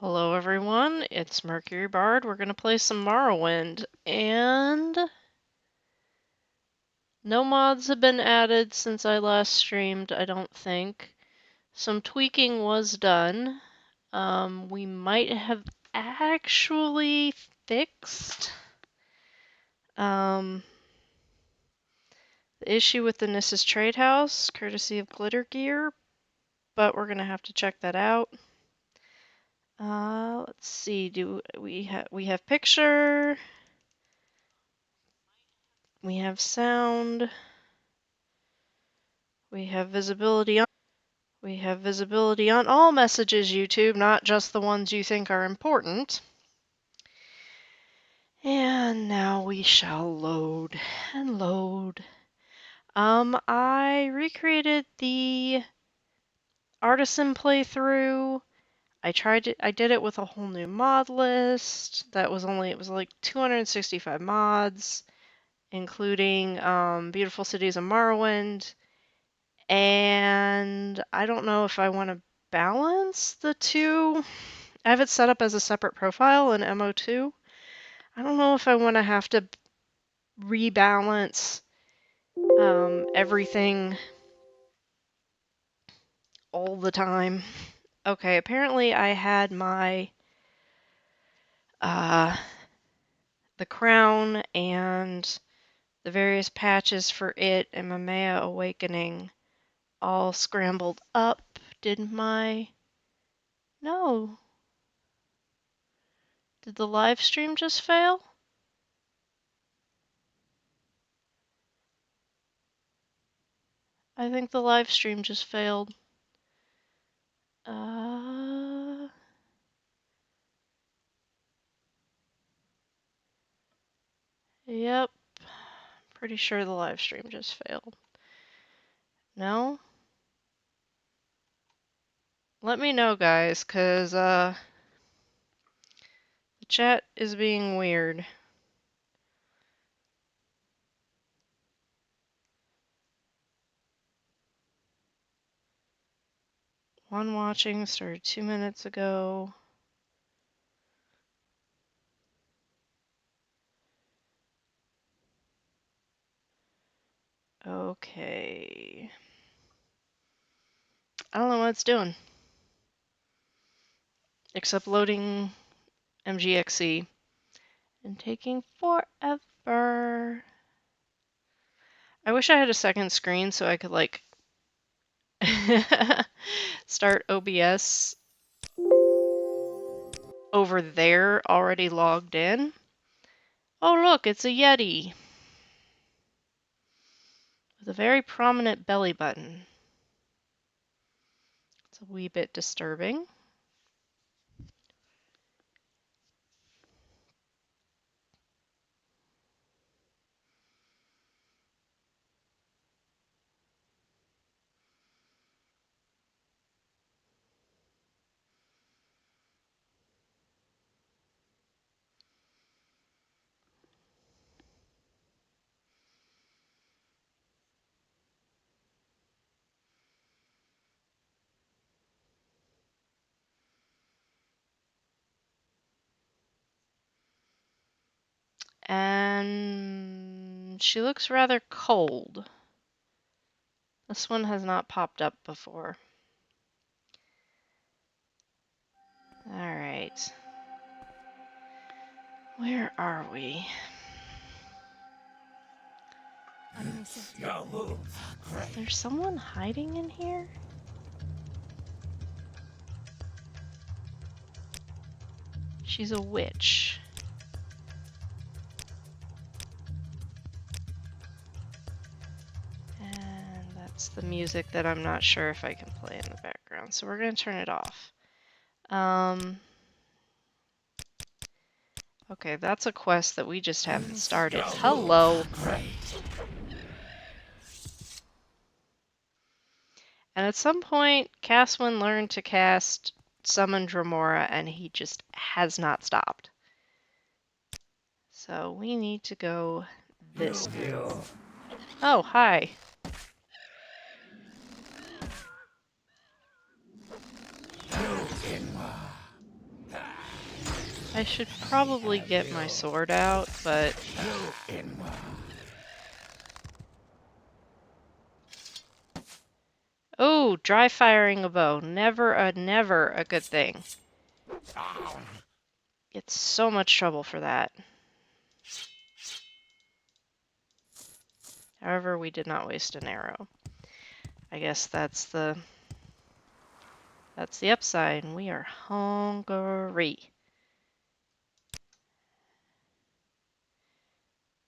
Hello everyone, it's Mercury Bard. We're going to play some Morrowind, and no mods have been added since I last streamed, I don't think. Some tweaking was done. We might have actually fixed the issue with the Nissa's Trade House, courtesy of Glitter Gear, but we're going to have to check that out. Let's see, do we have picture, we have sound, we have visibility on all messages, YouTube, not just the ones you think are important. And now we shall load and load. I recreated the artisan playthrough. I did it with a whole new mod list. It was like 265 mods, including Beautiful Cities of Morrowind. And I don't know if I want to balance the two. I have it set up as a separate profile in MO2. I don't know if I want to have to rebalance everything all the time. Okay, apparently I had my the crown and the various patches for it and Mamaea Awakening all scrambled up. Did my... No. Did the live stream just fail? I think the live stream just failed. Yep. Pretty sure the live stream just failed. No? Let me know, guys, because the chat is being weird. One watching started 2 minutes ago. Okay. I don't know what it's doing. Except loading MGXE. And taking forever. I wish I had a second screen so I could, like, start OBS over there already logged in. Oh, look, it's a Yeti. With a very prominent belly button. It's a wee bit disturbing. And she looks rather cold. This one has not popped up before. Alright. Where are we? There's someone hiding in here? She's a witch. And that's the music that I'm not sure if I can play in the background, so we're going to turn it off. Okay, that's a quest that we just haven't started. Hello! And at some point, Caswin learned to cast Summon Dramora, and he just has not stopped. So we need to go this way. Oh, hi. I should probably get my sword out, but... Oh, dry firing a bow. Never a good thing. Get so much trouble for that. However, we did not waste an arrow. I guess that's the upside, and we are hungry.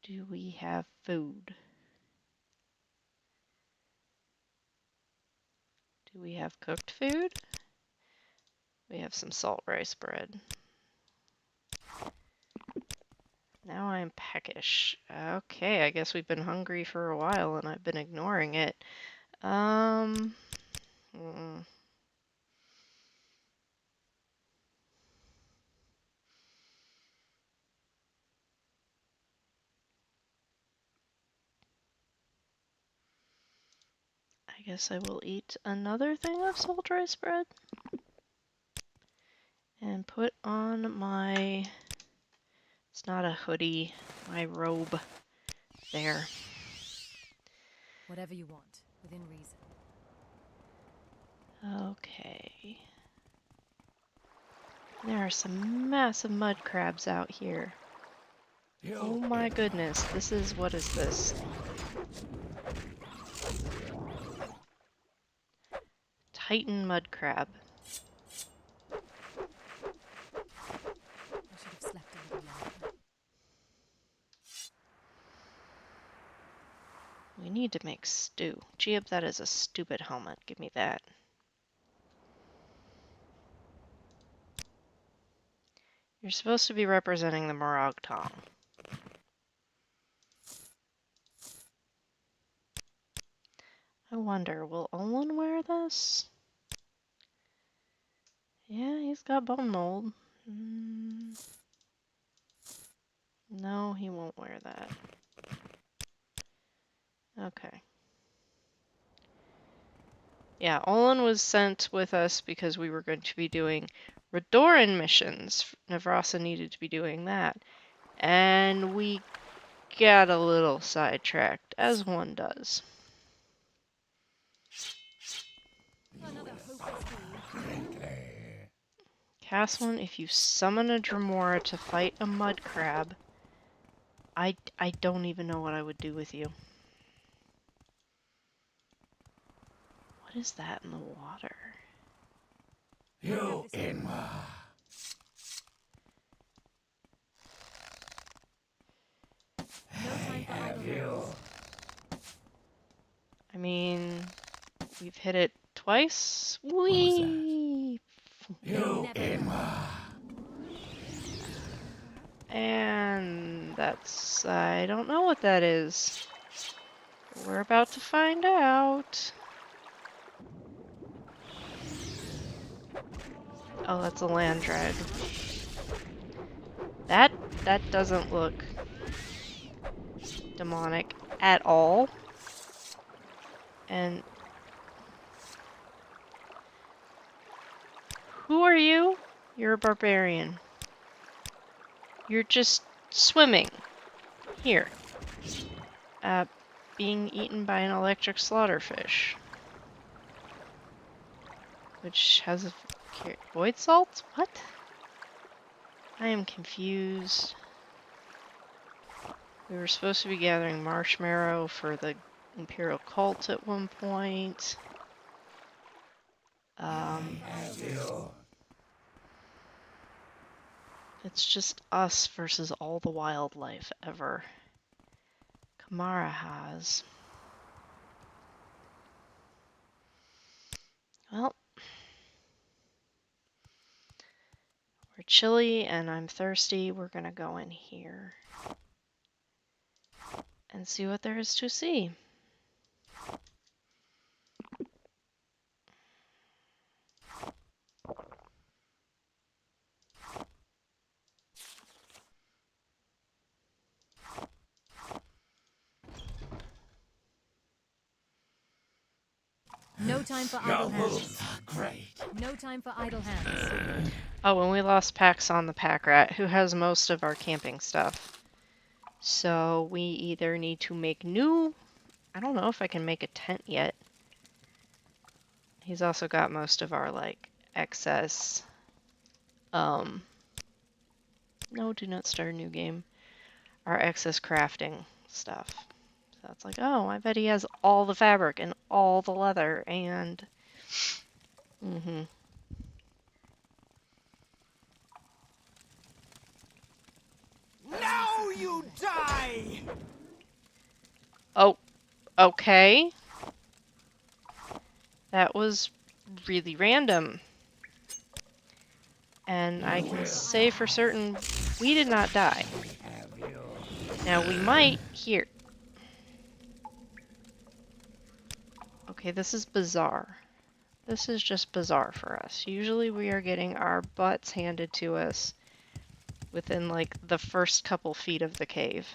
Do we have food? Do we have cooked food? We have some salt rice bread. Now I'm peckish. Okay, I guess we've been hungry for a while and I've been ignoring it. Mm, I guess I will eat another thing of salt rice bread and put on my, it's not a hoodie, my robe there. Whatever you want, within reason. Okay. There are some massive mud crabs out here. Oh my goodness, what is this? Titan mud crab. I should have slept a little longer. We need to make stew. Gee, that is a stupid helmet. Give me that. You're supposed to be representing the Morag Tong. I wonder, will Olin wear this? Yeah, he's got bone mold. No, he won't wear that. Okay. Yeah, Olin was sent with us because we were going to be doing Redoran missions. Navrasa needed to be doing that. And we got a little sidetracked, as one does. Caslin, if you summon a Dramora to fight a mud crab, I don't even know what I would do with you. What is that in the water? You Inma. I have you. I mean, we've hit it twice. Whee! You Inma. And that's... I don't know what that is. We're about to find out. Oh, that's a land drag. That doesn't look demonic at all. And who are you? You're a barbarian. You're just swimming here, being eaten by an electric slaughterfish, which has a void salt? What? I am confused. We were supposed to be gathering marshmallow for the Imperial cult at one point. It's just us versus all the wildlife ever. Kamara has. Well, we're chilly and I'm thirsty. We're gonna go in here and see what there is to see. No time for idle hands. Moves are great. No time for idle hands. Oh, and we lost Pax on the pack rat, who has most of our camping stuff. So we either need to make new... I don't know if I can make a tent yet. He's also got most of our, like, excess... No, do not start a new game. Our excess crafting stuff. So it's like, oh, I bet he has all the fabric and all the leather and... Mm-hmm. Now you die! Oh, okay. That was really random. And I can say for certain we did not die. Now we might here. Okay, this is bizarre. This is just bizarre for us. Usually we are getting our butts handed to us within like the first couple feet of the cave.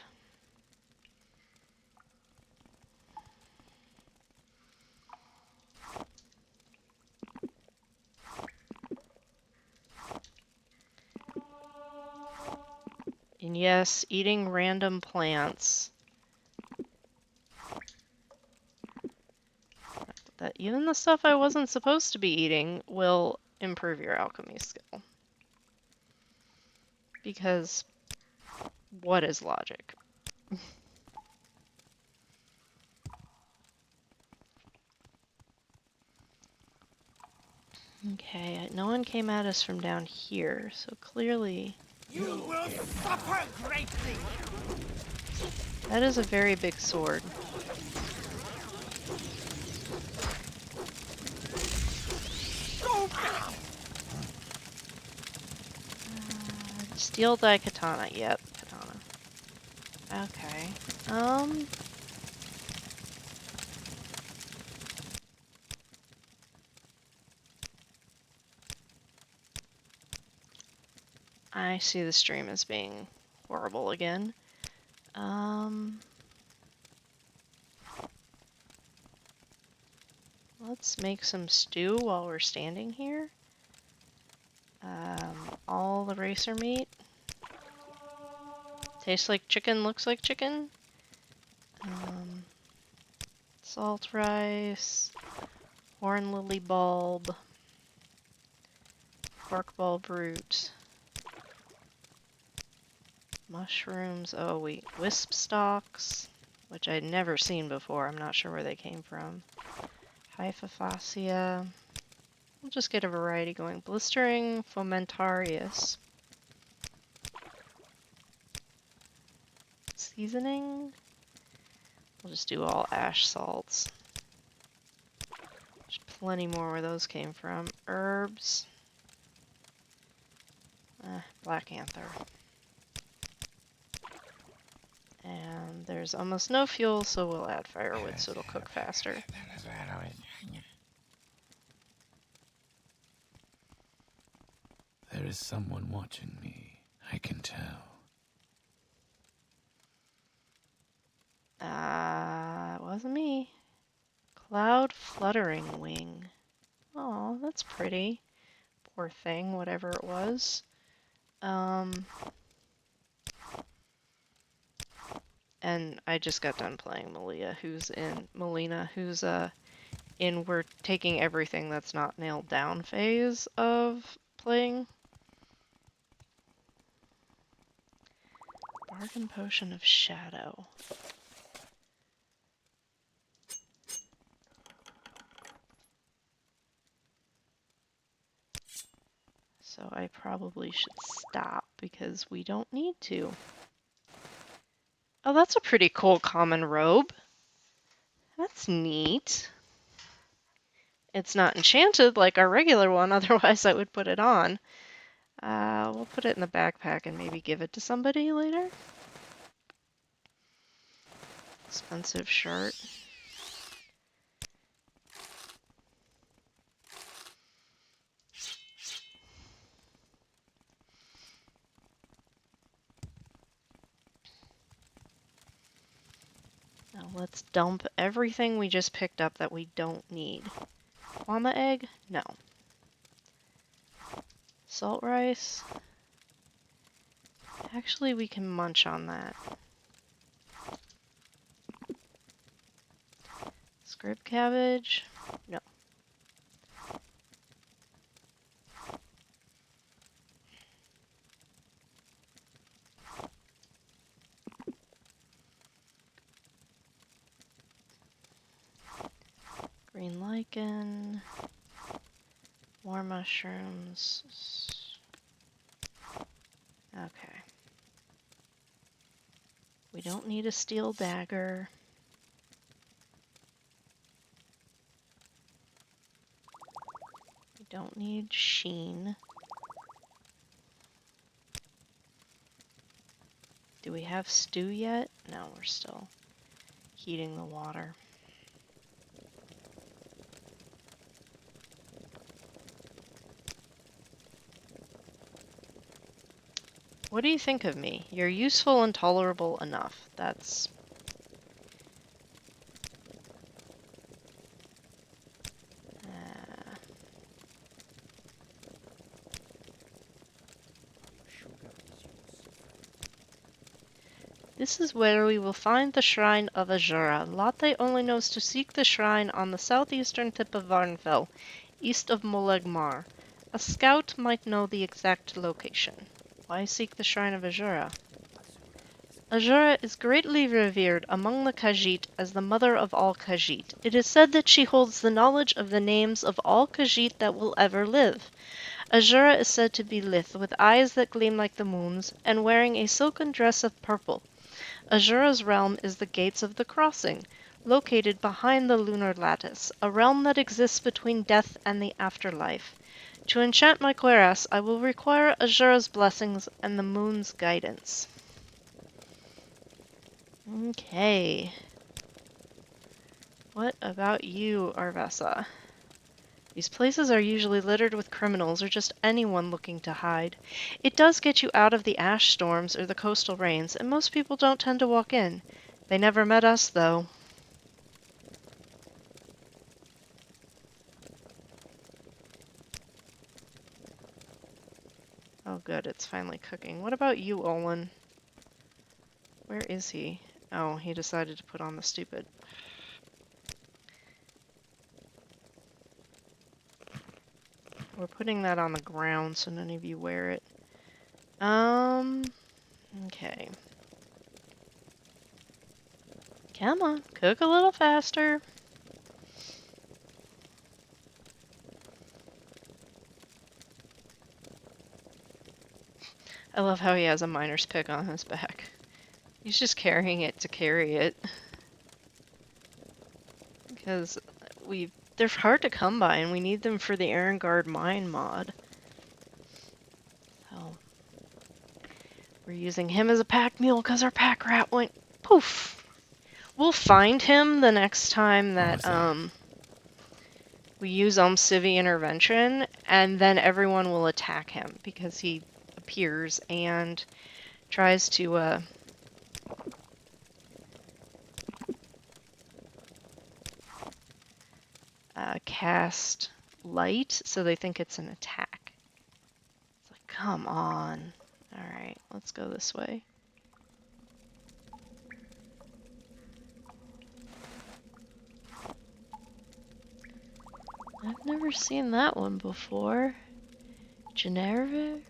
And yes, eating random plants. That even the stuff I wasn't supposed to be eating will improve your alchemy skill. Because what is logic? Okay, no one came at us from down here, so clearly... You will suffer greatly! That is a very big sword. Steel die katana. Yep, katana. Okay. I see the stream as being horrible again. Let's make some stew while we're standing here. All the racer meat. Tastes like chicken, looks like chicken. Salt rice. Horn lily bulb. Pork bulb root. Mushrooms. Oh, wait. Wisp stalks, which I'd never seen before. I'm not sure where they came from. Hypophasia. We'll just get a variety going. Blistering fomentarius. Seasoning. We'll just do all ash salts. There's plenty more where those came from. Herbs. Black anther. And there's almost no fuel, so we'll add firewood so it'll cook faster. There is someone watching me. I can tell. It wasn't me. Cloud fluttering wing. Oh, that's pretty. Poor thing, whatever it was. And I just got done playing Melina, who's in we're taking everything that's not nailed down phase of playing. Bargain potion of shadow. So I probably should stop because we don't need to. Oh, that's a pretty cool common robe. That's neat. It's not enchanted like our regular one, otherwise I would put it on. We'll put it in the backpack and maybe give it to somebody later. Expensive shirt. Now let's dump everything we just picked up that we don't need. Llama egg? No. Salt rice. Actually, we can munch on that. Script cabbage? No. Green lichen. More mushrooms. Okay. We don't need a steel dagger. We don't need sheen. Do we have stew yet? No, we're still heating the water. What do you think of me? You're useful and tolerable enough. That's... This is where we will find the Shrine of Azura. Lotte only knows to seek the shrine on the southeastern tip of Varnfell, east of Molegmar. A scout might know the exact location. Why seek the Shrine of Azura? Azura is greatly revered among the Khajiit as the mother of all Khajiit. It is said that she holds the knowledge of the names of all Khajiit that will ever live. Azura is said to be lithe, with eyes that gleam like the moon's, and wearing a silken dress of purple. Azura's realm is the Gates of the Crossing, located behind the lunar lattice, a realm that exists between death and the afterlife. To enchant my cuirass, I will require Azura's blessings and the moon's guidance. Okay. What about you, Arvessa? These places are usually littered with criminals or just anyone looking to hide. It does get you out of the ash storms or the coastal rains, and most people don't tend to walk in. They never met us, though. Oh good, it's finally cooking. What about you, Olin? Where is he? Oh, he decided to put on the stupid... We're putting that on the ground so none of you wear it. Okay. Come on, cook a little faster. I love how he has a miner's pick on his back. He's just carrying it to carry it. Because they're hard to come by and we need them for the Erengard mine mod. So we're using him as a pack mule because our pack rat went poof. We'll find him the next time that we use Civi intervention, and then everyone will attack him because he appears and tries to cast light, so they think it's an attack. It's like, come on. Alright, let's go this way. I've never seen that one before. Generve?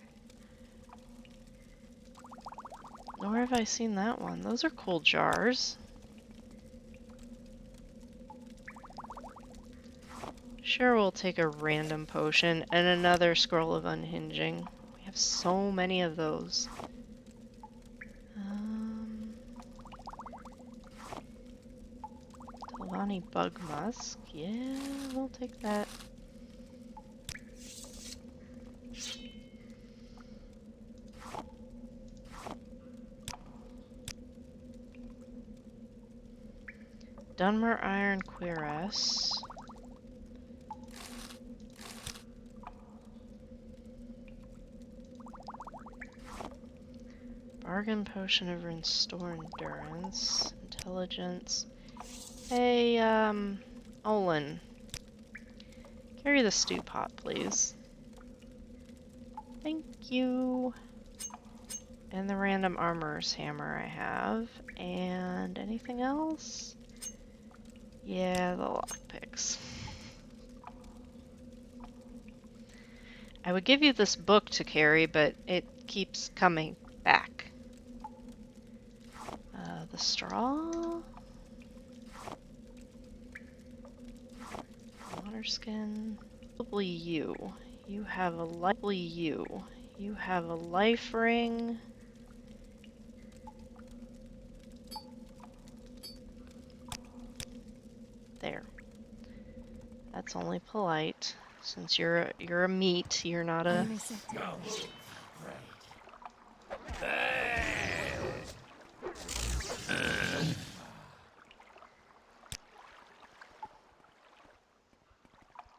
Nor have I seen that one. Those are cool jars. Sure, we'll take a random potion and another scroll of unhinging. We have so many of those. Talani bug musk. Yeah, we'll take that. Dunmer iron cuirass. Bargain potion of restore endurance, intelligence. Hey, Olin. Carry the stew pot, please. Thank you. And the random armorer's hammer I have. And anything else? Yeah, the lockpicks. I would give you this book to carry, but it keeps coming back. The straw? Water skin. Probably you. You have a You have a life ring. There. That's only polite. Since you're a meat, you're not a... You may sit down.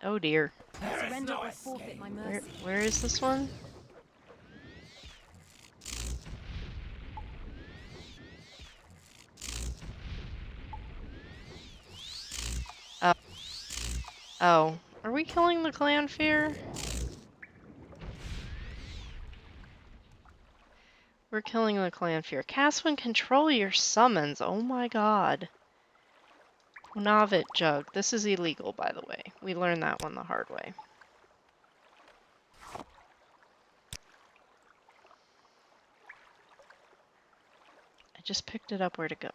Oh dear. Surrender or forfeit my mercy. Where is this one? Oh. Are we killing the clan fear? We're killing the clan fear. Cast when control your summons. Oh my god. Navit jug. This is illegal, by the way. We learned that one the hard way. I just picked it up where to go.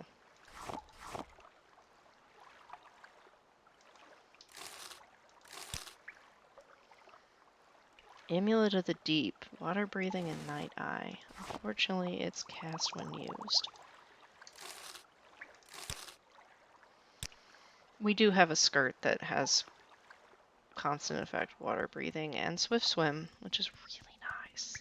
Amulet of the Deep. Water breathing and night eye. Unfortunately, it's cast when used. We do have a skirt that has constant effect water breathing and swift swim, which is really nice.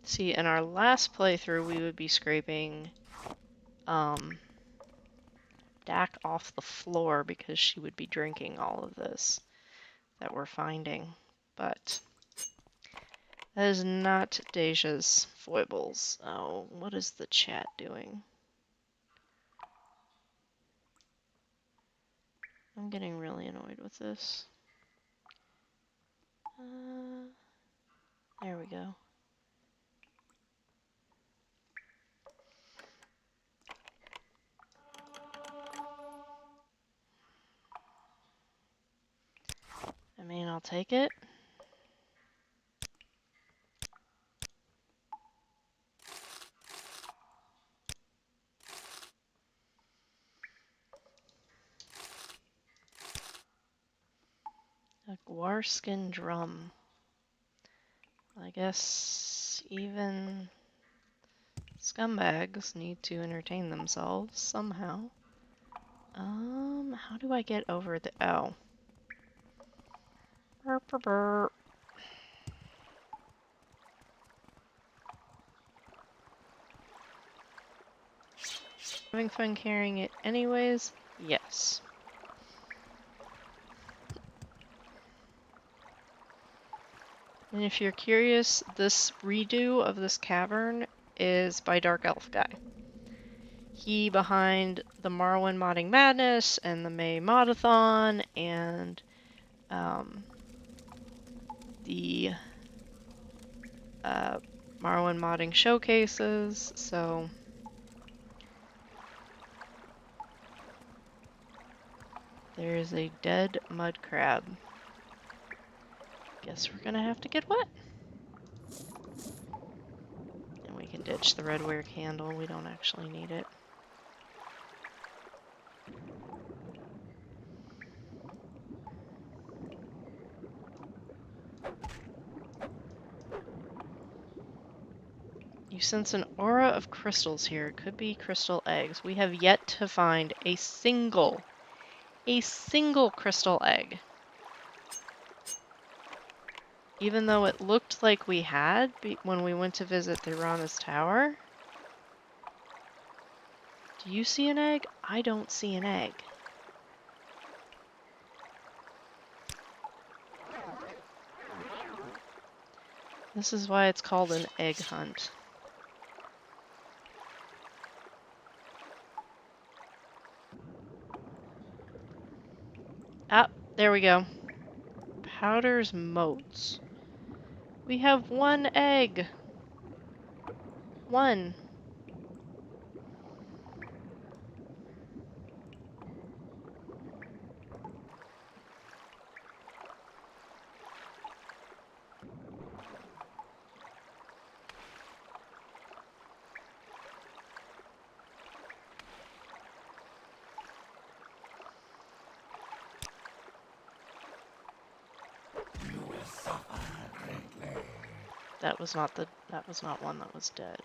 See, in our last playthrough, we would be scraping Dak off the floor because she would be drinking all of this that we're finding. But that is not Dacia's foibles. Oh, what is the chat doing? I'm getting really annoyed with this. There we go. I mean, I'll take it. A Gwarskin drum. I guess even scumbags need to entertain themselves somehow. How do I get over the... Oh. Burp, burp, burp. Having fun carrying it anyways? Yes. And if you're curious, this redo of this cavern is by Dark Elf Guy. He behind the Morrowind Modding Madness and the May Modathon and the Morrowind Modding Showcases, so... There's a dead mud crab. Guess we're gonna have to get wet. And we can ditch the redware candle, we don't actually need it. You sense an aura of crystals here. It could be crystal eggs. We have yet to find a single crystal egg. Even though it looked like we had when we went to visit the Rana's Tower. Do you see an egg? I don't see an egg. This is why it's called an egg hunt. Ah, there we go. Powder's moats. We have one egg. One. That was not one that was dead.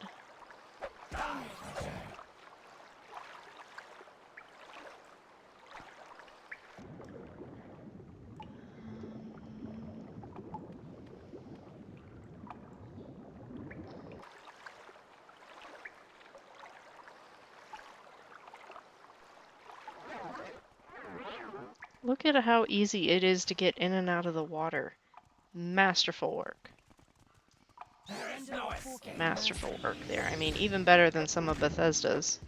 Look at how easy it is to get in and out of the water. Masterful work. Masterful work there. I mean, even better than some of Bethesda's.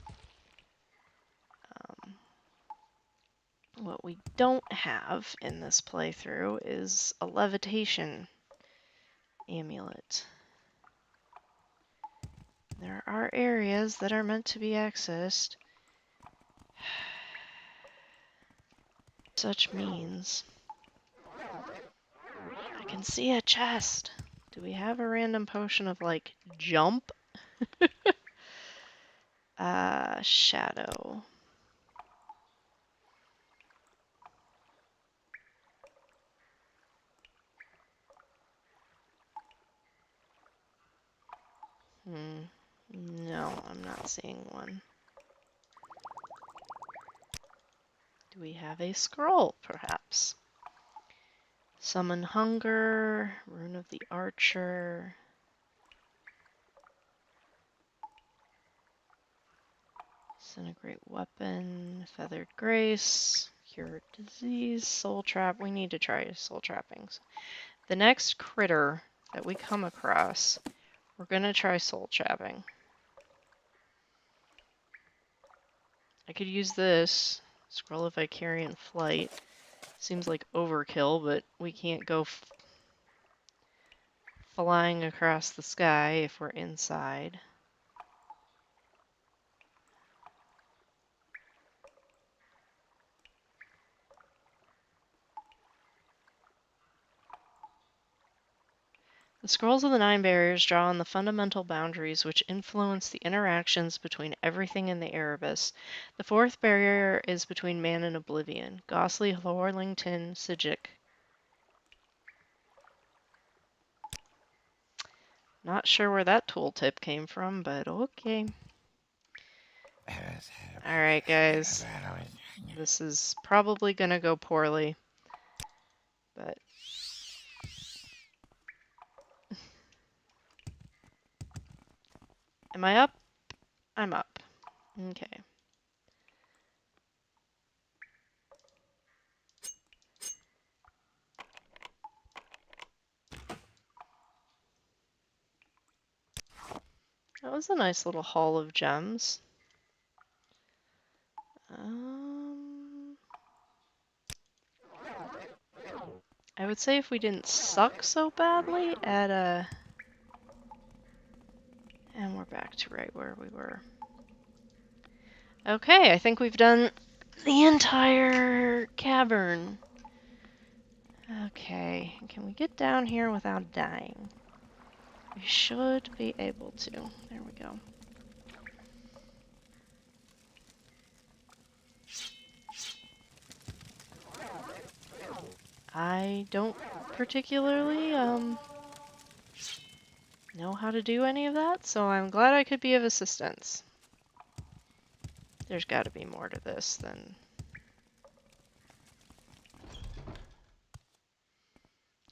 What we don't have in this playthrough is a levitation amulet. There are areas that are meant to be accessed. Such means. I can see a chest. Do we have a random potion of, like, jump? Shadow. No, I'm not seeing one. Do we have a scroll, perhaps? Summon Hunger, Rune of the Archer. Disintegrate Weapon, Feathered Grace, Cure Disease, Soul Trap. We need to try soul trappings. The next critter that we come across, we're gonna try soul trapping. I could use this, Scroll of Vicarian Flight. Seems like overkill, but we can't go flying across the sky if we're inside. The Scrolls of the Nine Barriers draw on the fundamental boundaries which influence the interactions between everything in the Erebus. The fourth barrier is between man and oblivion. Gosley, Horlington, Sijic. Not sure where that tooltip came from, but okay. Alright, guys. This is probably gonna go poorly, but... Am I up? I'm up. Okay. That was a nice little haul of gems. I would say if we didn't suck so badly at a... And we're back to right where we were. Okay, I think we've done the entire cavern. Okay, can we get down here without dying? We should be able to. There we go. I don't particularly know how to do any of that, so I'm glad I could be of assistance. There's got to be more to this than...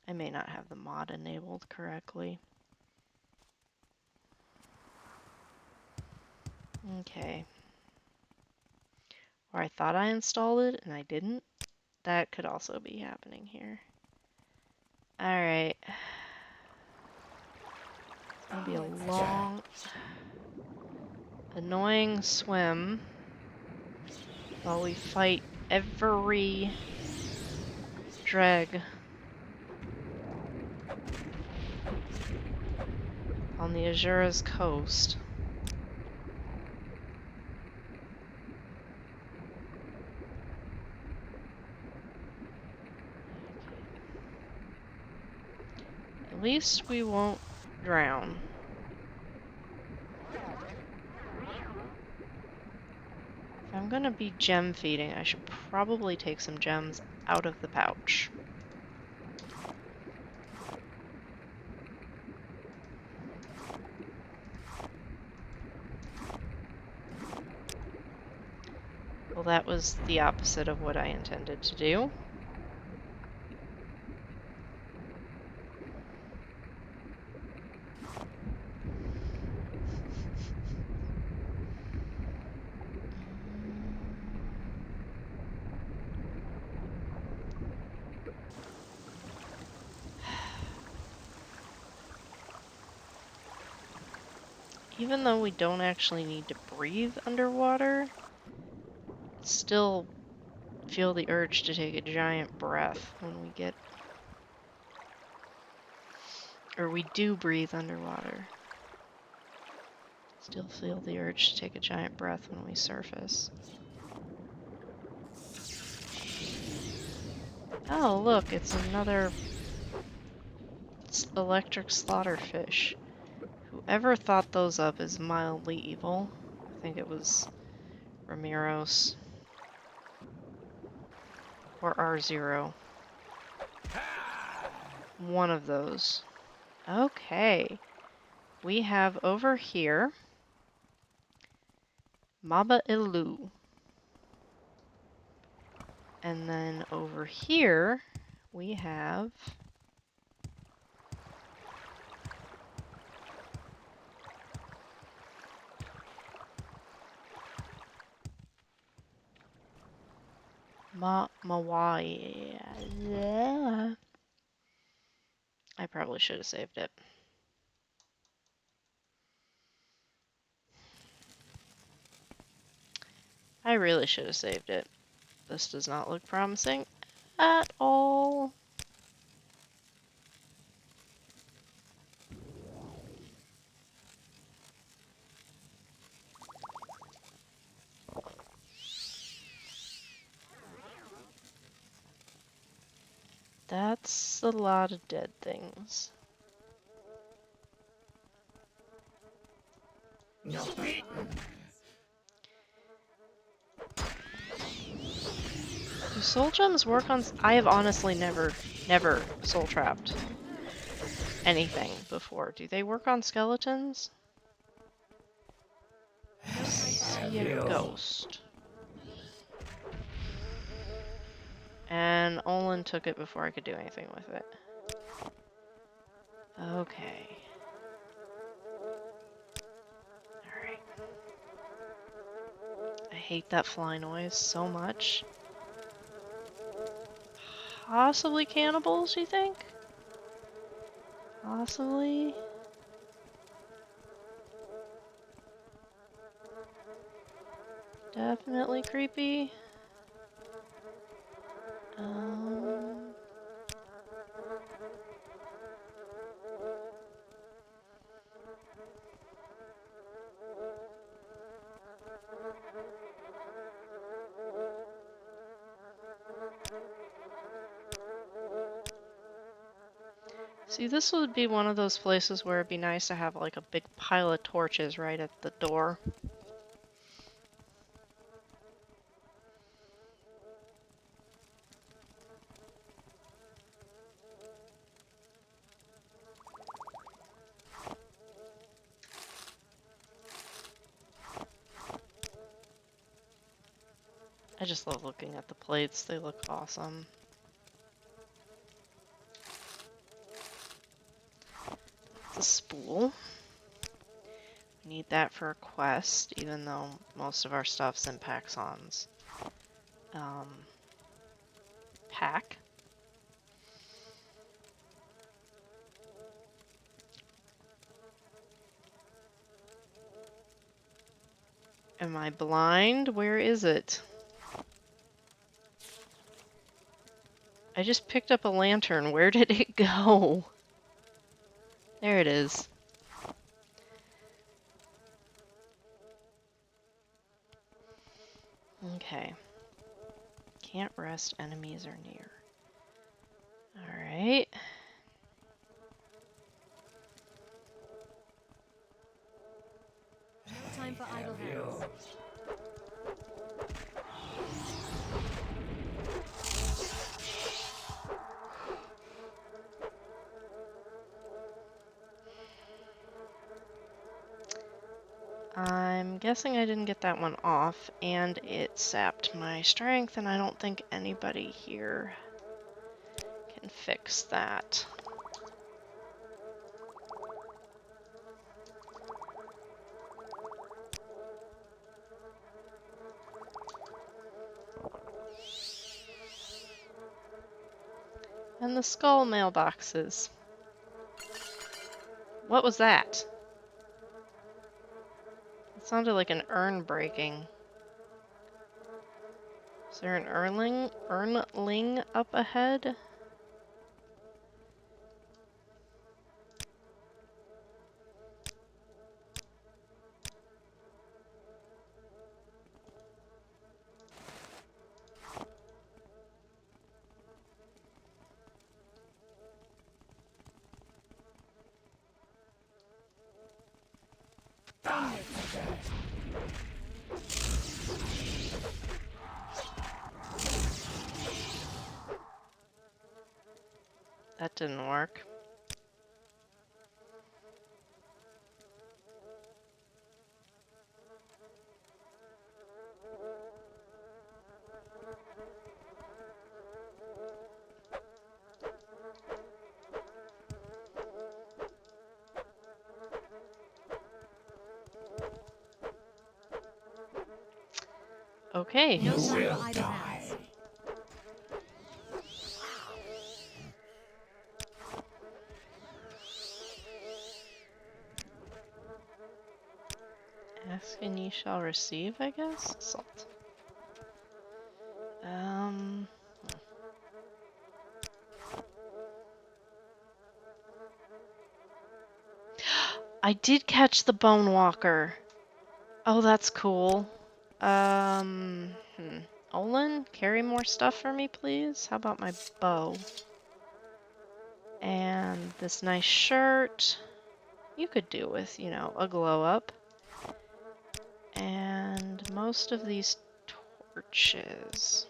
I may not have the mod enabled correctly. Okay. Or I thought I installed it and I didn't. That could also be happening here. Alright. Gonna be a long, annoying swim while we fight every dreg on the Azura's coast. At least we won't drown. If I'm gonna be gem feeding, I should probably take some gems out of the pouch. Well, that was the opposite of what I intended to do. Even though we don't actually need to breathe underwater, still feel the urge to take a giant breath when we get... Or we do breathe underwater. Still feel the urge to take a giant breath when we surface. Oh, look, it's another electric slaughterfish. Whoever thought those up is mildly evil. I think it was Ramiros. Or R0. One of those. Okay. We have over here Maba Ilu. And then over here we have Mawai. I probably should have saved it. I really should have saved it. This does not look promising at all. That's a lot of dead things. You're beaten. Do soul gems work on... I have honestly never soul trapped anything before. Do they work on skeletons? See a ghost. And Olin took it before I could do anything with it. Okay. Alright. I hate that fly noise so much. Possibly cannibals, you think? Possibly? Definitely creepy. See, this would be one of those places where it'd be nice to have like a big pile of torches right at the door. I just love looking at the plates, they look awesome. It's a spool. We need that for a quest, even though most of our stuff's in Paxon's pack. Am I blind? Where is it? I just picked up a lantern. Where did it go? There it is. Okay. Can't rest, enemies are near. Alright. No time for idle hands. I'm guessing I didn't get that one off, and it sapped my strength, and I don't think anybody here can fix that. And the skull mailboxes. What was that? It sounded like an urn breaking. Is there an urnling up ahead? That didn't work. Okay. No time for idle hands. Ask and ye shall receive, I guess? Salt. I did catch the bone walker. Oh, that's cool. Olin, carry more stuff for me, please? How about my bow? And this nice shirt. You could do with, you know, a glow up. And most of these torches.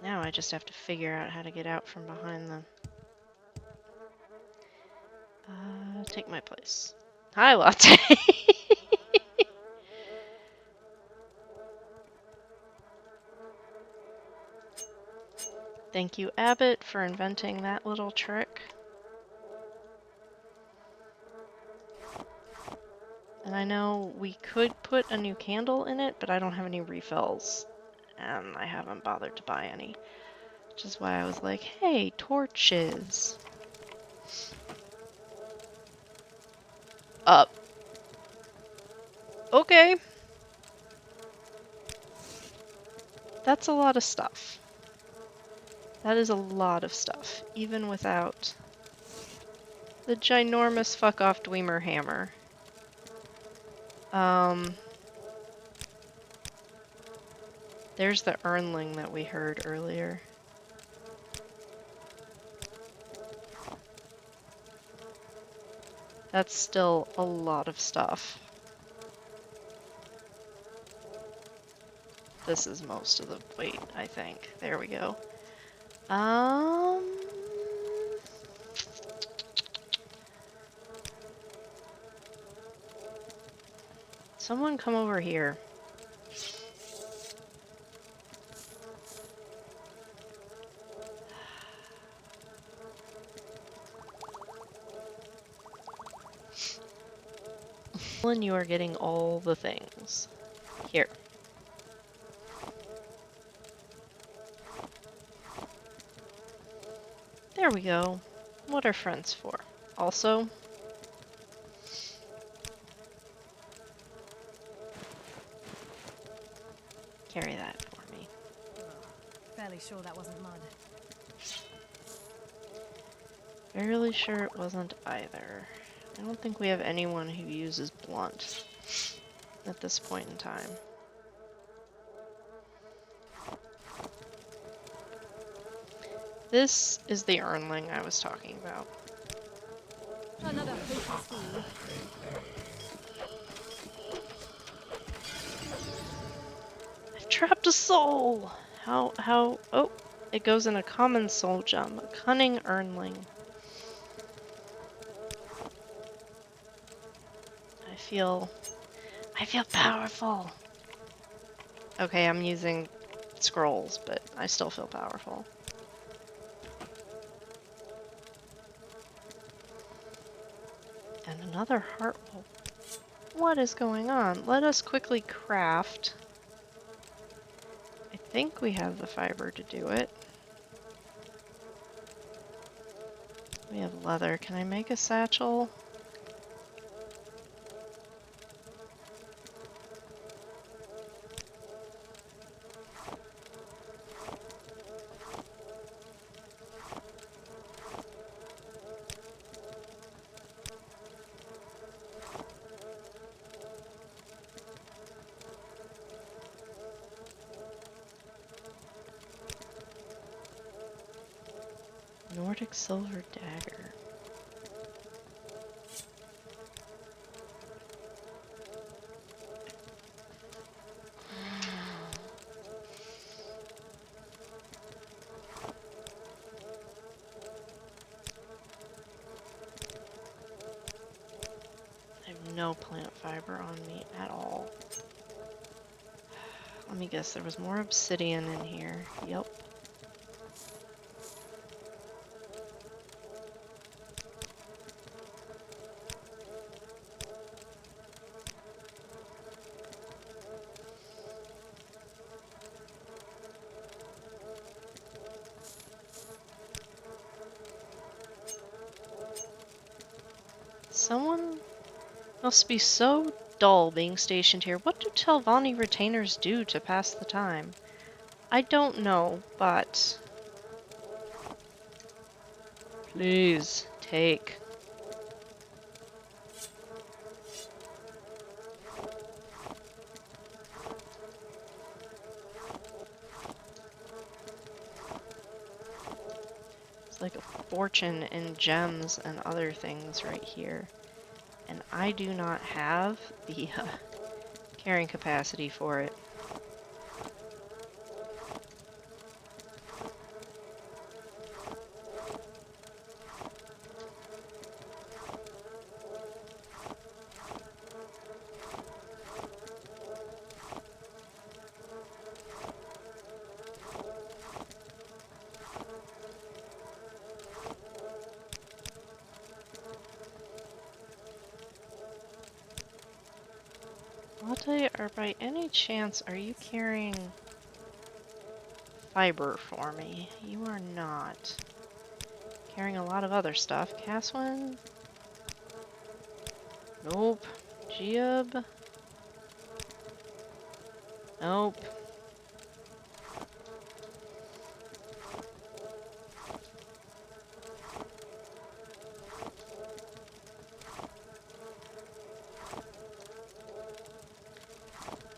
Now I just have to figure out how to get out from behind them. Take my place. Hi, Latte. Thank you, Abbott, for inventing that little trick. And I know we could put a new candle in it, but I don't have any refills. And I haven't bothered to buy any. Which is why I was like, hey, torches. Up. Okay. That's a lot of stuff. That is a lot of stuff, even without the ginormous fuck-off Dwemer hammer. There's the Urnling that we heard earlier. That's still a lot of stuff. This is most of the weight, I think. There we go. Someone come over here. And you are getting all the things. Here. There we go. What are friends for? Also, fairly sure that wasn't mud. Fairly sure it wasn't either. I don't think we have anyone who uses blunt at this point in time. This is the Urnling I was talking about. Another hopeless fool. I've trapped a soul! Oh, it goes in a common soul gem. A cunning Urnling. I feel powerful. Okay, I'm using scrolls, but I still feel powerful. And another heart. What is going on? Let us quickly craft. I think we have the fiber to do it. We have leather. Can I make a satchel? Nordic silver dagger. I have no plant fiber on me at all. Let me guess, there was more obsidian in here. Yep. Someone must be so dull being stationed here. What do Telvanni retainers do to pass the time? I don't know, but... Please, take. It's like a fortune in gems and other things right here. And I do not have the carrying capacity for it. Lotte, or by any chance, are you carrying fiber for me? You are not. Carrying a lot of other stuff. Caswin? Nope. Giab? Nope.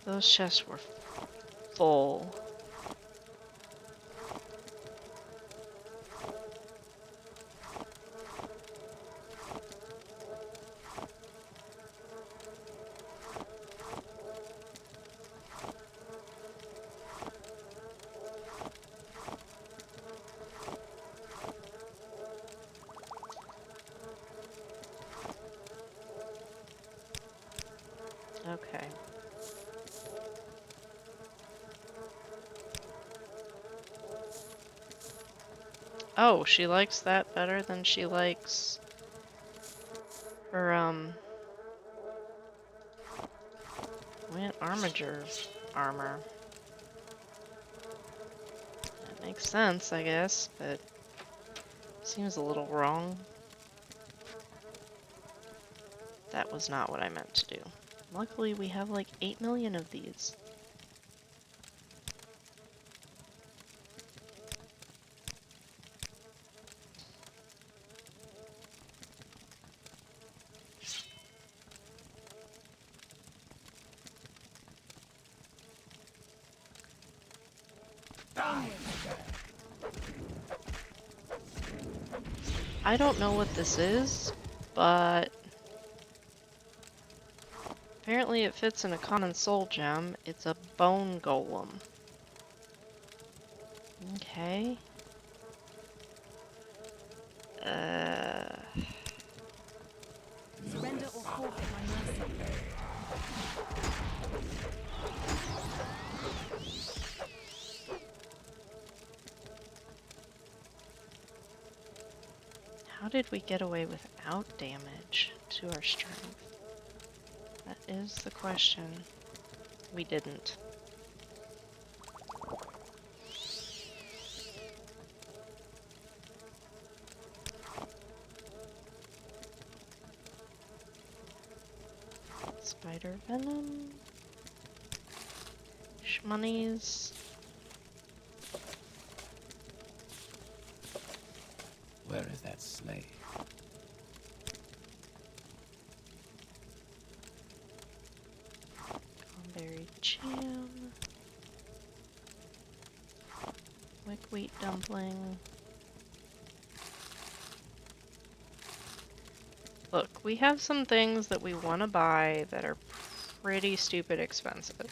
Those chests were full. Okay. Oh, she likes that better than she likes her, armature armor. That makes sense, I guess, but seems a little wrong. That was not what I meant to do. Luckily, we have like 8 million of these. I don't know what this is, but apparently it fits in a common soul gem. It's a bone golem. Okay. Surrender or forfeit my mercy. How did we get away without damage to our strength? That is the question. We didn't. Spider venom. Shmonies. Where is that slave? Cranberry jam. Wick wheat dumpling. Look, we have some things that we want to buy that are pretty stupid expensive.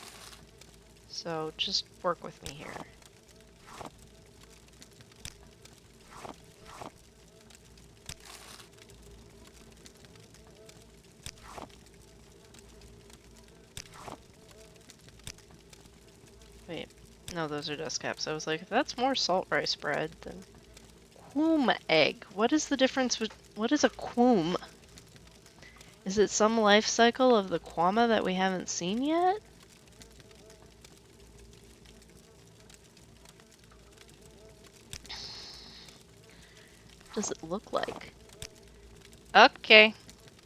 So just work with me here. Wait, no, those are dust caps. I was like, if that's more salt rice bread, then... Quoom egg. What is the difference with... What is a quoom? Is it some life cycle of the quama that we haven't seen yet? What does it look like? Okay.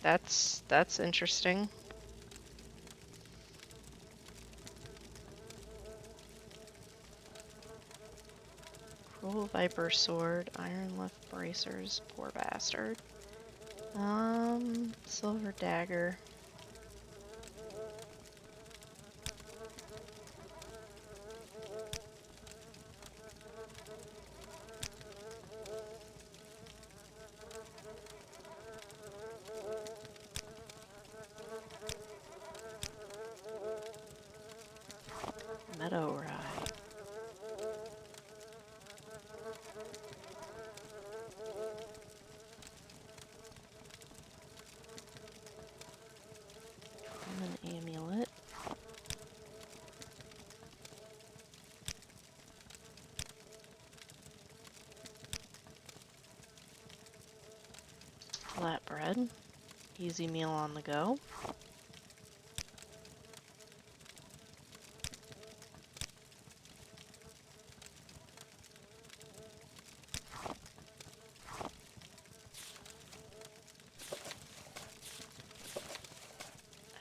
That's interesting. Cruel Viper Sword, Iron Left Bracers, poor bastard. Silver Dagger. Meadow Rye. An amulet. Flatbread. Easy meal on the go.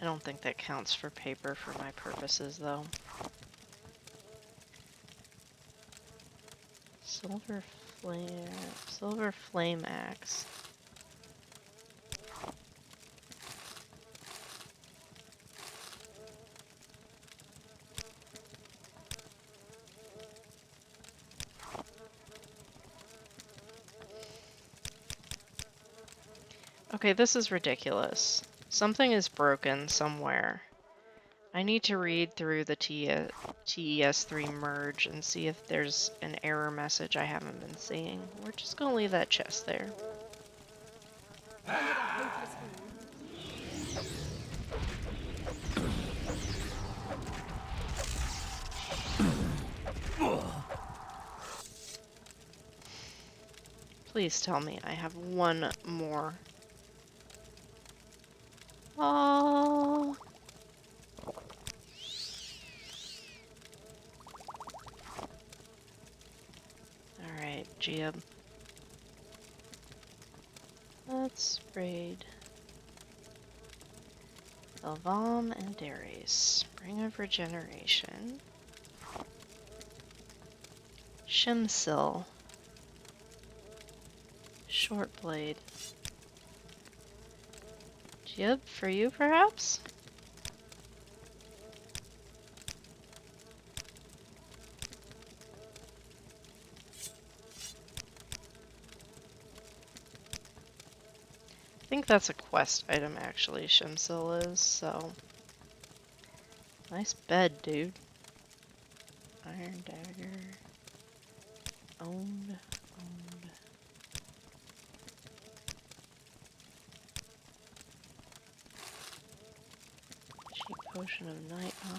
I don't think that counts for paper for my purposes, though. Silver flame axe. Okay, this is ridiculous. Something is broken somewhere. I need to read through the TES3 merge and see if there's an error message I haven't been seeing. We're just gonna leave that chest there. Another hopeless fool. Please tell me I have one more. Oh. Alright, Jib. Let's raid Elvam and Darius. Spring of Regeneration. Shimsil. Short blade. Jib, for you perhaps? think that's a quest item, actually, Shimsil is, so... Nice bed, dude. Iron dagger. Owned. Cheap potion of night eye.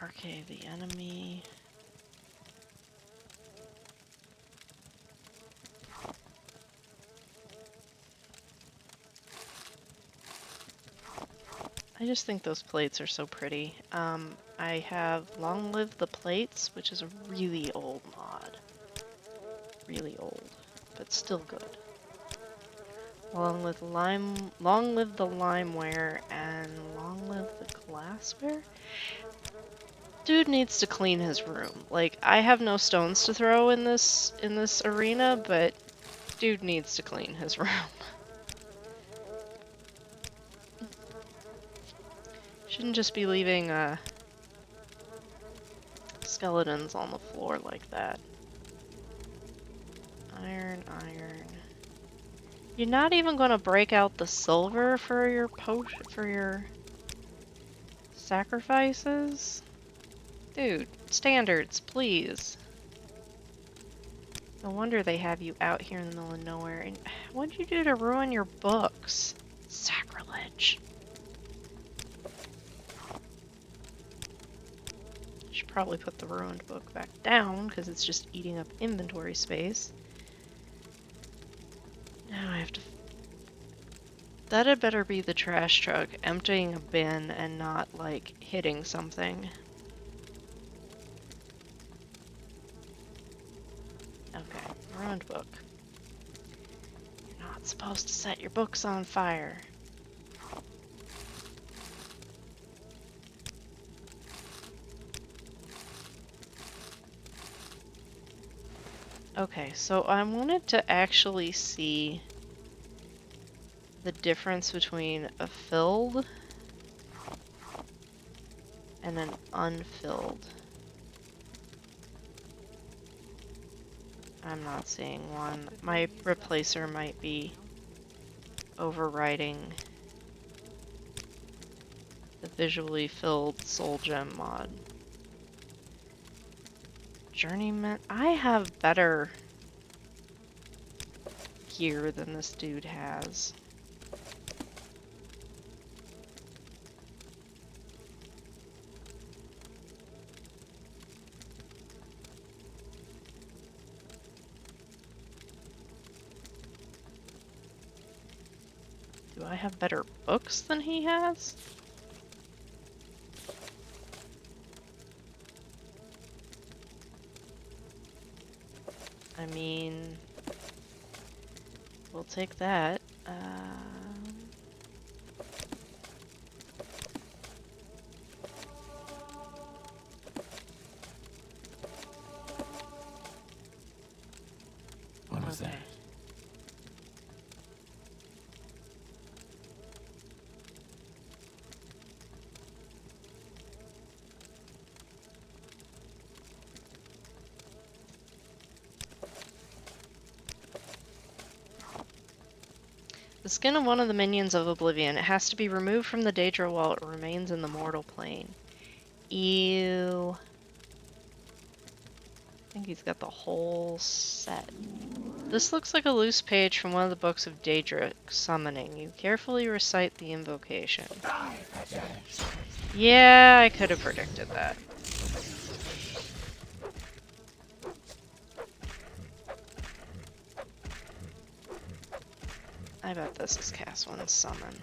Arcade the enemy. I just think those plates are so pretty. I have Long Live the Plates, which is a really old mod. Really old, but still good. Long live the limeware, and long live the glassware? Dude needs to clean his room. Like, I have no stones to throw in this arena, but dude needs to clean his room. Shouldn't just be leaving skeletons on the floor like that. Iron. You're not even gonna break out the silver for your sacrifices? Dude, standards, please. No wonder they have you out here in the middle of nowhere. And what'd you do to ruin your books? Sacrilege. Should probably put the ruined book back down because it's just eating up inventory space. Now I have to... That had better be the trash truck emptying a bin and not, like, hitting something. Okay, ruined book. You're not supposed to set your books on fire. Okay, so I wanted to actually see the difference between a filled and an unfilled. I'm not seeing one. My replacer might be overriding the visually filled soul gem mod. Journeyman. I have better gear than this dude has. Do I have better books than he has? I mean, we'll take that. What was that? The skin of one of the minions of Oblivion. It has to be removed from the Daedra while it remains in the mortal plane. Ew. I think he's got the whole set. This looks like a loose page from one of the books of Daedric summoning. You carefully recite the invocation. Yeah, I could have predicted that. I bet this is cast one summon.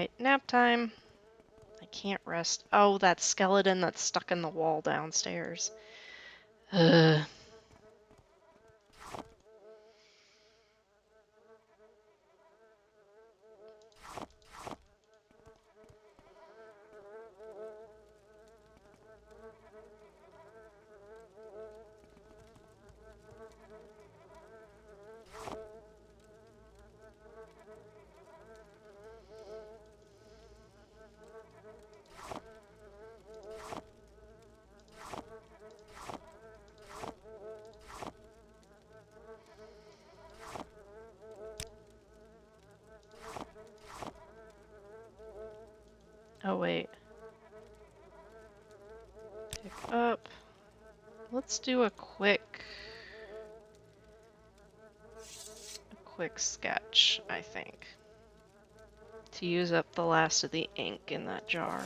Alright, nap time. I can't rest. Oh, that skeleton that's stuck in the wall downstairs. Ugh. Oh, wait. Pick up. Let's do a quick sketch, I think, to use up the last of the ink in that jar.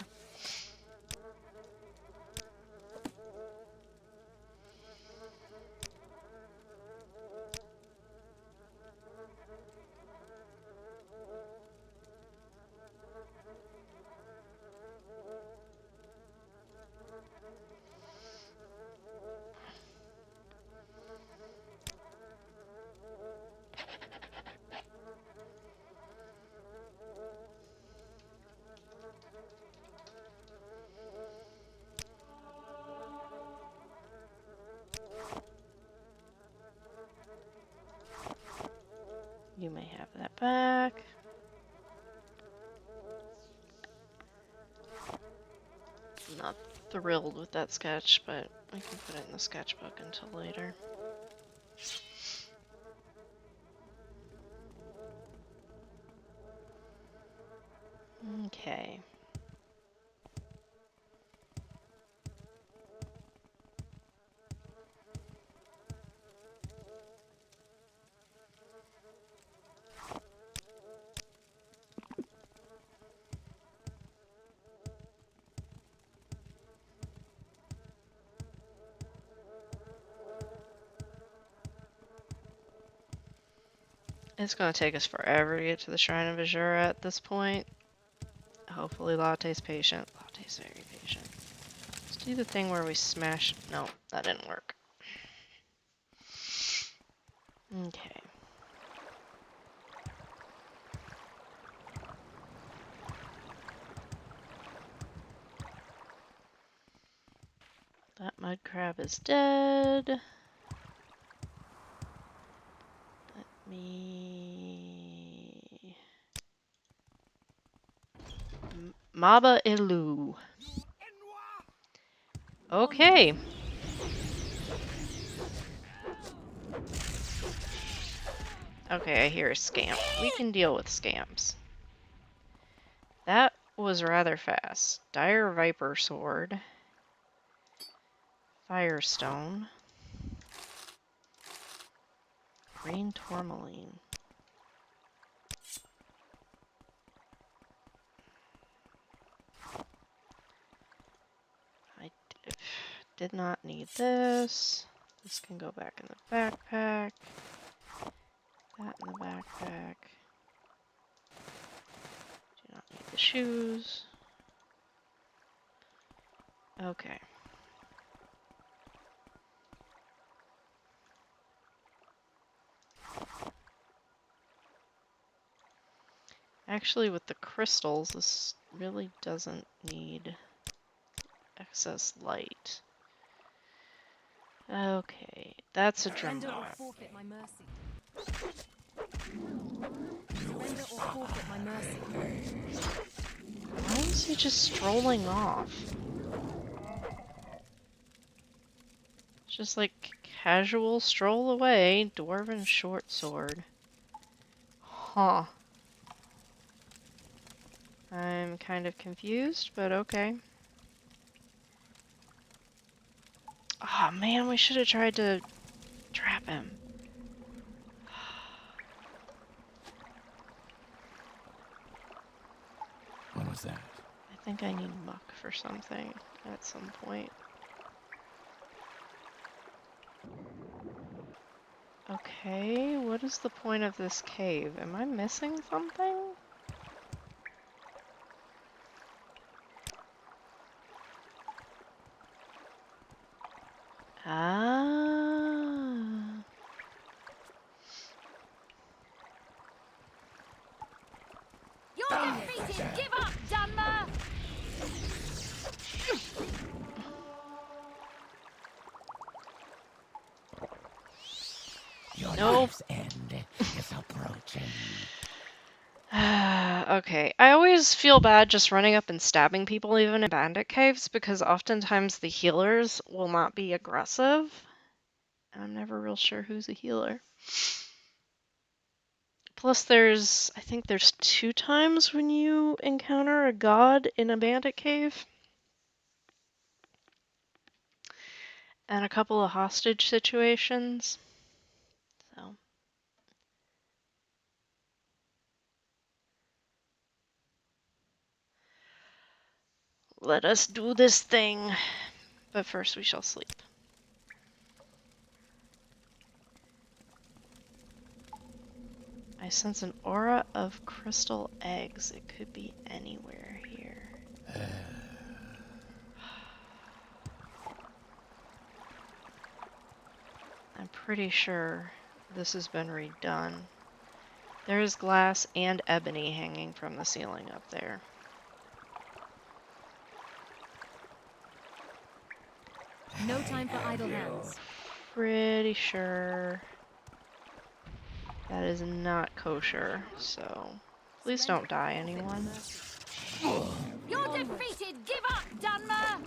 You may have that back. I'm not thrilled with that sketch, but I can put it in the sketchbook until later. Okay. It's gonna take us forever to get to the Shrine of Azura at this point. Hopefully Latte's patient. Latte's very patient. Let's do the thing where we smash... No, that didn't work. Okay. That mud crab is dead. Let me... Maba Ilu. Okay. Okay, I hear a scamp. We can deal with scamps. That was rather fast. Dire Viper Sword. Firestone. Green Tourmaline. I did not need this. This can go back in the backpack. That in the backpack. Do not need the shoes. Okay. Actually, with the crystals, this really doesn't need excess light. Okay, that's a drum Surrender or knot. forfeit my mercy. Surrender or forfeit my mercy. Why is he just strolling off? Just like casual stroll away, dwarven short sword. Huh. I'm kind of confused, but okay. Oh man, we should have tried to trap him. What was that? I think I need muck for something at some point. Okay, what is the point of this cave? Am I missing something? Nope. Life's end is approaching. Okay, I always feel bad just running up and stabbing people even in bandit caves because oftentimes the healers will not be aggressive. And I'm never real sure who's a healer. Plus I think there's 2 times when you encounter a god in a bandit cave. And a couple of hostage situations. So. Let us do this thing. But first we shall sleep. I sense an aura of crystal eggs. It could be anywhere here. I'm pretty sure this has been redone. There is glass and ebony hanging from the ceiling up there. No time for idle hands. Pretty sure that is not kosher, so please don't die, anyone. You're defeated! Give up, Dunmer!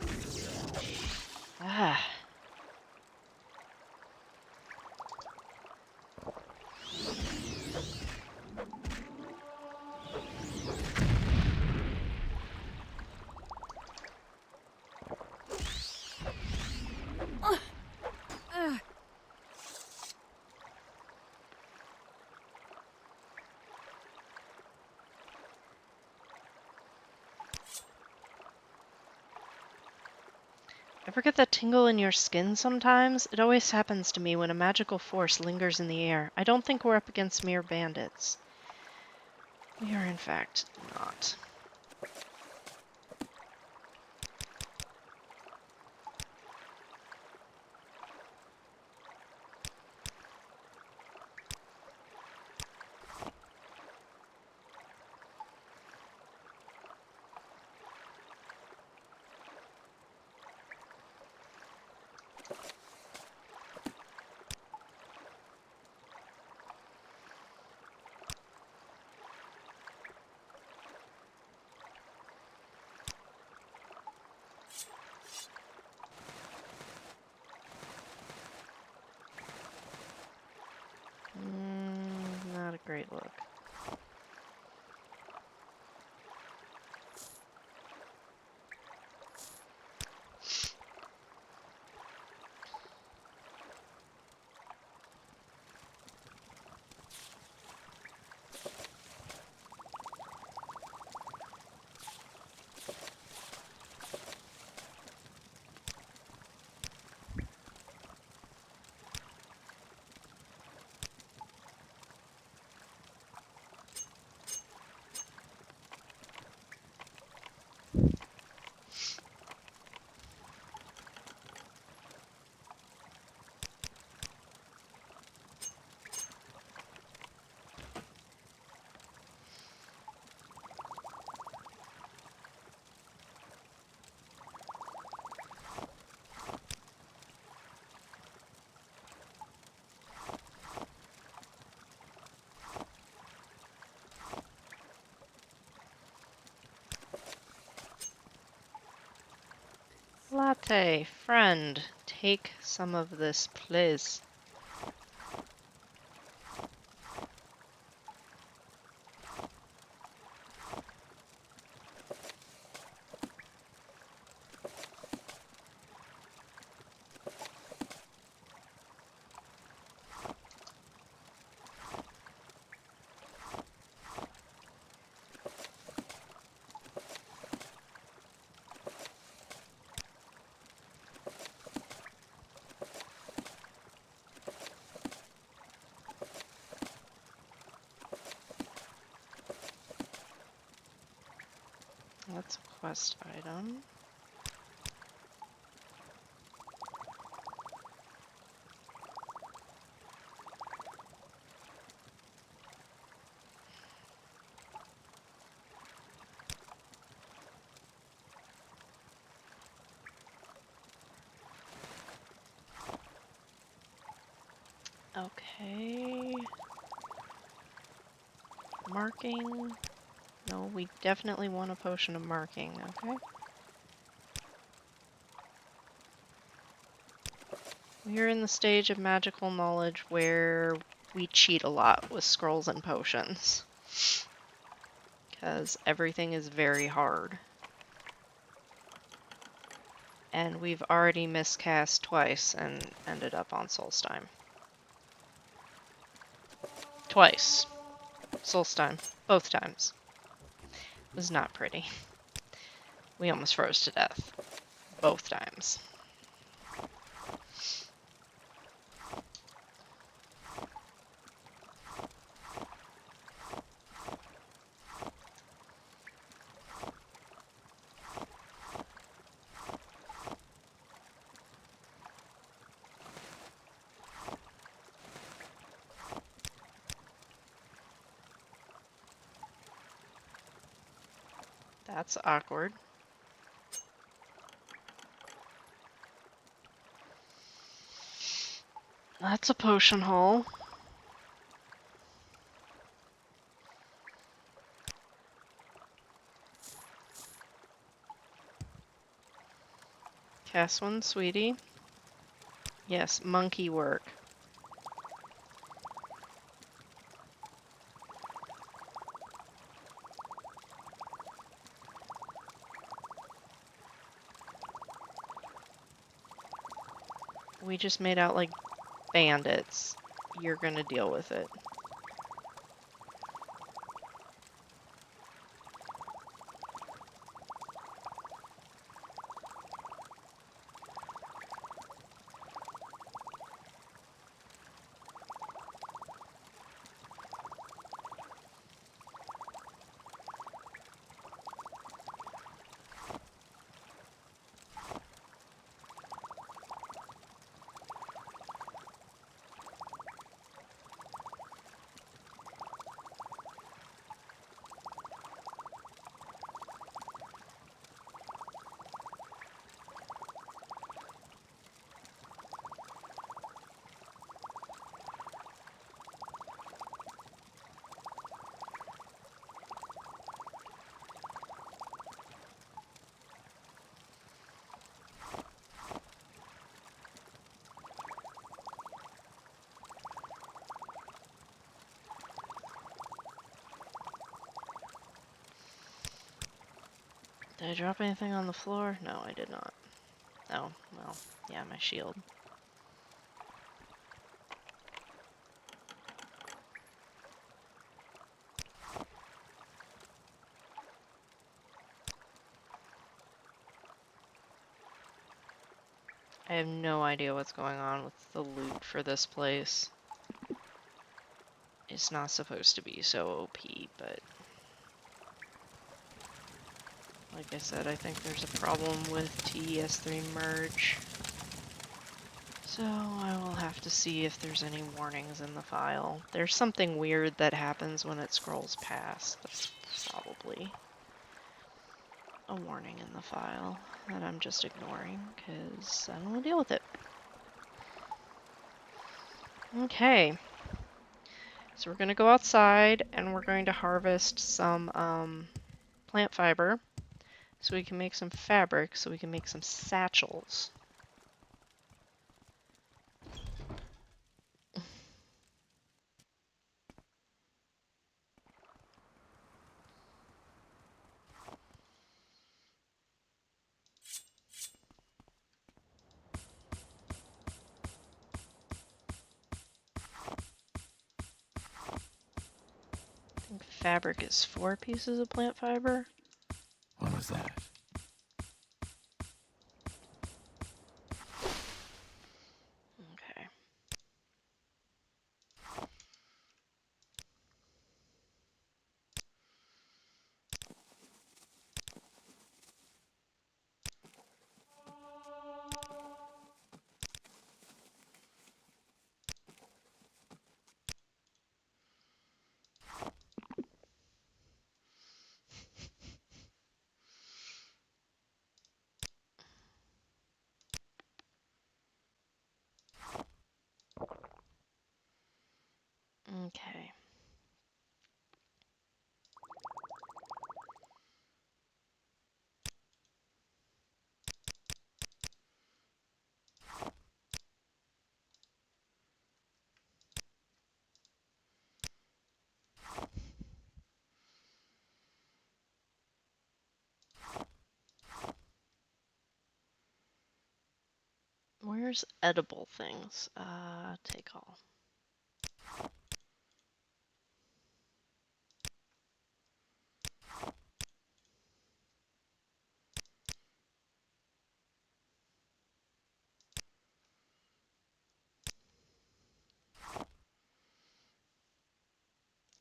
Ah. Ever get that tingle in your skin sometimes? It always happens to me when a magical force lingers in the air. I don't think we're up against mere bandits. We are, in fact, not. Not a great look. Latte, friend, take some of this, please. That's a quest item. Okay. marking. No, we definitely want a potion of marking, okay? We're in the stage of magical knowledge where we cheat a lot with scrolls and potions. Because everything is very hard. And we've already miscast twice and ended up on Solstheim. Twice. Solstheim. Both times. It was not pretty. We almost froze to death. Both times. That's awkward. That's a potion hole. Cast one, sweetie. Yes, monkey work. We just made out like bandits. You're gonna deal with it. Did I drop anything on the floor? No, I did not. Oh, well, yeah, my shield. I have no idea what's going on with the loot for this place. It's not supposed to be so OP, but like I said, I think there's a problem with TES3 merge. So I will have to see if there's any warnings in the file. There's something weird that happens when it scrolls past. That's probably a warning in the file that I'm just ignoring because I don't want to deal with it. Okay. So we're going to go outside and we're going to harvest some plant fiber so we can make some fabric so we can make some satchels. I think fabric is 4 pieces of plant fiber. What was that? Okay. Where's edible things? Take all.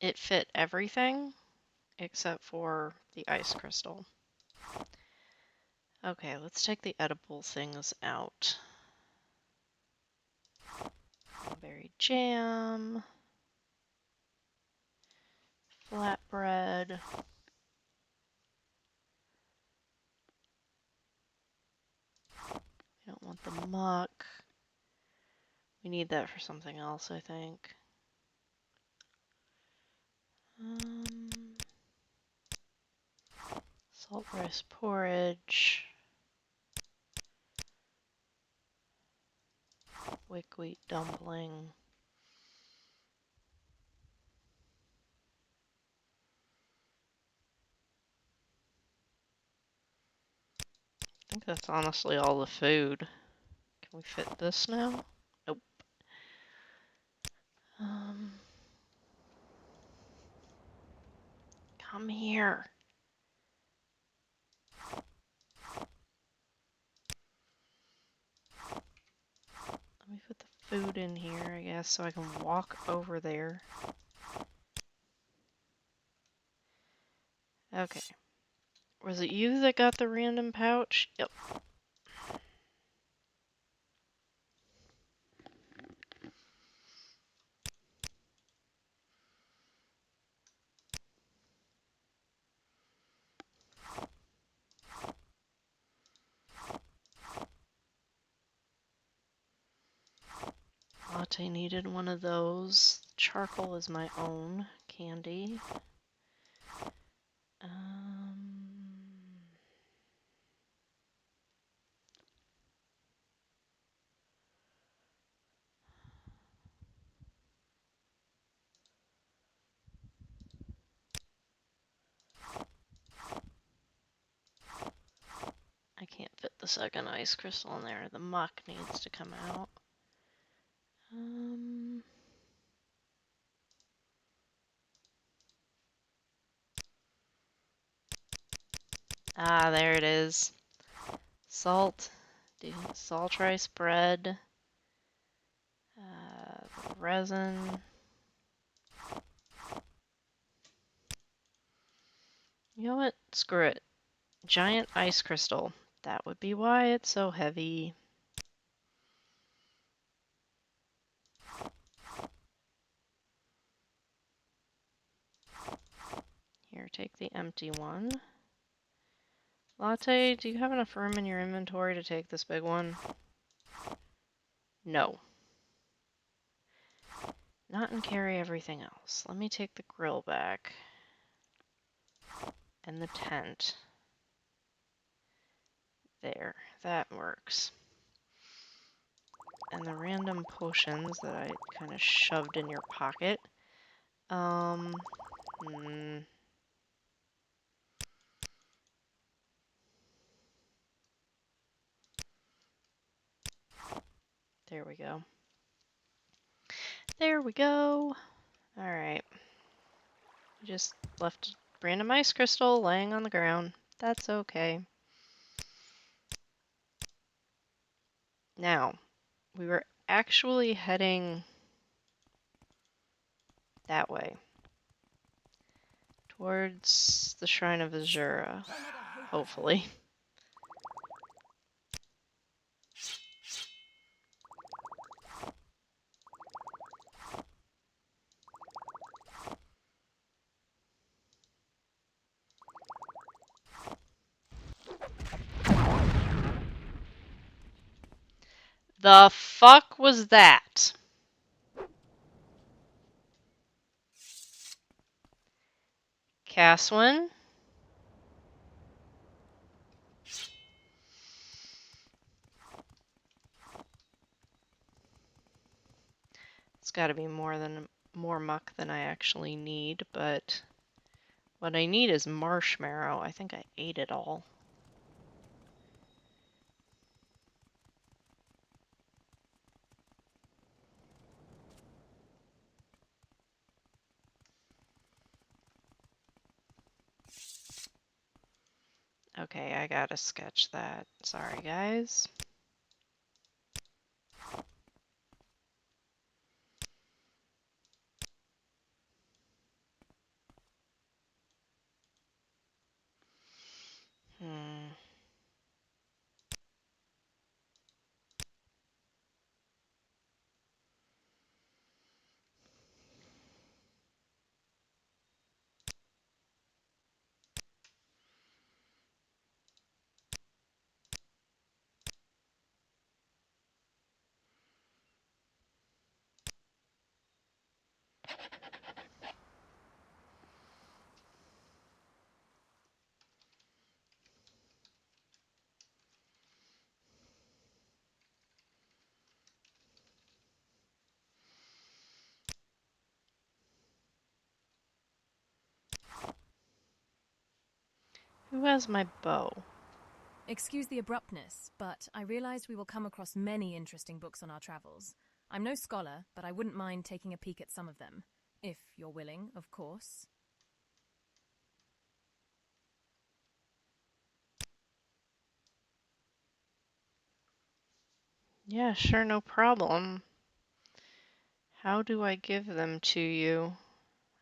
It fit everything except for the ice crystal. Okay, let's take the edible things out. Berry jam, flatbread. We don't want the muck. We need that for something else, I think. Salt rice porridge. Wick-wheat dumpling. I think that's honestly all the food. Can we fit this now? Nope. Come here. Let me put the food in here, I guess, so I can walk over there. Okay. Was it you that got the random pouch? Yep. Latte needed one of those. Charcoal is my own candy. I can't fit the second ice crystal in there. The muck needs to come out. Ah, there it is. Salt. Salt rice bread. Resin. You know what? Screw it. Giant ice crystal. That would be why it's so heavy. Here, take the empty one. Latte, do you have enough room in your inventory to take this big one? No. Not and carry everything else. Let me take the grill back. And the tent. There, that works. And the random potions that I kind of shoved in your pocket. There we go. There we go. Alright. Just left a random ice crystal laying on the ground. That's okay. Now, we were actually heading that way. Towards the Shrine of Azura, hopefully. The fuck was that? Caswin? It's gotta be more muck than I actually need, but what I need is marshmallow. I think I ate it all. Okay, I gotta sketch that. Sorry, guys. Hmm. Who has my bow? Excuse the abruptness, but I realize we will come across many interesting books on our travels. I'm no scholar, but I wouldn't mind taking a peek at some of them. If you're willing, of course. Yeah, sure, no problem. How do I give them to you?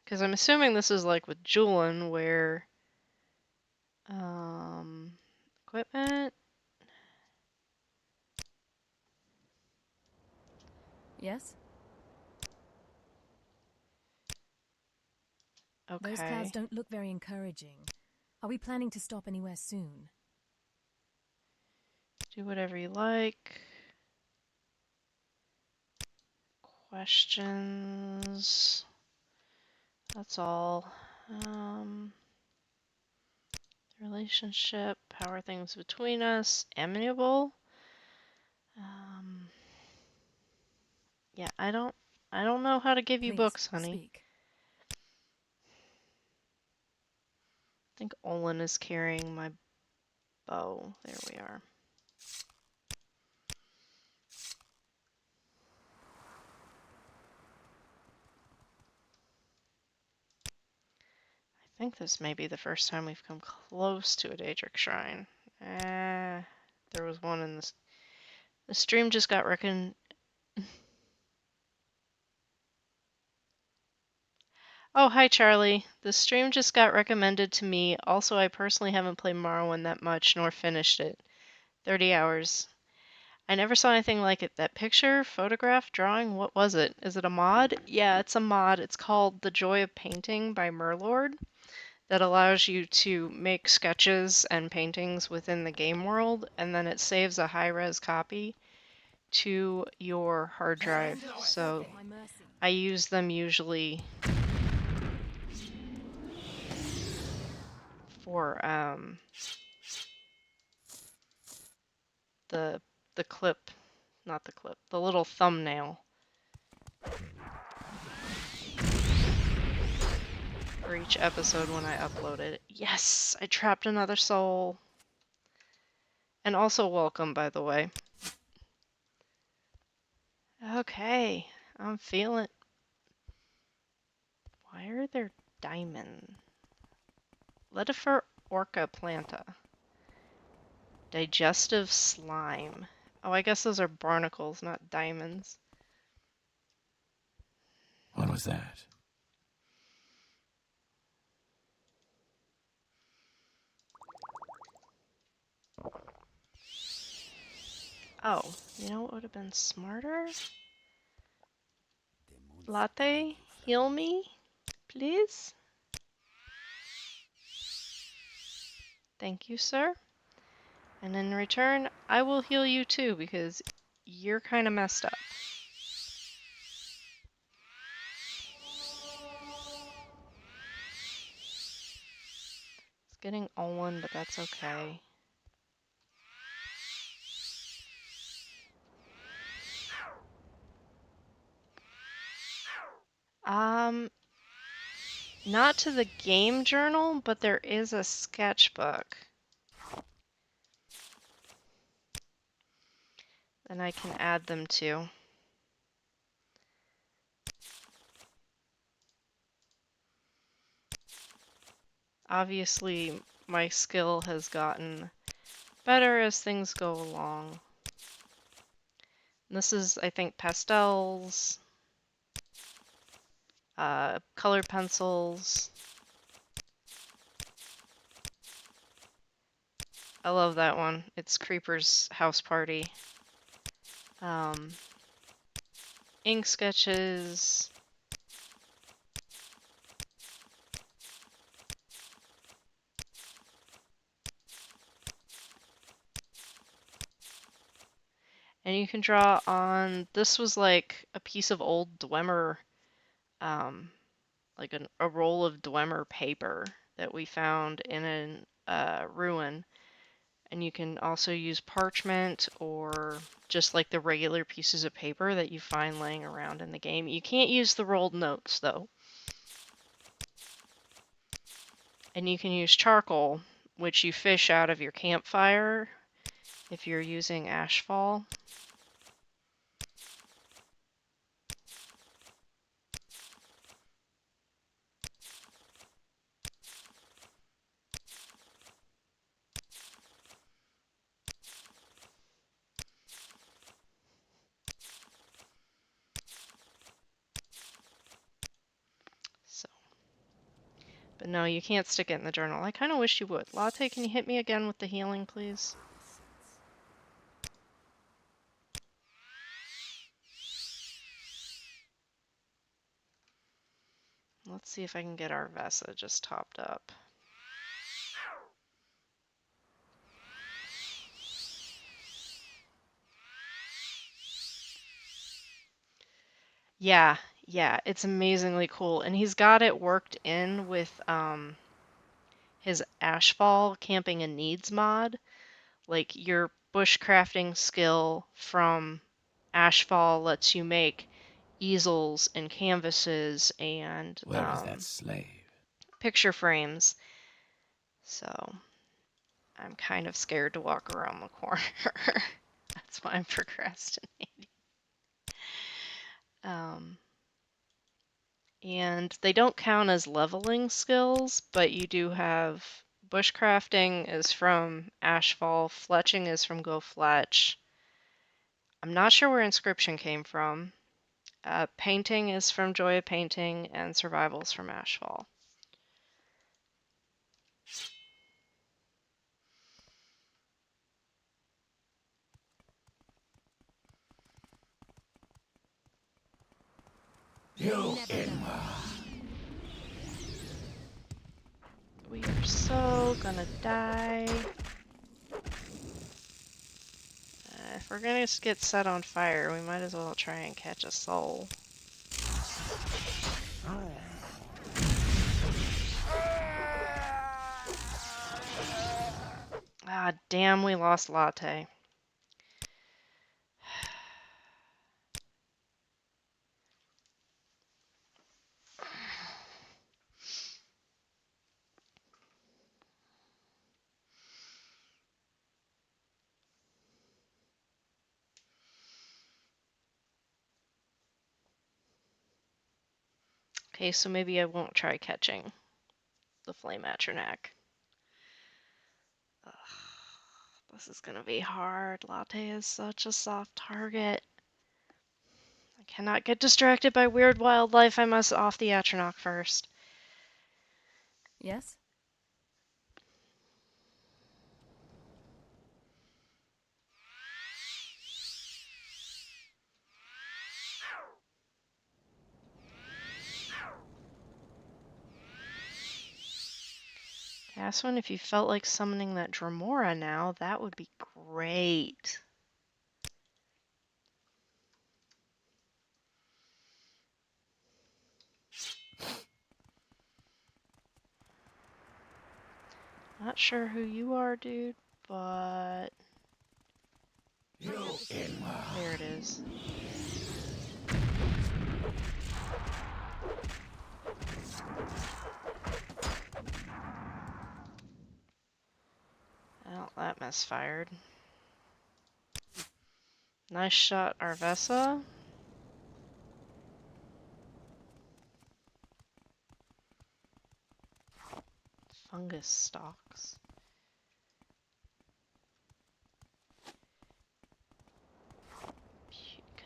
Because I'm assuming this is like with Julian, where equipment. Yes? Those clouds Okay, don't look very encouraging. Are we planning to stop anywhere soon? do whatever you like. Questions. That's all. Relationship. How are things between us? Amiable. Um, yeah, I don't know how to give you Please, books, honey. speak. I think Olin is carrying my bow. There we are. I think this may be the first time we've come close to a Daedric shrine. There was one in this. The stream just got reckoned. Oh, hi, Charlie. The stream just got recommended to me. Also, I personally haven't played Morrowind that much, nor finished it. 30 hours. I never saw anything like it. That picture, photograph, drawing, what was it? Is it a mod? Yeah, it's a mod. It's called The Joy of Painting by Merlord that allows you to make sketches and paintings within the game world, and then it saves a high-res copy to your hard drive. So At my mercy. I use them usually for the the clip, not the clip, the little thumbnail for each episode when I upload it. Yes, I trapped another soul. And also welcome, by the way. Okay, I'm feeling. Why are there diamond? Letifer orca planta. Digestive slime. Oh, I guess those are barnacles, not diamonds. What was that? Oh, you know what would have been smarter? Latte, heal me, please. Thank you, sir. And in return, I will heal you too because you're kind of messed up. It's getting Olin, but that's okay. Um, Not to the game journal, but there is a sketchbook. And I can add them to. Obviously, my skill has gotten better as things go along. This is, I think, pastels, color pencils. I love that one. It's Creeper's House Party. Ink sketches. And you can draw on, this was like a piece of old Dwemer, like a roll of Dwemer paper that we found in a ruin. And you can also use parchment or just like the regular pieces of paper that you find laying around in the game. You can't use the rolled notes though. And you can use charcoal, which you fish out of your campfire if you're using ashfall. So, but no, you can't stick it in the journal. I kind of wish you would. Latte, can you hit me again with the healing, please? Let's see if I can get our Vesa just topped up. Yeah, it's amazingly cool. And he's got it worked in with his Ashfall Camping and Needs mod. Like your bushcrafting skill from Ashfall lets you make easels and canvases and Where is that slave? picture frames. So I'm kind of scared to walk around the corner. That's why I'm procrastinating. And they don't count as leveling skills, but you do have bushcrafting is from Ashfall, fletching is from Go Fletch. I'm not sure where inscription came from. Painting is from Joy of Painting, and survival is from Ashfall. We are so gonna die. If we're gonna get set on fire, we might as well try and catch a soul. Ah, damn, we lost Latte. Okay, so maybe I won't try catching the flame atronac. Ugh, this is gonna be hard. Latte is such a soft target. I cannot get distracted by weird wildlife. I must off the atronac first. Yes? Aswin, if you felt like summoning that Dramora now, that would be great. Not sure who you are, dude, but... There it is. Well, that misfired. Nice shot, Arvesa. fungus stalks.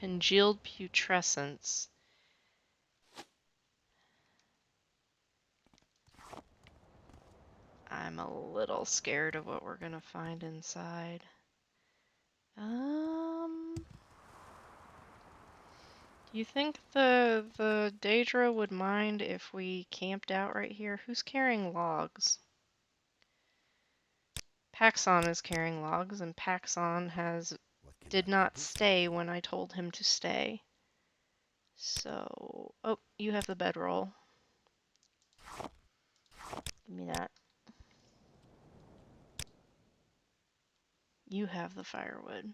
Congealed putrescence. I'm a little scared of what we're gonna find inside. Do you think the Daedra would mind if we camped out right here? Who's carrying logs? Paxson is carrying logs, and Paxson did not stay when I told him to stay. So, oh, you have the bedroll. Give me that. You have the firewood.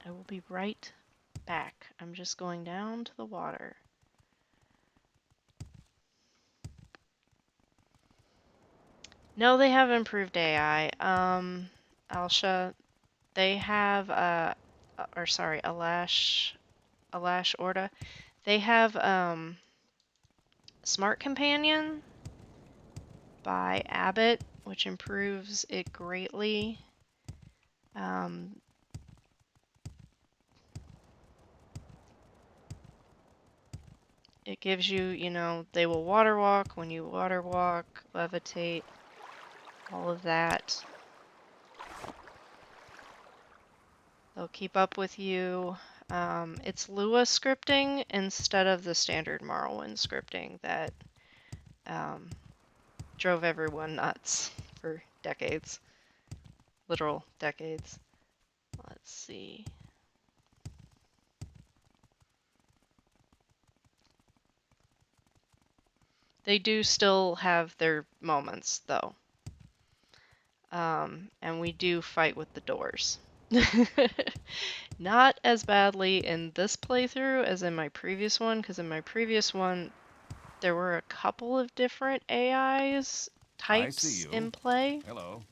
I will be right back. I'm just going down to the water. No, they have improved AI. Alsha, they have Alash Orda. They have Smart Companion by Abbott, which improves it greatly. It gives you, you know, they will water walk when you water walk, levitate, all of that. They'll keep up with you. It's Lua scripting instead of the standard Morrowind scripting that drove everyone nuts for decades. Literal decades. Let's see. They do still have their moments, though. And we do fight with the doors. Not as badly in this playthrough as in my previous one, because in my previous one, there were a couple of different AIs types in play. Hello.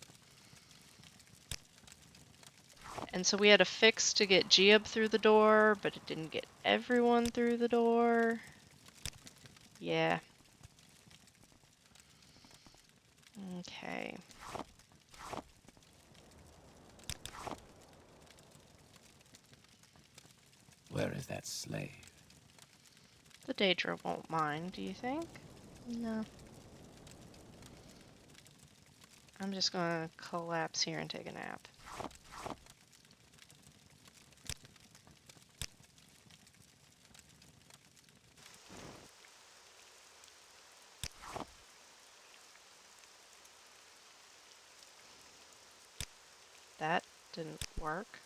And so we had a fix to get Geob through the door, but it didn't get everyone through the door. Yeah. Okay. Where is that slave? The Daedra won't mind, do you think? No. I'm just gonna collapse here and take a nap. That didn't work.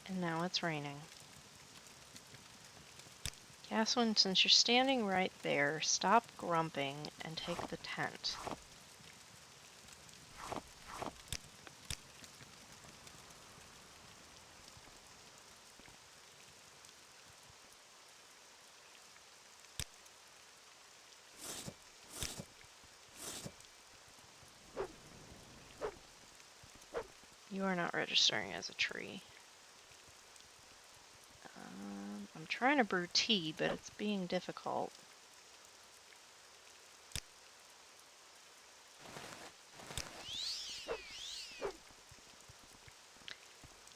And now it's raining. Gaswin, since you're standing right there, stop grumping and take the tent. You are not registering as a tree. I'm trying to brew tea, but it's being difficult.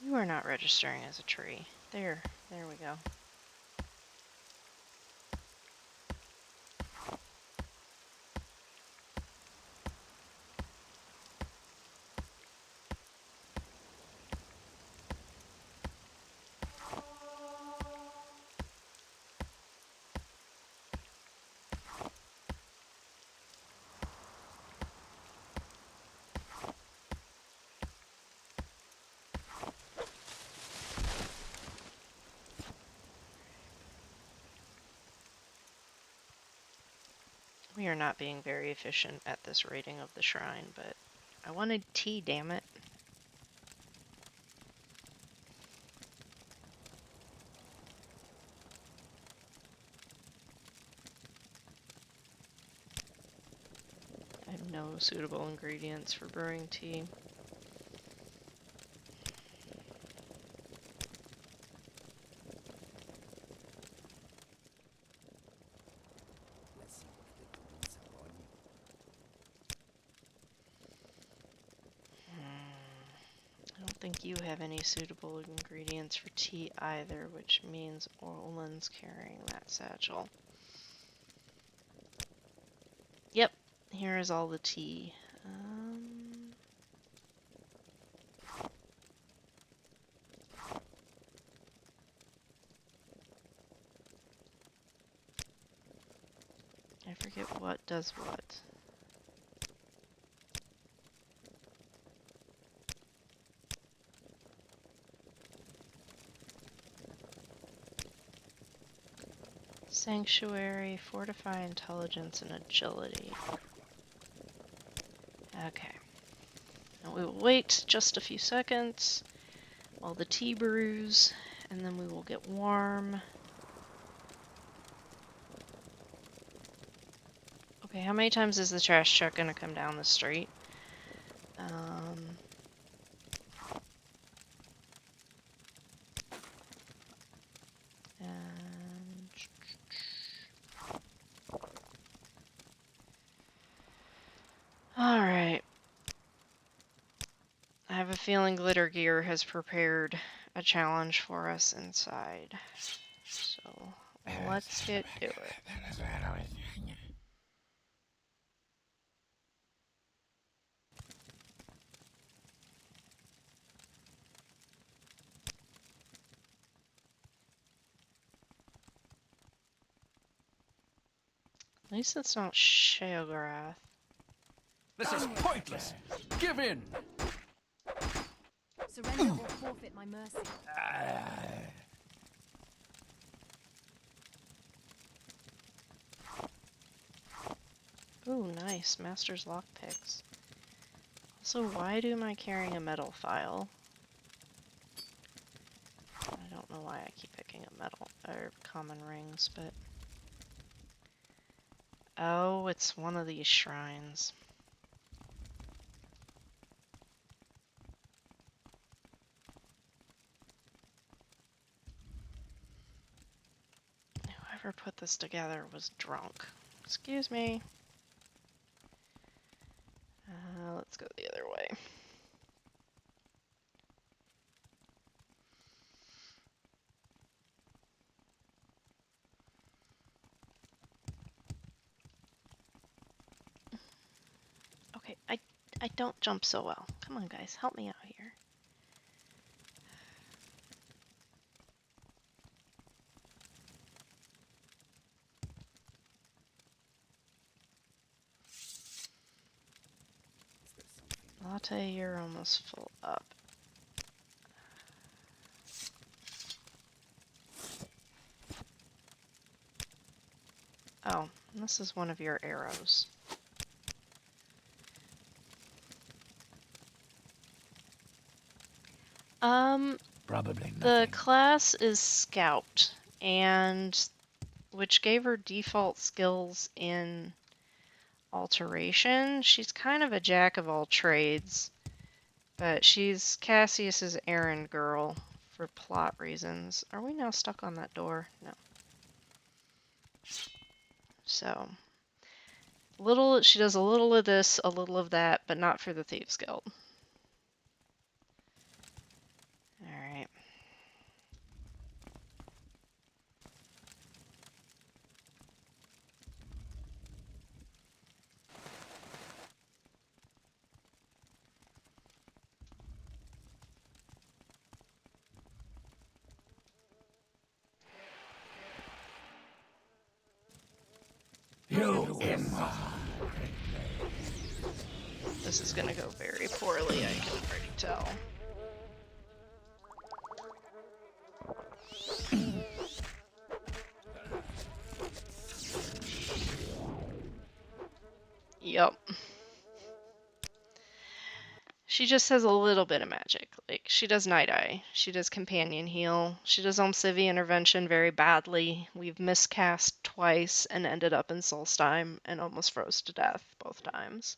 You are not registering as a tree. There we go. We are not being very efficient at this rating of the shrine, but I wanted tea, damn it. I have no suitable ingredients for brewing tea. I don't think you have any suitable ingredients for tea either, which means Orland's carrying that satchel. Yep, here is all the tea. I forget what does what. Sanctuary, fortify intelligence, and agility. Okay. Now we will wait just a few seconds while the tea brews, and then we will get warm. Okay, how many times is the trash truck gonna come down the street? And all right. I have a feeling Glitter Gear has prepared a challenge for us inside. So let's get to it. At least it's not Sheogorath. This is pointless! Give in! Surrender or forfeit my mercy. Ooh, nice. Master's lockpicks. Also, why am I carrying a metal file? I don't know why I keep picking up metal or common rings, but... Oh, it's one of these shrines. Whoever put this together was drunk. Excuse me. Let's go the other way. Okay, I don't jump so well. Come on, guys, help me out here. Latte, you're almost full up. Oh, this is one of your arrows. Probably nothing. The class is Scout, and which gave her default skills in alteration. She's kind of a jack of all trades, but she's Cassius's errand girl for plot reasons. Are we now stuck on that door? No. So, she does a little of this, a little of that, but not for the Thieves Guild. Alright. You This is gonna go very poorly, I can already tell. Yep. She just has a little bit of magic. Like, she does Night Eye. She does Companion Heal. She does Civi Intervention very badly. We've miscast twice and ended up in Solstheim and almost froze to death both times.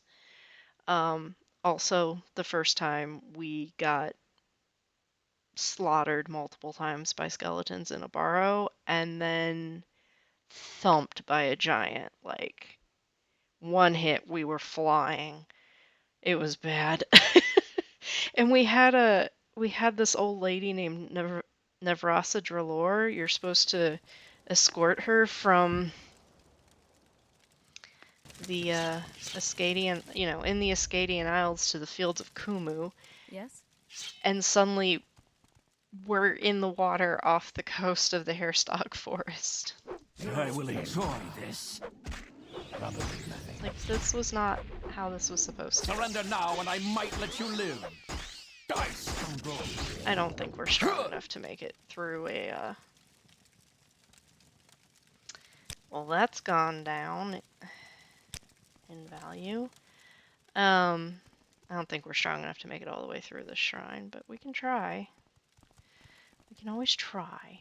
Also, the first time we got slaughtered multiple times by skeletons in a burrow and then thumped by a giant. Like, one hit, we were flying. It was bad. And we had this old lady named Nevrasa Dralor. You're supposed to escort her from the Ascadian, in the Ascadian Isles to the fields of Kumu, Yes? and suddenly we're in the water off the coast of the Hairstock Forest. I will enjoy this. Probably nothing. Like, this was not how this was supposed to go. Surrender now, and I might let you live. Die, scoundrel! I don't think we're strong enough to make it through a, Well, that's gone down in value. I don't think we're strong enough to make it all the way through this shrine, but we can try. We can always try.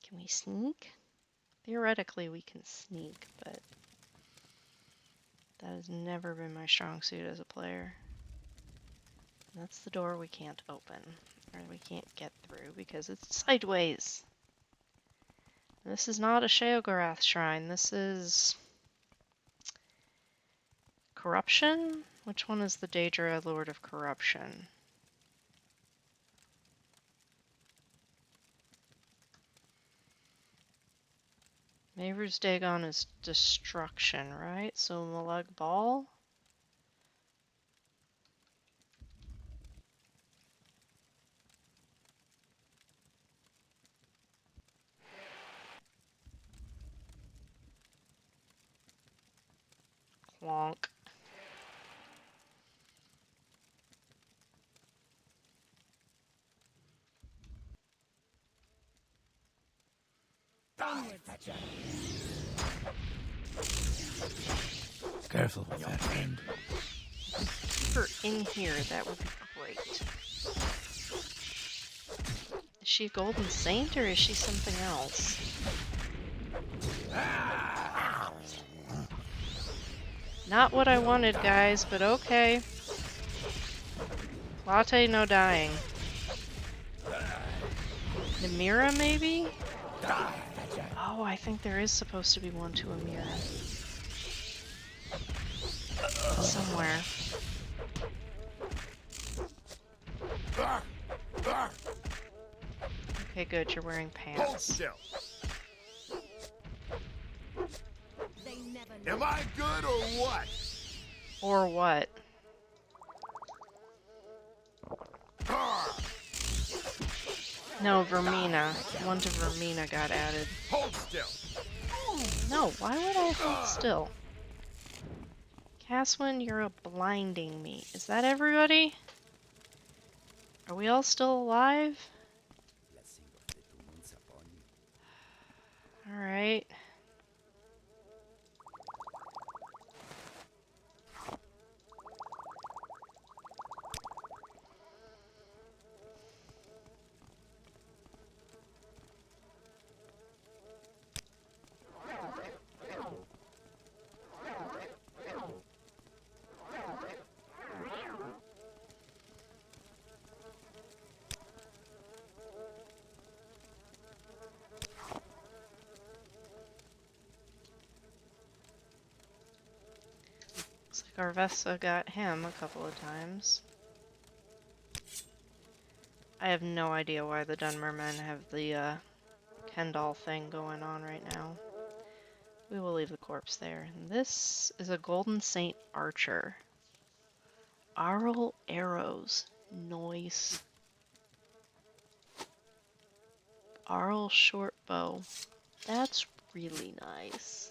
Can we sneak? Theoretically, we can sneak, but that has never been my strong suit as a player. And that's the door we can't open, or we can't get through because it's sideways. This is not a Sheogorath shrine. This is Corruption? Which one is the Daedra Lord of Corruption? Mavor's Dagon is Destruction, right? So Malag Ball? Clonk. Careful with that, friend. Keep her in here, that would be great. Is she a Golden Saint or is she something else? Not what I wanted, guys, but okay. Latte, no dying. Namira, maybe? Oh, I think there is supposed to be one to Amira. Somewhere. Okay, good, you're wearing pants. Am I good or what? Or what? No, Vermina. One to Vermina got added. Hold still. No, why would I hold still? Caswin, you're blinding me. Is that everybody? Are we all still alive? Alright. Looks like Arvessa got him a couple of times. I have no idea why the Dunmer men have the Kendall thing going on right now. We will leave the corpse there. And this is a Golden Saint Archer. Aural Arrows. Noise. Aural Short Bow. That's really nice.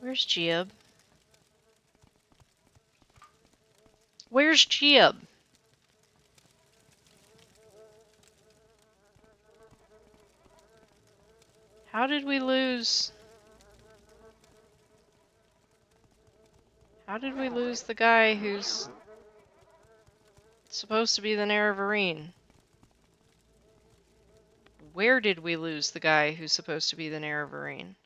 Where's Giab? Where's Giab? How did we lose? How did we lose the guy who's supposed to be the Nerevarine? Where did we lose the guy who's supposed to be the Nerevarine?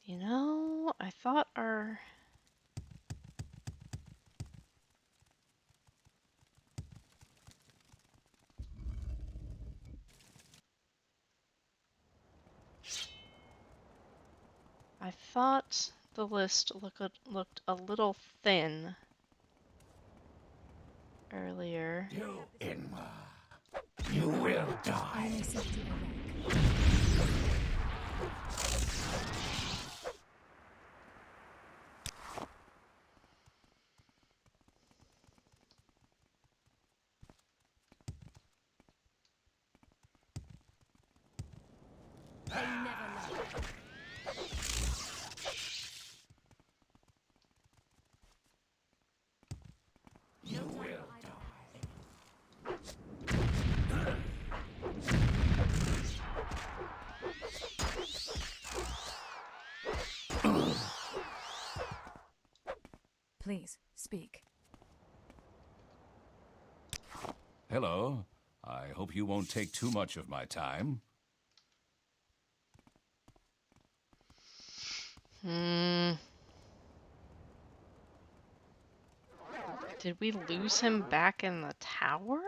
You know, I thought our... I thought the list looked a little thin earlier. You, Inma. You will die. Only safety awake. They never learn. You will die. Please, speak. Hello. I hope you won't take too much of my time. Did we lose him back in the tower?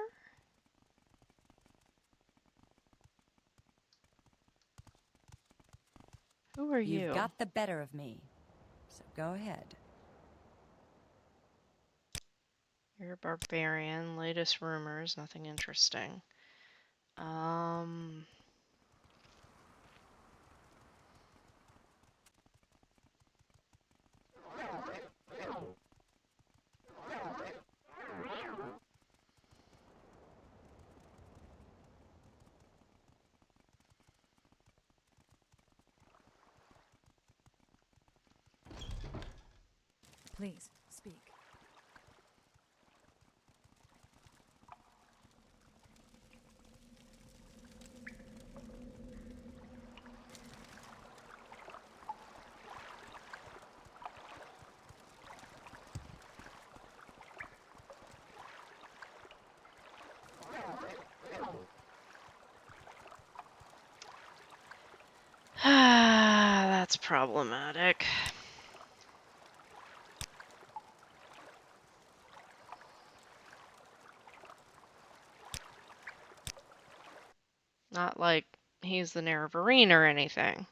Who are you? You've got the better of me, so go ahead. You're a barbarian. Latest rumors, nothing interesting. Please, speak. That's problematic. Not like he's the Nerevarine or anything.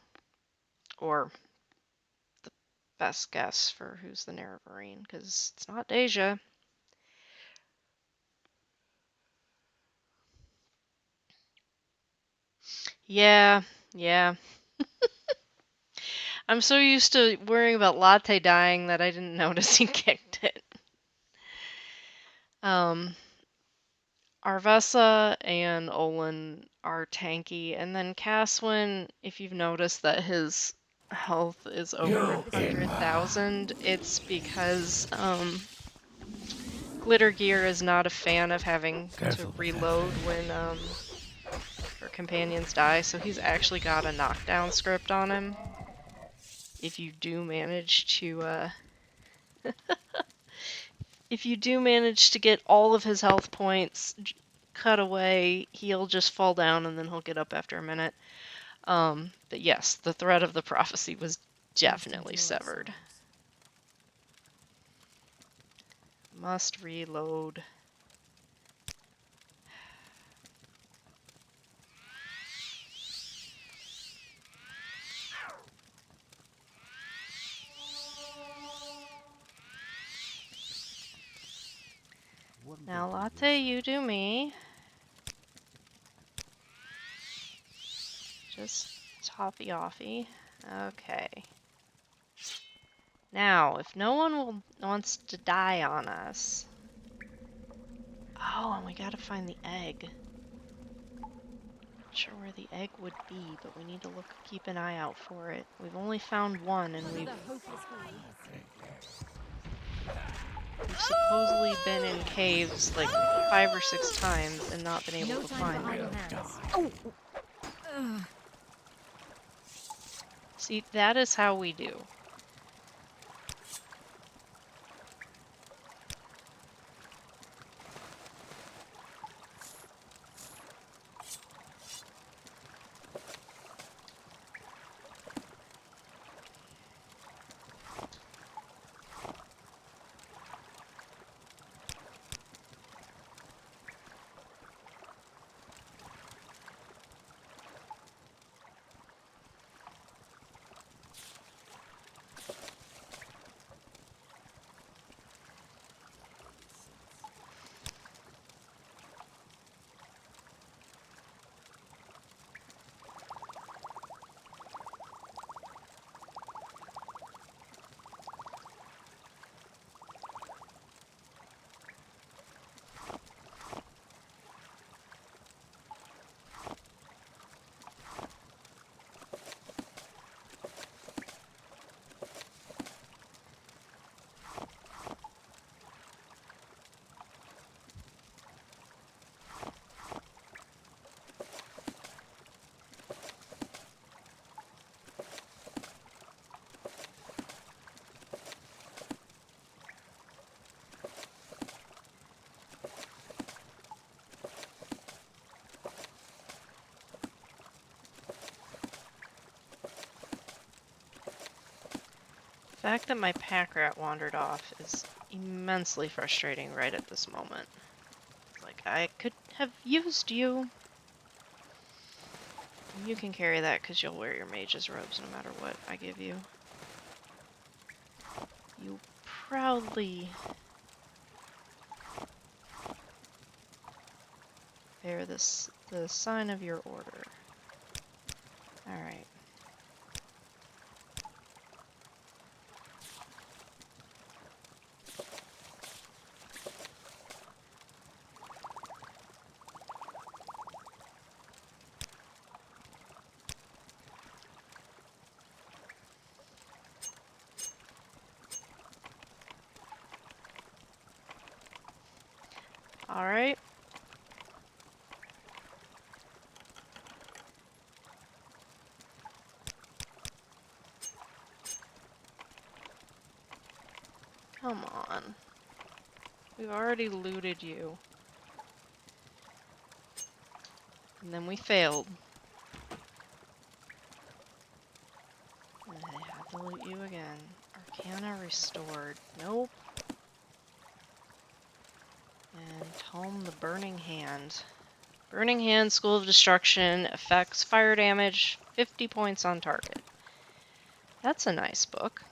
Or the best guess for who's the Nerevarine, because it's not Dacia. Yeah, yeah. I'm so used to worrying about Latte dying that I didn't notice he kicked it. Arvessa and Olin are tanky, and then Caswin, if you've noticed that his health is over 100,000, it's because Glitter Gear is not a fan of having to reload when her companions die, so he's actually got a knockdown script on him. If you do manage to if you do manage to get all of his health points cut away, he'll just fall down and then he'll get up after a minute. But yes, the thread of the prophecy was definitely severed. Must reload. Now, Latte, you do me. Just toffee-offy. Okay. Now, if no one wants to die on us... Oh, and we gotta find the egg. sure where the egg would be, but we need to keep an eye out for it. We've only found one, and we've supposedly been in caves like 5 or 6 times and not been able to find it. Oh! See, that is how we do. The fact that my pack rat wandered off is immensely frustrating right at this moment. Like, I could have used you. You can carry that because you'll wear your mage's robes no matter what I give you. You proudly bear the sign of your order. Alright. Alright. Come on. We've already looted you. And then we failed. And I have to loot you again. Arcana restored. Nope. And Tome the Burning Hand. Burning Hand, School of Destruction, affects fire damage, 50 points on target. That's a nice book.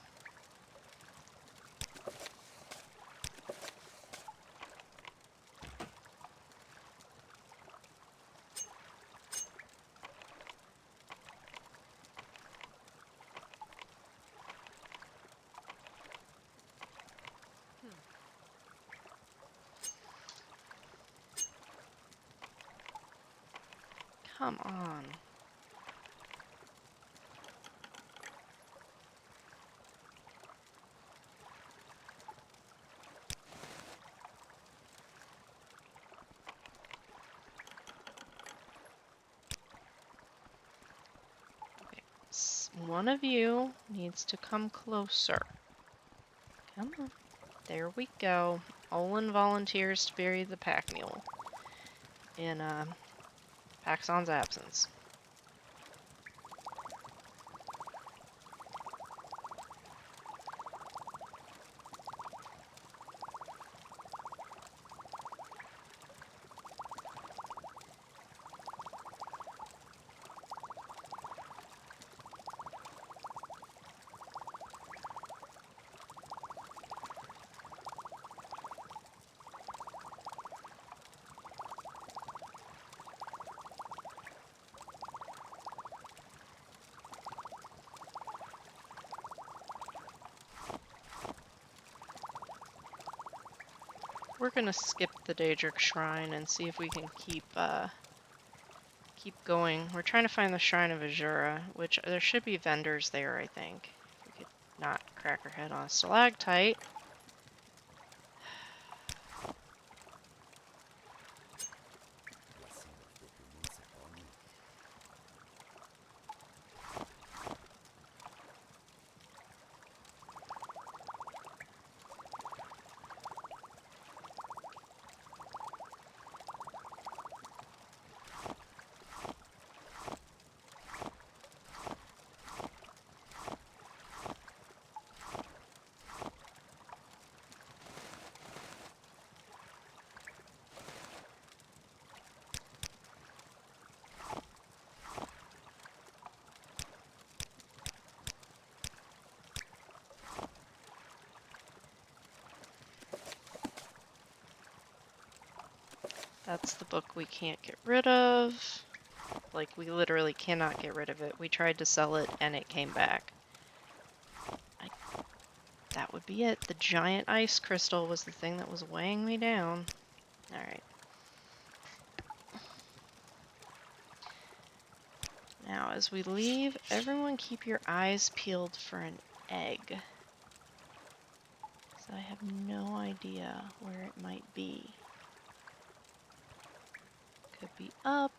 Come on. Okay. One of you needs to come closer. Come on. There we go. Olin volunteers to bury the pack mule in Paxon's absence. We're gonna skip the Daedric Shrine and see if we can keep keep going. We're trying to find the Shrine of Azura, which there should be vendors there, I think. We could not crack our head on a stalactite. That's the book we can't get rid of. Like, we literally cannot get rid of it. We tried to sell it and it came back. That would be it. The giant ice crystal was the thing that was weighing me down. Alright. Now, as we leave, everyone keep your eyes peeled for an egg. So I have no idea where it might be. Could be up,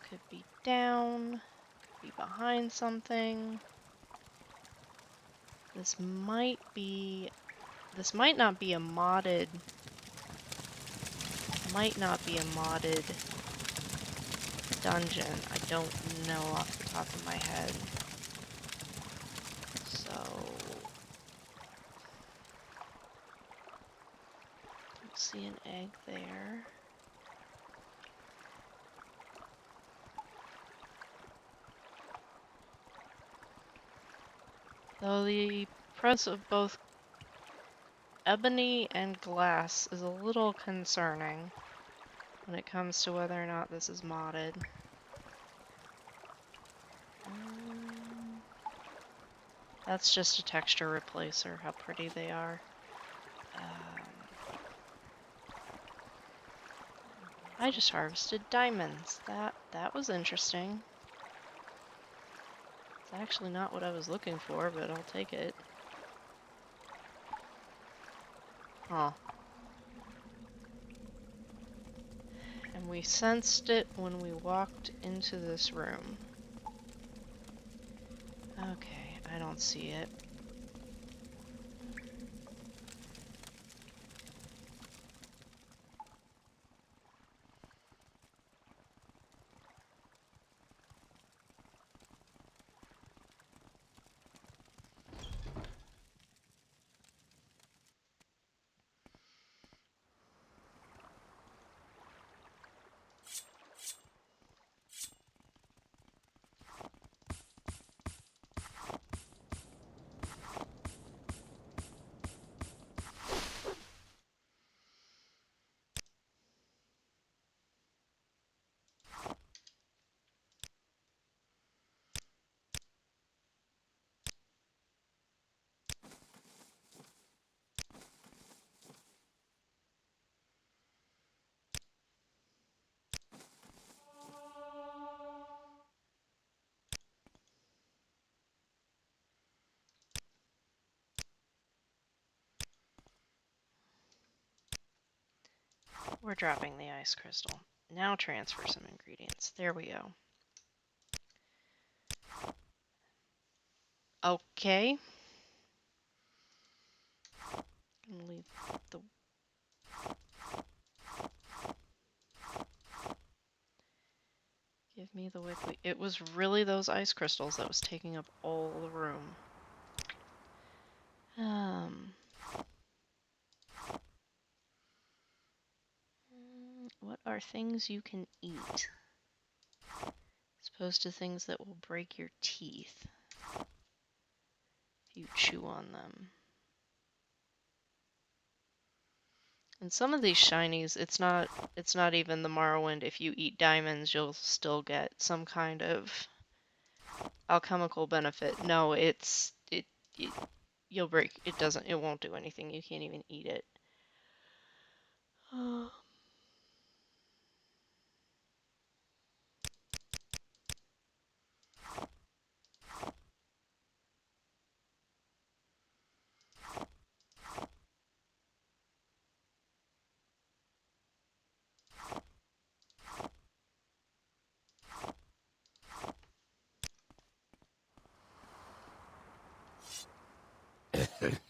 could be down, could be behind something. This might not be a modded, dungeon. I don't know off the top of my head. So, don't see an egg there. Though the presence of both ebony and glass is a little concerning when it comes to whether or not this is modded. That's just a texture replacer, how pretty they are. I just harvested diamonds. That was interesting. It's actually not what I was looking for, but I'll take it. Huh. And we sensed it when we walked into this room. Okay, I don't see it. We're dropping the ice crystal. Now transfer some ingredients. There we go. Okay. Leave the... Give me the wick. It was really those ice crystals that was taking up all the room. What are things you can eat? As opposed to things that will break your teeth if you chew on them. And some of these shinies, it's not even the Morrowind. If you eat diamonds, you'll still get some kind of alchemical benefit. No, you'll break. It won't do anything. You can't even eat it.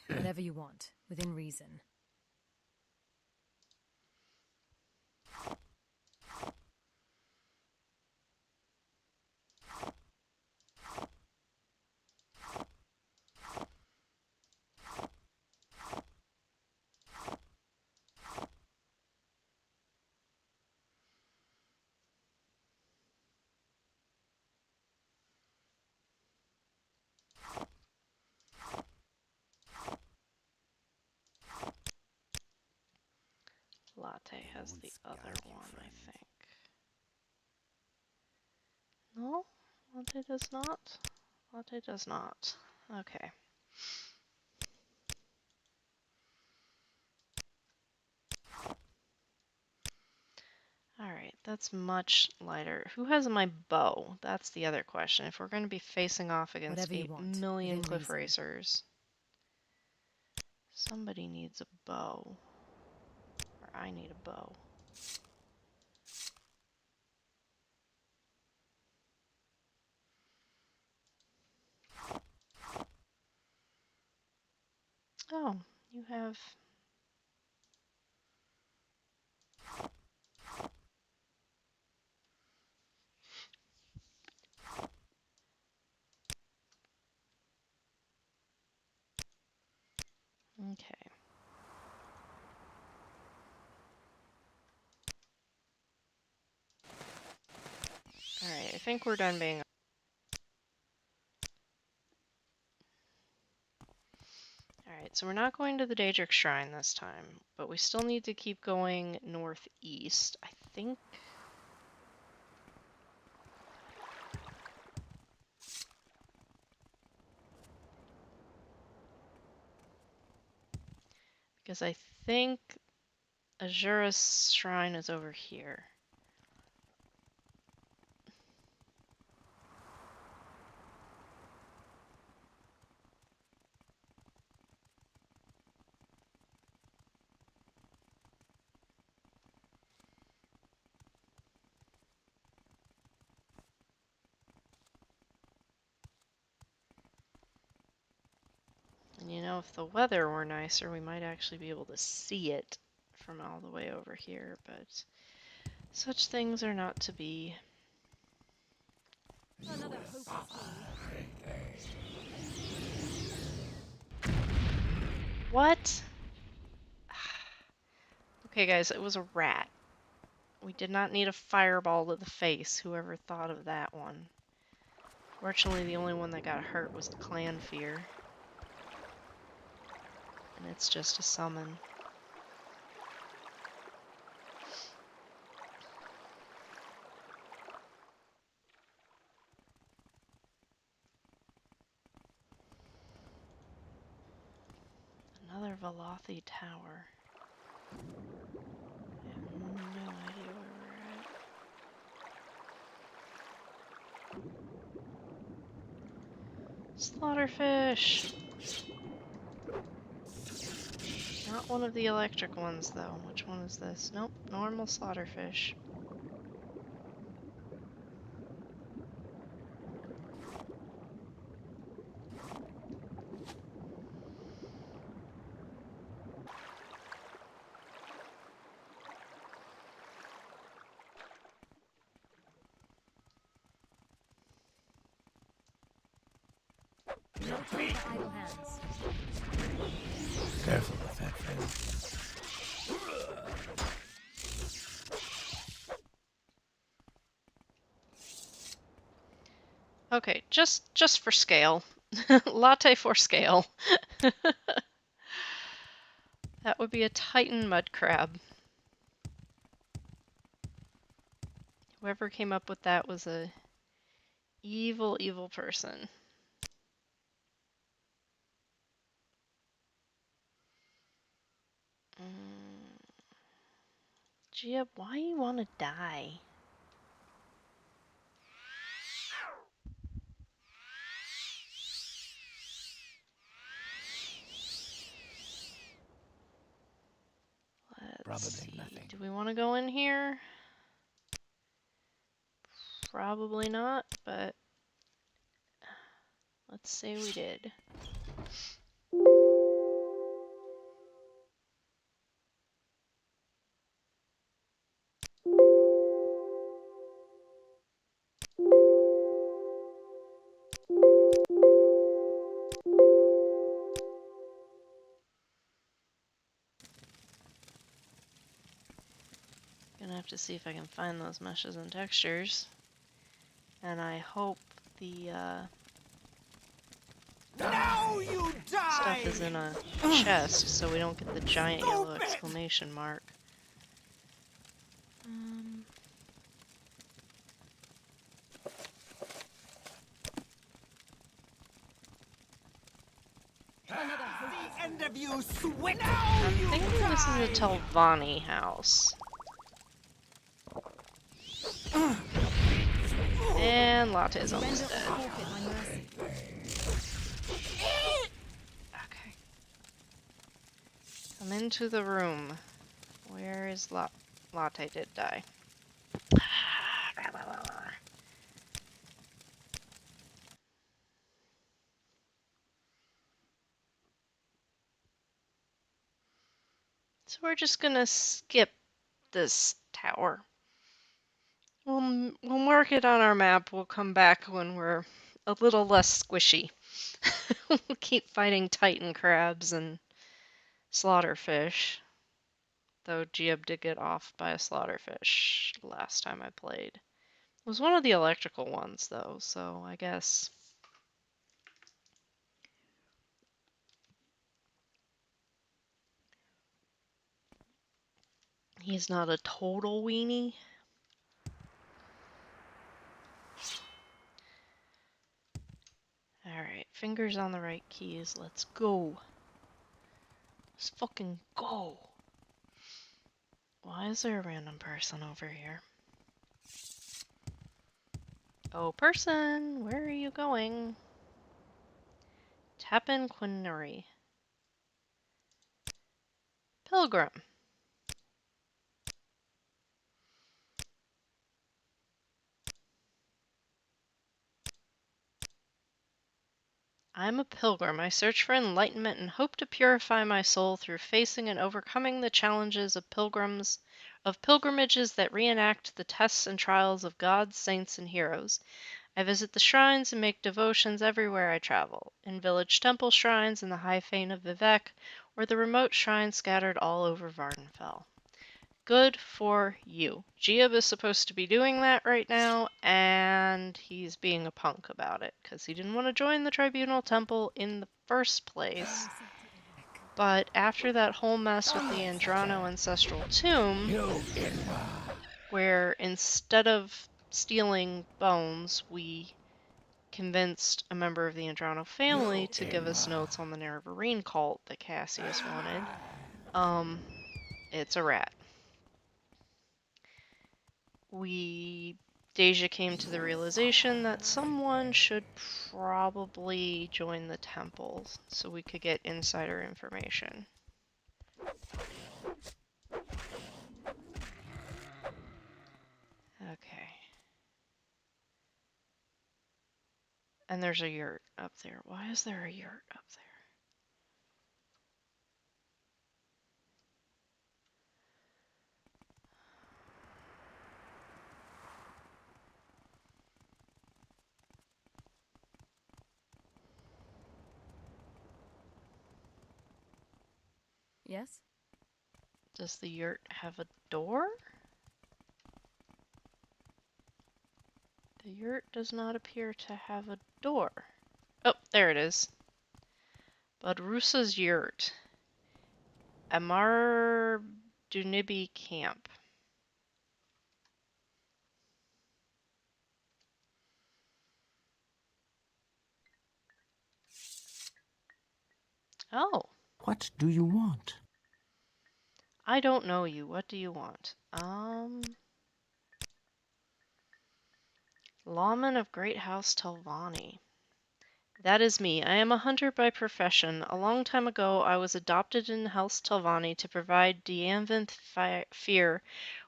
Whatever you want, within reason. Latte has Won't the scout other you, one, I friend. think. No? Latte does not? Latte does not. Okay. Alright, that's much lighter. Who has my bow? That's the other question. If we're going to be facing off against Whatever you 8 want, million within cliff reason. racers, somebody needs a bow. Or I need a bow. Oh, you have... Okay. Alright, I think we're done being... Alright, so we're not going to the Daedric Shrine this time, but we still need to keep going northeast. I think... Because I think Azura's Shrine is over here. And you know, if the weather were nicer, we might actually be able to see it from all the way over here, but such things are not to be. Another hopeless What? Okay, guys, it was a rat. We did not need a fireball to the face. Whoever thought of that one. Fortunately, the only one that got hurt was the clan fear. And it's just a summon. Another Velothi tower. I have no idea where we're at. Slaughterfish! Not one of the electric ones, though. Which one is this? Nope, normal slaughterfish. No time for idle hands. Careful with that, friend. Okay, just for scale. Latte for scale. That would be a Titan mud crab. Whoever came up with that was a evil, evil person. Gia, why you want to die? Let's Probably see. nothing. Do we want to go in here? Probably not, but... Let's say we did. to see if I can find those meshes and textures. And I hope the Now you die! stuff is in a chest so we don't get the giant yellow exclamation mark. The end of you, sweat! I'm thinking this is a Telvanni house. And Latte's almost dead. Okay. Come into the room. Where is Latte did die. So we're just gonna skip this tower. We'll mark it on our map. We'll come back when we're a little less squishy. We'll keep fighting Titan crabs and slaughterfish. Though Giab did get off by a slaughterfish last time I played. It was one of the electrical ones though, so I guess. He's not a total weenie. Alright, fingers on the right keys. Let's go. Let's fucking go. Why is there a random person over here? Oh, person! Where are you going? Tappan Quinnery. Pilgrim. I'm a pilgrim. I search for enlightenment and hope to purify my soul through facing and overcoming the challenges of pilgrimages that reenact the tests and trials of gods, saints, and heroes. I visit the shrines and make devotions everywhere I travel, in village temple shrines in the high fane of Vivec, or the remote shrines scattered all over Vardenfell. Good for you. Giab is supposed to be doing that right now, and he's being a punk about it, because he didn't want to join the Tribunal Temple in the first place. But after that whole mess with the Andrano Ancestral Tomb, where instead of stealing bones, we convinced a member of the Andrano family to give us notes on the Nerevarine cult that Cassius wanted, it's a rat. Dacia came to the realization that someone should probably join the temple so we could get insider information. Okay. And there's a yurt up there. Why is there a yurt up there? Yes? Does the yurt have a door? The yurt does not appear to have a door. Oh, there it is. Budrusa's yurt. Amar Dunibi camp. Oh. What do you want? I don't know you. What do you want? Lawman of Great House Telvanni. That is me. I am a hunter by profession. A long time ago, I was adopted in House Telvanni to provide Dianvinth Fear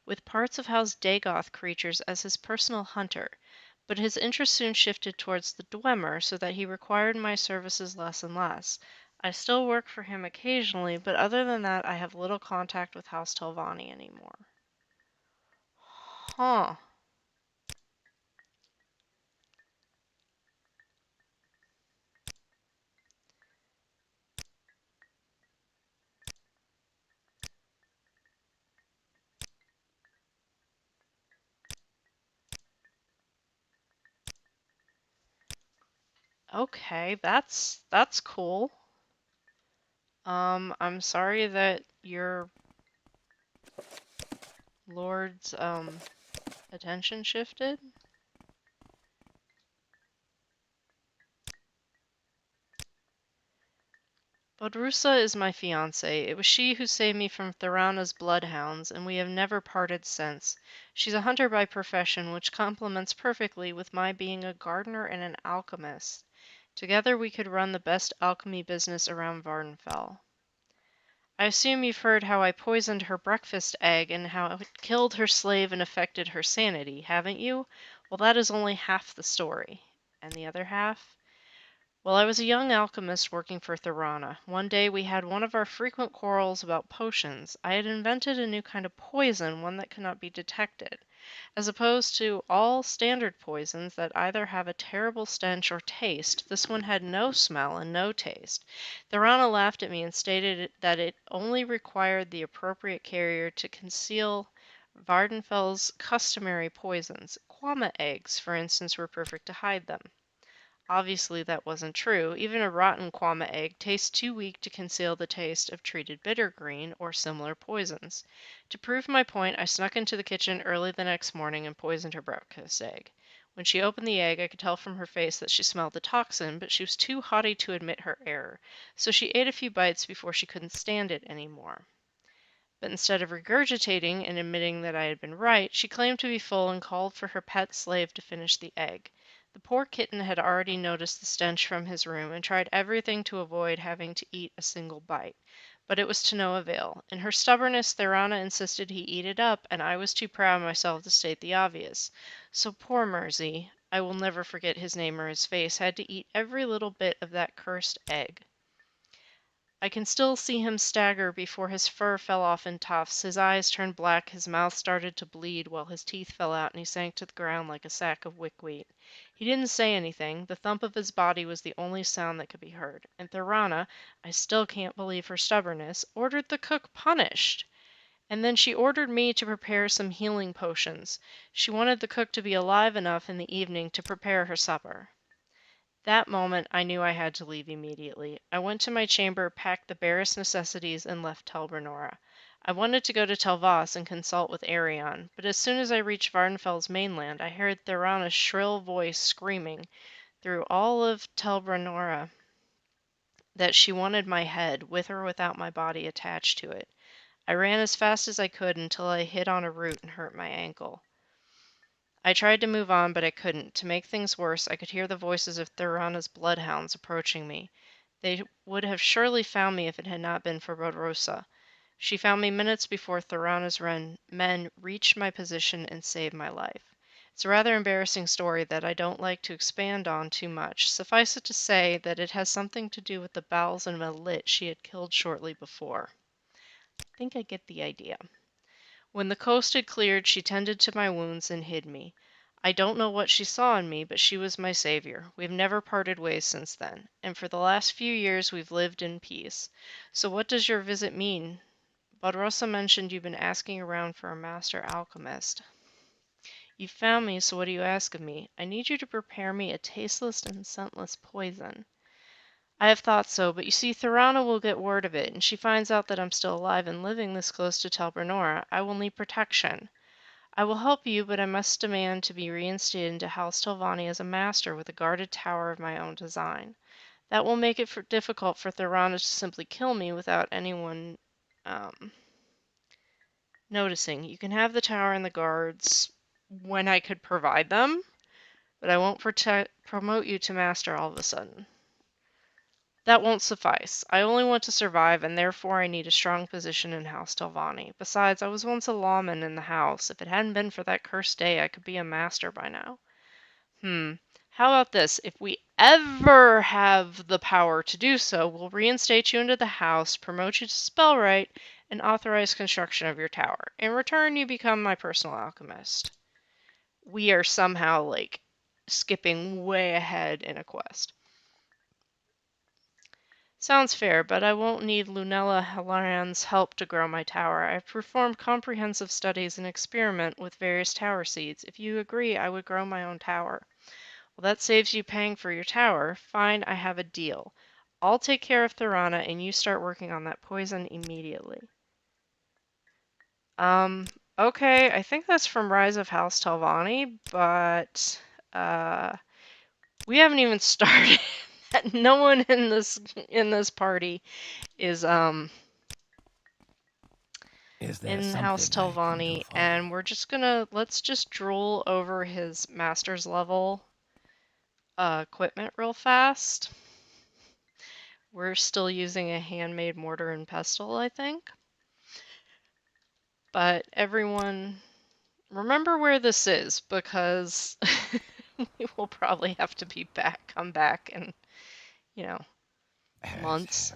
with parts of House Dagoth creatures as his personal hunter, but his interest soon shifted towards the Dwemer, so that he required my services less and less. I still work for him occasionally, but other than that, I have little contact with House Telvanni anymore. Huh. Okay, that's cool. I'm sorry that your lord's attention shifted. Bodrusa is my fiancée. It was she who saved me from Thorana's bloodhounds, and we have never parted since. She's a hunter by profession, which complements perfectly with my being a gardener and an alchemist. Together we could run the best alchemy business around Vardenfell. I assume you've heard how I poisoned her breakfast egg and how it killed her slave and affected her sanity, haven't you? Well, that is only half the story. And the other half? Well, I was a young alchemist working for Thorana. One day we had one of our frequent quarrels about potions. I had invented a new kind of poison, one that could not be detected. As opposed to all standard poisons that either have a terrible stench or taste, this one had no smell and no taste. Thorana laughed at me and stated that it only required the appropriate carrier to conceal Vardenfell's customary poisons. Quama eggs, for instance, were perfect to hide them. Obviously, that wasn't true. Even a rotten quama egg tastes too weak to conceal the taste of treated bittergreen or similar poisons. To prove my point, I snuck into the kitchen early the next morning and poisoned her breakfast egg. When she opened the egg, I could tell from her face that she smelled the toxin, but she was too haughty to admit her error, so she ate a few bites before she couldn't stand it anymore. But instead of regurgitating and admitting that I had been right, she claimed to be full and called for her pet slave to finish the egg. The poor kitten had already noticed the stench from his room and tried everything to avoid having to eat a single bite. But it was to no avail. In her stubbornness, Thorana insisted he eat it up, and I was too proud myself to state the obvious. So poor Mersey, I will never forget his name or his face, had to eat every little bit of that cursed egg. I can still see him stagger before his fur fell off in tufts, his eyes turned black, his mouth started to bleed, while his teeth fell out and he sank to the ground like a sack of wickweed. He didn't say anything. The thump of his body was the only sound that could be heard. And Thorana, I still can't believe her stubbornness, ordered the cook punished. And then she ordered me to prepare some healing potions. She wanted the cook to be alive enough in the evening to prepare her supper. That moment I knew I had to leave immediately. I went to my chamber, packed the barest necessities, and left Tel Branora. I wanted to go to Tel Vas and consult with Arion, but as soon as I reached Vardenfell's mainland, I heard Thorana's shrill voice screaming through all of Tel Branora that she wanted my head, with or without my body attached to it. I ran as fast as I could until I hit on a root and hurt my ankle. I tried to move on, but I couldn't. To make things worse, I could hear the voices of Thorana's bloodhounds approaching me. They would have surely found me if it had not been for Bodrosa. She found me minutes before Thorana's men reached my position and saved my life. It's a rather embarrassing story that I don't like to expand on too much. Suffice it to say that it has something to do with the bowels of a lich she had killed shortly before. I think I get the idea. When the coast had cleared, she tended to my wounds and hid me. I don't know what she saw in me, but she was my savior. We've never parted ways since then, and for the last few years we've lived in peace. So what does your visit mean? Bodrosa mentioned you've been asking around for a master alchemist. You've found me, so what do you ask of me? I need you to prepare me a tasteless and scentless poison. I have thought so, but you see, Thorana will get word of it, and she finds out that I'm still alive and living this close to Tel Branora. I will need protection. I will help you, but I must demand to be reinstated into House Telvanni as a master with a guarded tower of my own design. That will make it difficult for Thorana to simply kill me without anyone noticing. You can have the tower and the guards when I could provide them, but I won't promote you to master all of a sudden. That won't suffice. I only want to survive, and therefore I need a strong position in House Telvanni. Besides, I was once a lawman in the house. If it hadn't been for that cursed day, I could be a master by now. How about this? If we ever have the power to do so, we'll reinstate you into the house, promote you to spellwright, and authorize construction of your tower. In return, you become my personal alchemist. We are somehow, skipping way ahead in a quest. Sounds fair, but I won't need Lunella Helaran's help to grow my tower. I've performed comprehensive studies and experiment with various tower seeds. If you agree, I would grow my own tower. Well, Well, that saves you paying for your tower. Fine, I have a deal. I'll take care of Thorana, and you start working on that poison immediately. Okay, I think that's from Rise of House Telvanni, but we haven't even started. No one in this party is Is there in something House I can do Telvanni, for and you? we're just let's just drool over his master's level equipment real fast. We're still using a handmade mortar and pestle, I think. But everyone, remember where this is, because we will probably have to come back in, months.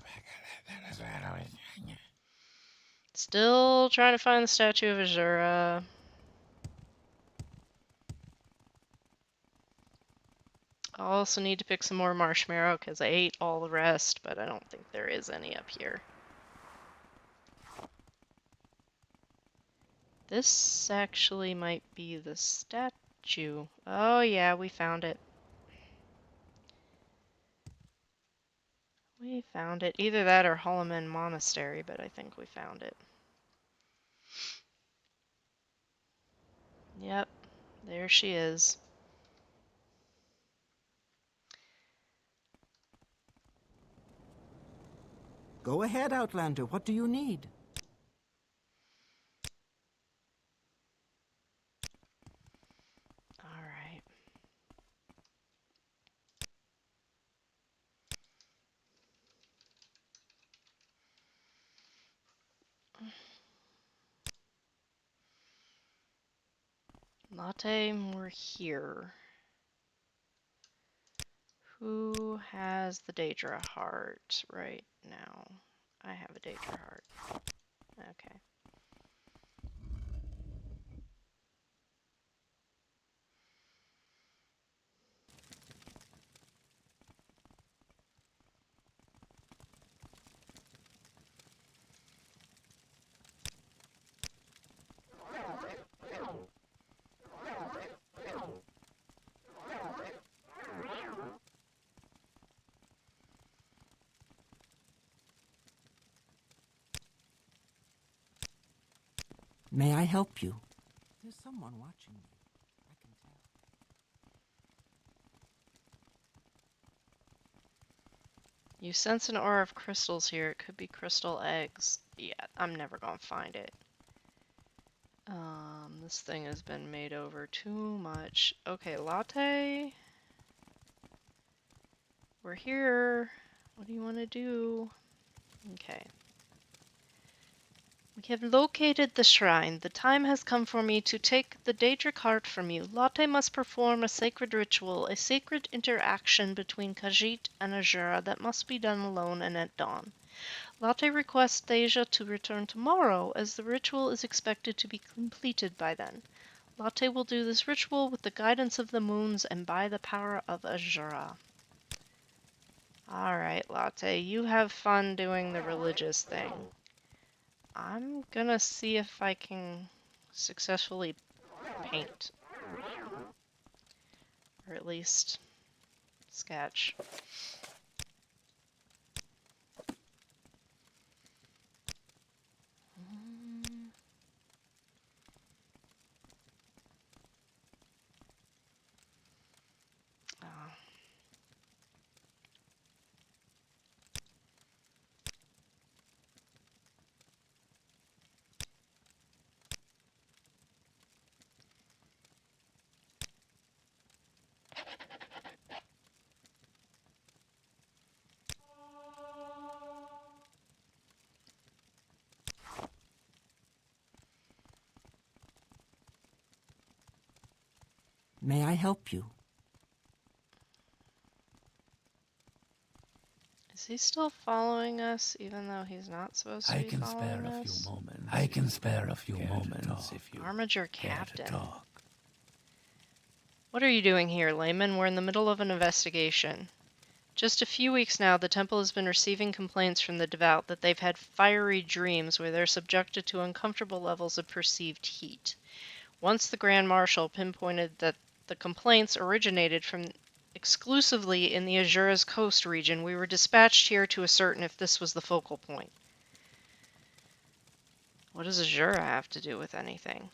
Still trying to find the statue of Azura. I also need to pick some more marshmallow because I ate all the rest, but I don't think there is any up here. This actually might be the statue. Oh yeah, we found it. We found it. Either that or Holoman Monastery, but I think we found it. Yep, there she is. Go ahead, Outlander. What do you need? All right. Latte, we're here. Who has the Daedra heart right now? I have a Daedra heart. Okay. May I help you? There's someone watching me. I can tell. You sense an aura of crystals here. It could be crystal eggs. Yeah, I'm never gonna find it. This thing has been made over too much. Okay, latte. We're here. What do you want to do? Okay. We have located the shrine. The time has come for me to take the Daedric heart from you. Lotte must perform a sacred ritual, a sacred interaction between Khajiit and Azura that must be done alone and at dawn. Lotte requests Dacia to return tomorrow, as the ritual is expected to be completed by then. Lotte will do this ritual with the guidance of the moons and by the power of Azura. Alright, Lotte, you have fun doing the religious thing. I'm gonna see if I can successfully paint. Or at least sketch. May I help you? Is he still following us, even though he's not supposed to I be can following spare a us? few moments. I can spare a few moments if you Armiger care to Captain. talk. What are you doing here, layman? We're in the middle of an investigation. Just a few weeks now, the temple has been receiving complaints from the devout that they've had fiery dreams where they're subjected to uncomfortable levels of perceived heat. Once the Grand Marshal pinpointed that the complaints originated from exclusively in the Azura's coast region. We were dispatched here to ascertain if this was the focal point. What does Azura have to do with anything?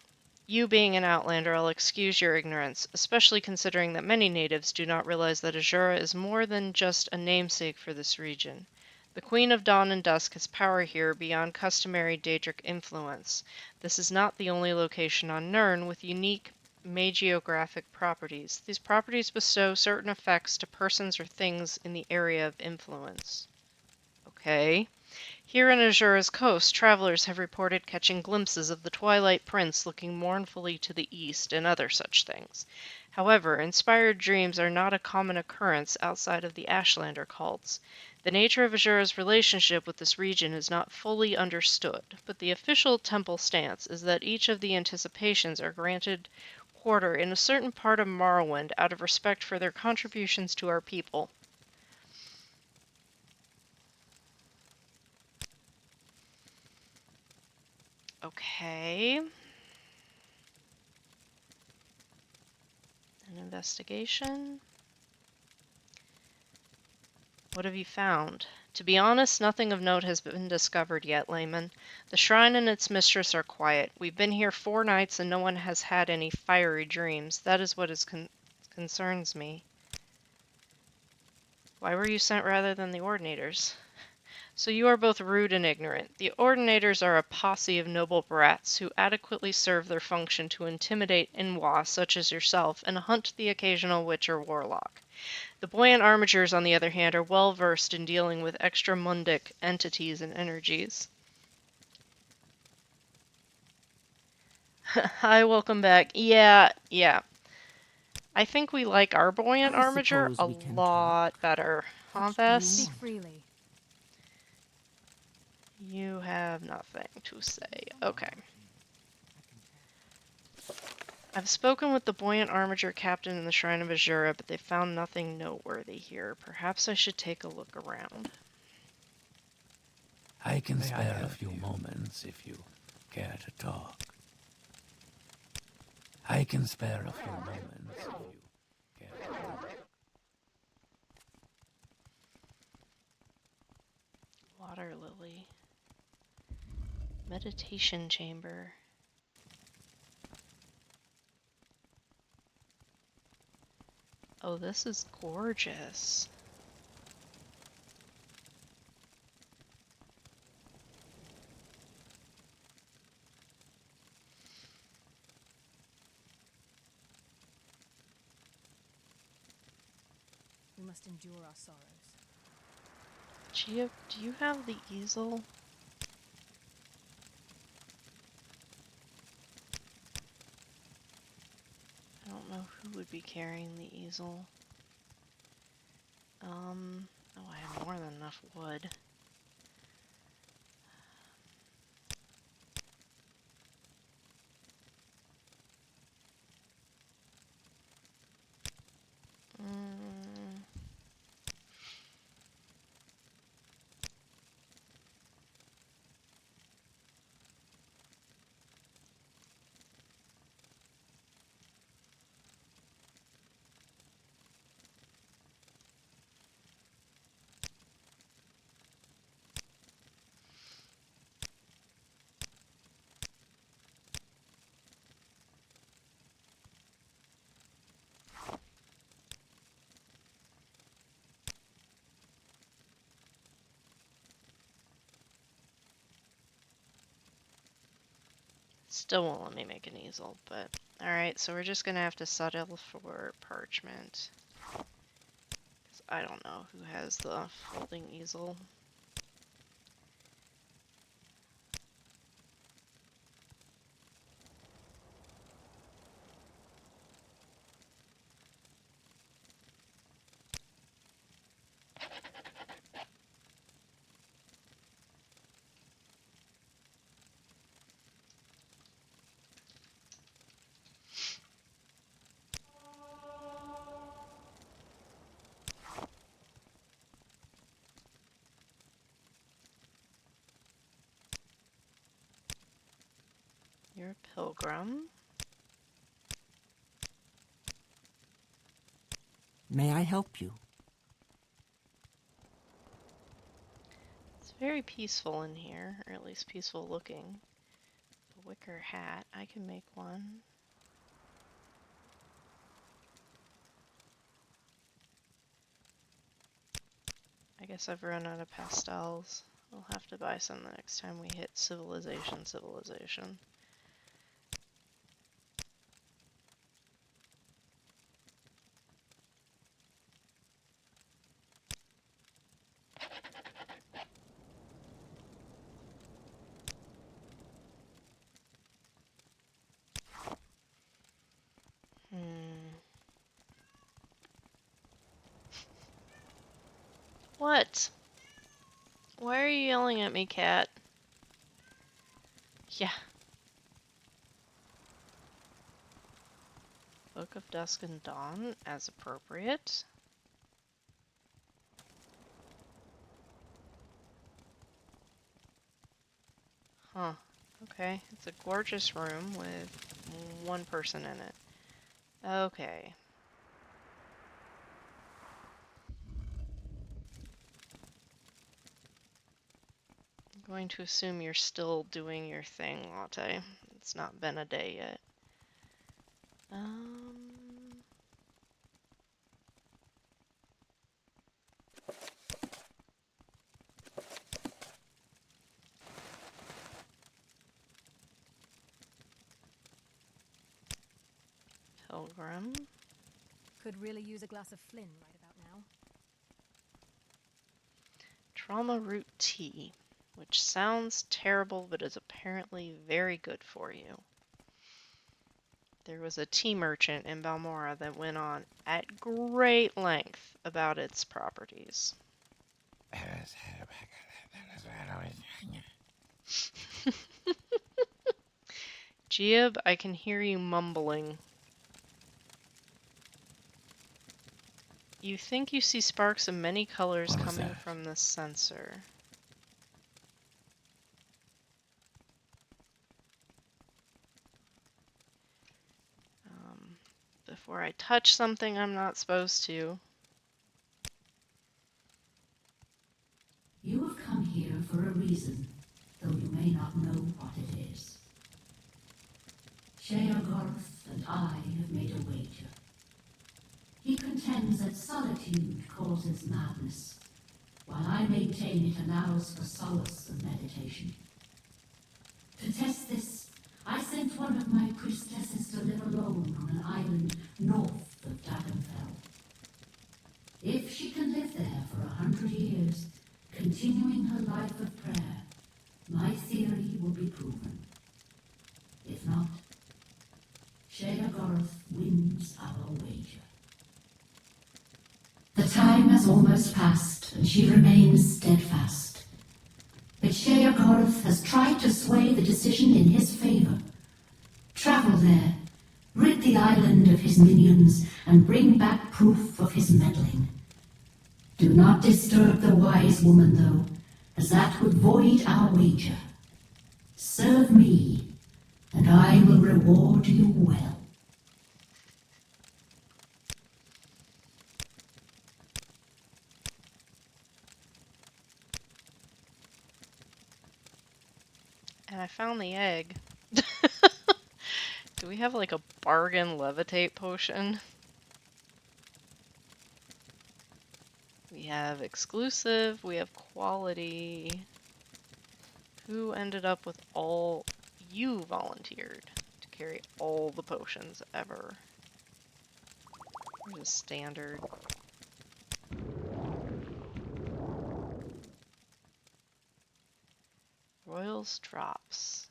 You being an outlander, I'll excuse your ignorance, especially considering that many natives do not realize that Azura is more than just a namesake for this region. The Queen of Dawn and Dusk has power here beyond customary Daedric influence. This is not the only location on Nirn with unique magiographic properties. These properties bestow certain effects to persons or things in the area of influence. Okay. Here in Azura's coast, travelers have reported catching glimpses of the Twilight Prince looking mournfully to the east and other such things. However, inspired dreams are not a common occurrence outside of the Ashlander cults. The nature of Azura's relationship with this region is not fully understood, but the official temple stance is that each of the anticipations are granted quarter in a certain part of Morrowind out of respect for their contributions to our people. Okay. An investigation. What have you found? To be honest, nothing of note has been discovered yet, Layman. The shrine and its mistress are quiet. We've been here 4 nights and no one has had any fiery dreams. That is what concerns me. Why were you sent rather than the Ordinators? So you are both rude and ignorant. The Ordinators are a posse of noble brats who adequately serve their function to intimidate Inwa such as yourself and hunt the occasional witch or warlock. The Buoyant Armigers, on the other hand, are well versed in dealing with extramundic entities and energies. Hi, welcome back. Yeah. I think we like our Buoyant I Armiger a suppose we can lot better. Huh, What do you Vess? Speak want? freely. You have nothing to say. Okay. I've spoken with the Buoyant Armiger captain in the Shrine of Azura, but they found nothing noteworthy here. Perhaps I should take a look around. I can spare a few moments if you care to talk. I can spare a few moments if you care to talk. Water lily. Meditation chamber. Oh, this is gorgeous. We must endure our sorrows. Gia, do you have the easel? I don't know who would be carrying the easel. Oh, I have more than enough wood. Still won't let me make an easel, but alright, so we're just gonna have to settle for parchment. Because I don't know who has the folding easel. You're a pilgrim. May I help you? It's very peaceful in here, or at least peaceful looking. A wicker hat. I can make one. I guess I've run out of pastels. We'll have to buy some the next time we hit civilization. What? Why are you yelling at me, cat? Yeah. Book of Dusk and Dawn, as appropriate. Huh. Okay. It's a gorgeous room with one person in it. Okay. I'm going to assume you're still doing your thing, Latte. It's not been a day yet. Pilgrim. Could really use a glass of Flynn right about now. Trauma root tea, which sounds terrible but is apparently very good for you. There was a tea merchant in Balmora that went on at great length about its properties. Giab, I can hear you mumbling. You think you see sparks of many colors coming from the sensor. Before I touch something I'm not supposed to. You have come here for a reason, though you may not know what it is. Sheogorath and I have made a wager. He contends that solitude causes madness, while I maintain it allows for solace and meditation. To test this, I sent one of my priestesses to live alone on an island north of Dragonfell. If she can live there for 100 years, continuing her life of prayer, my theory will be proven. If not, Sheogorath wins our wager. The time has almost passed, and she remains steadfast. But Sheogorath has tried to sway the decision in his favor. Travel there, rid the island of his minions, and bring back proof of his meddling. Do not disturb the wise woman, though, as that would void our wager. Serve me, and I will reward you well. And I found the egg. Do we have like a bargain levitate potion? We have exclusive, we have quality. Who ended up with all? You volunteered to carry all the potions ever. Just standard. Royals drops.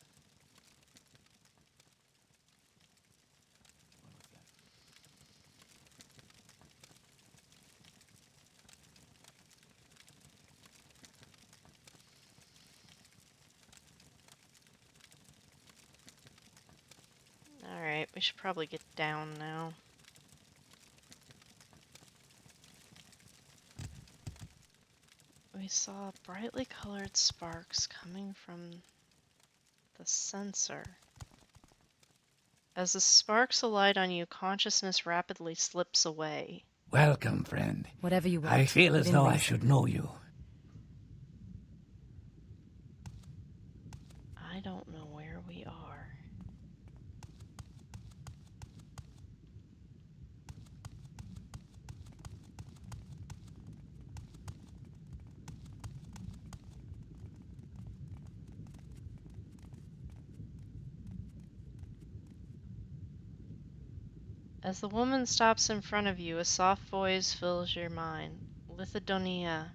Alright, we should probably get down now. We saw brightly colored sparks coming from the sensor. As the sparks alight on you, consciousness rapidly slips away. Welcome, friend. Whatever you want. I feel as within though I reason. should know you. I don't know where we are. As the woman stops in front of you, a soft voice fills your mind. Lithodonia.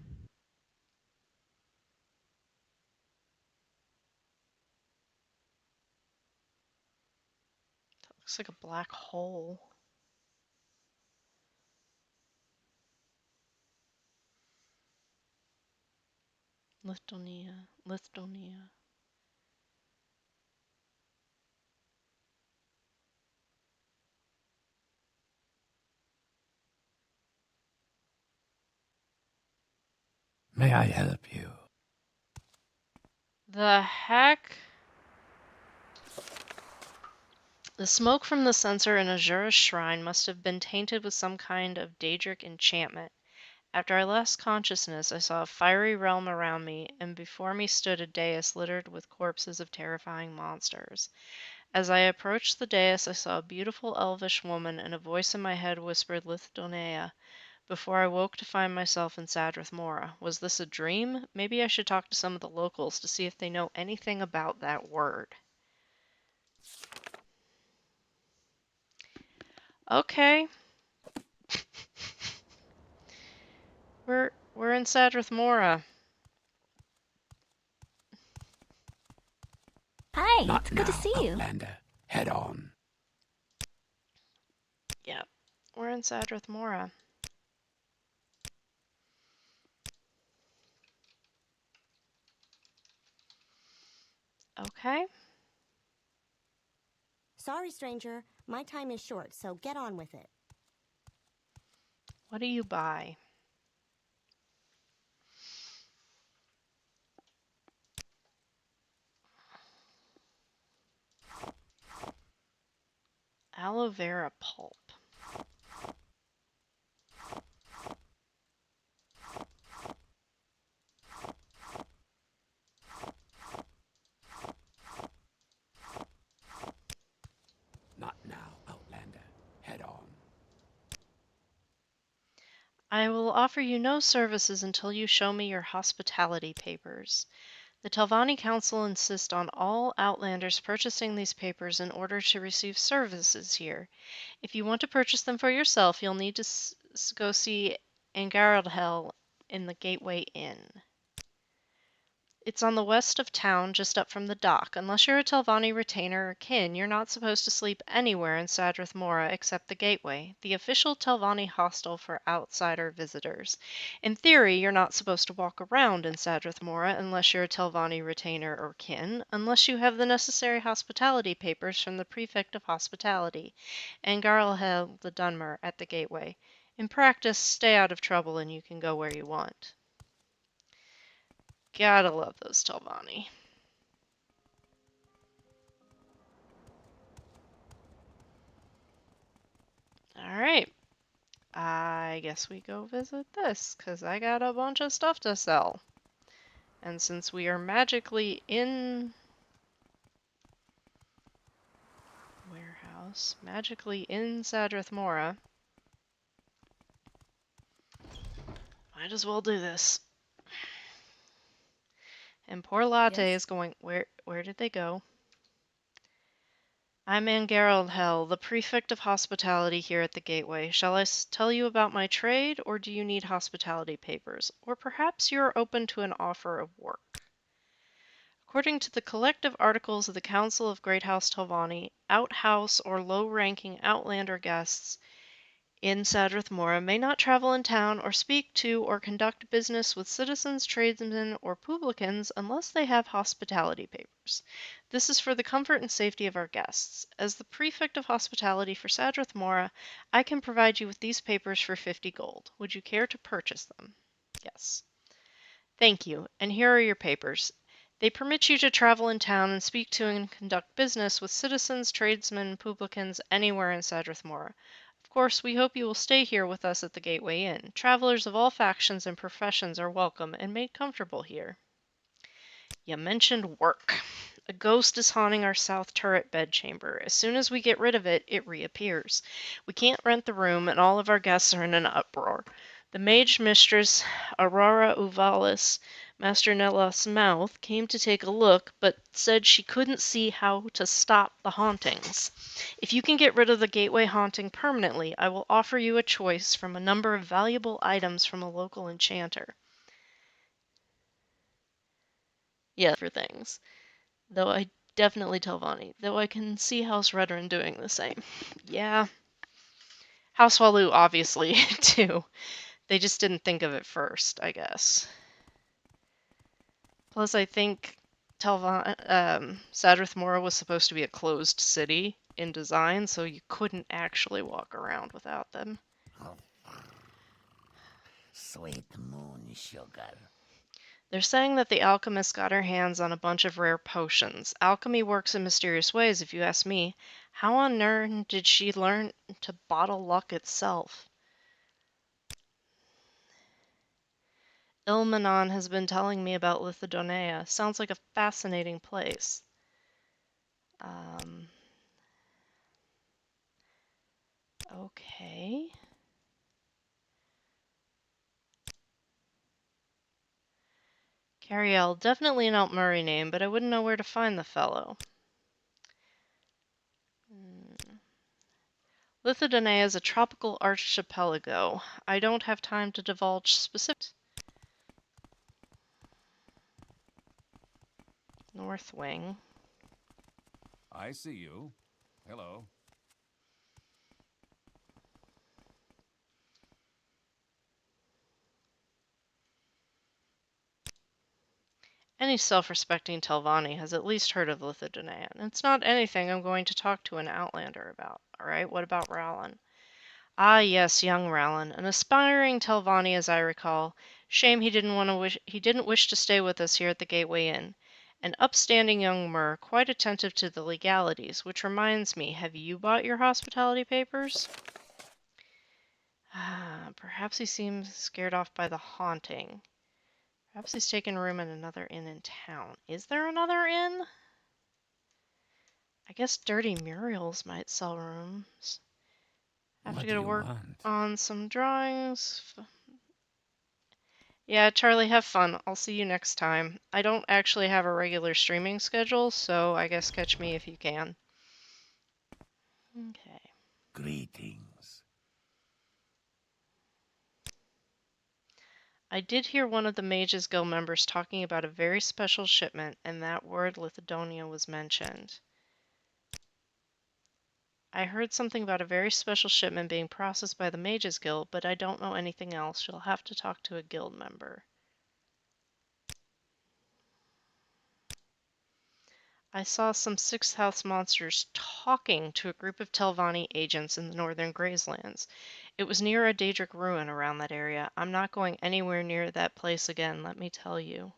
That looks like a black hole. Lithodonia. Lithodonia. May I help you? The heck? The smoke from the censer in Azura's shrine must have been tainted with some kind of Daedric enchantment. After I lost consciousness, I saw a fiery realm around me, and before me stood a dais littered with corpses of terrifying monsters. As I approached the dais, I saw a beautiful elvish woman, and a voice in my head whispered Lithdonea, before I woke to find myself in Sadrith Mora. Was this a dream? Maybe I should talk to some of the locals to see if they know anything about that word. Okay. We're in Sadrith Mora. Hi, Not it's now, good to see you. Outlander. Head on. Yep. We're in Sadrith Mora. Okay. Sorry, stranger. My time is short, so get on with it. What do you buy? Aloe vera pulp. Not now, Outlander. Head on. I will offer you no services until you show me your hospitality papers. The Telvanni Council insist on all Outlanders purchasing these papers in order to receive services here. If you want to purchase them for yourself, you'll need to go see Angaradhel in the Gateway Inn. It's on the west of town, just up from the dock. Unless you're a Telvanni retainer or kin, you're not supposed to sleep anywhere in Sadrith Mora except the Gateway, the official Telvanni hostel for outsider visitors. In theory, you're not supposed to walk around in Sadrith Mora unless you're a Telvanni retainer or kin, unless you have the necessary hospitality papers from the Prefect of Hospitality, and Garlhel the Dunmer at the Gateway. In practice, stay out of trouble and you can go where you want. Gotta love those Telvanni. Alright. I guess we go visit this, because I got a bunch of stuff to sell. And since we are magically in... warehouse. Magically in Sadrith Mora. Might as well do this. And poor Latte Yes? is going... Where did they go? I'm Angaradhel, the Prefect of Hospitality here at the Gateway. Shall I tell you about my trade, or do you need hospitality papers? Or perhaps you are open to an offer of work. According to the collective articles of the Council of Great House Telvanni, outhouse or low-ranking Outlander guests in Sadrith Mora may not travel in town or speak to or conduct business with citizens, tradesmen, or publicans unless they have hospitality papers. This is for the comfort and safety of our guests. As the Prefect of Hospitality for Sadrith Mora, I can provide you with these papers for 50 gold. Would you care to purchase them? Yes. Thank you, and here are your papers. They permit you to travel in town and speak to and conduct business with citizens, tradesmen, publicans, anywhere in Sadrith Mora. Of course, we hope you will stay here with us at the Gateway Inn. Travelers of all factions and professions are welcome and made comfortable here. You mentioned work. A ghost is haunting our south turret bedchamber. As soon as we get rid of it, it reappears. We can't rent the room, and all of our guests are in an uproar. The mage mistress, Aurora Uvalis, Master Nella's mouth, came to take a look, but said she couldn't see how to stop the hauntings. If you can get rid of the gateway haunting permanently, I will offer you a choice from a number of valuable items from a local enchanter. Yeah, for things. Though I definitely tell Vonnie, though I can see House Redrin doing the same. Yeah. House Walu, obviously, too. They just didn't think of it first, I guess. Plus, I think Sadrith Mora was supposed to be a closed city in design, so you couldn't actually walk around without them. Sweet moon sugar. They're saying that the alchemist got her hands on a bunch of rare potions. Alchemy works in mysterious ways, if you ask me. How on earth did she learn to bottle luck itself? Ilmanon has been telling me about Lithodonia. Sounds like a fascinating place. Okay. Cariel, definitely an Altmurray name, but I wouldn't know where to find the fellow. Lithodonia is a tropical archipelago. I don't have time to divulge specifics. North Wing. I see you. Hello. Any self-respecting Telvanni has at least heard of Lithodonia, and it's not anything I'm going to talk to an Outlander about. Alright, what about Rowland? Ah yes, young Rowland, an aspiring Telvanni as I recall. Shame he didn't wish to stay with us here at the Gateway Inn. An upstanding young Mer, quite attentive to the legalities, which reminds me, have you bought your hospitality papers? Perhaps he seems scared off by the haunting. Perhaps he's taken room at another inn in town. Is there another inn? I guess Dirty Muriel's might sell rooms. Have to go to work on some drawings. Yeah, Charlie, have fun. I'll see you next time. I don't actually have a regular streaming schedule, so I guess catch me if you can. Okay. Greetings. I did hear one of the Mages Guild members talking about a very special shipment, and that word Lithodonia was mentioned. I heard something about a very special shipment being processed by the Mages Guild, but I don't know anything else. You'll have to talk to a guild member. I saw some Sixth House monsters talking to a group of Telvanni agents in the northern Grayslands. It was near a Daedric ruin around that area. I'm not going anywhere near that place again, let me tell you.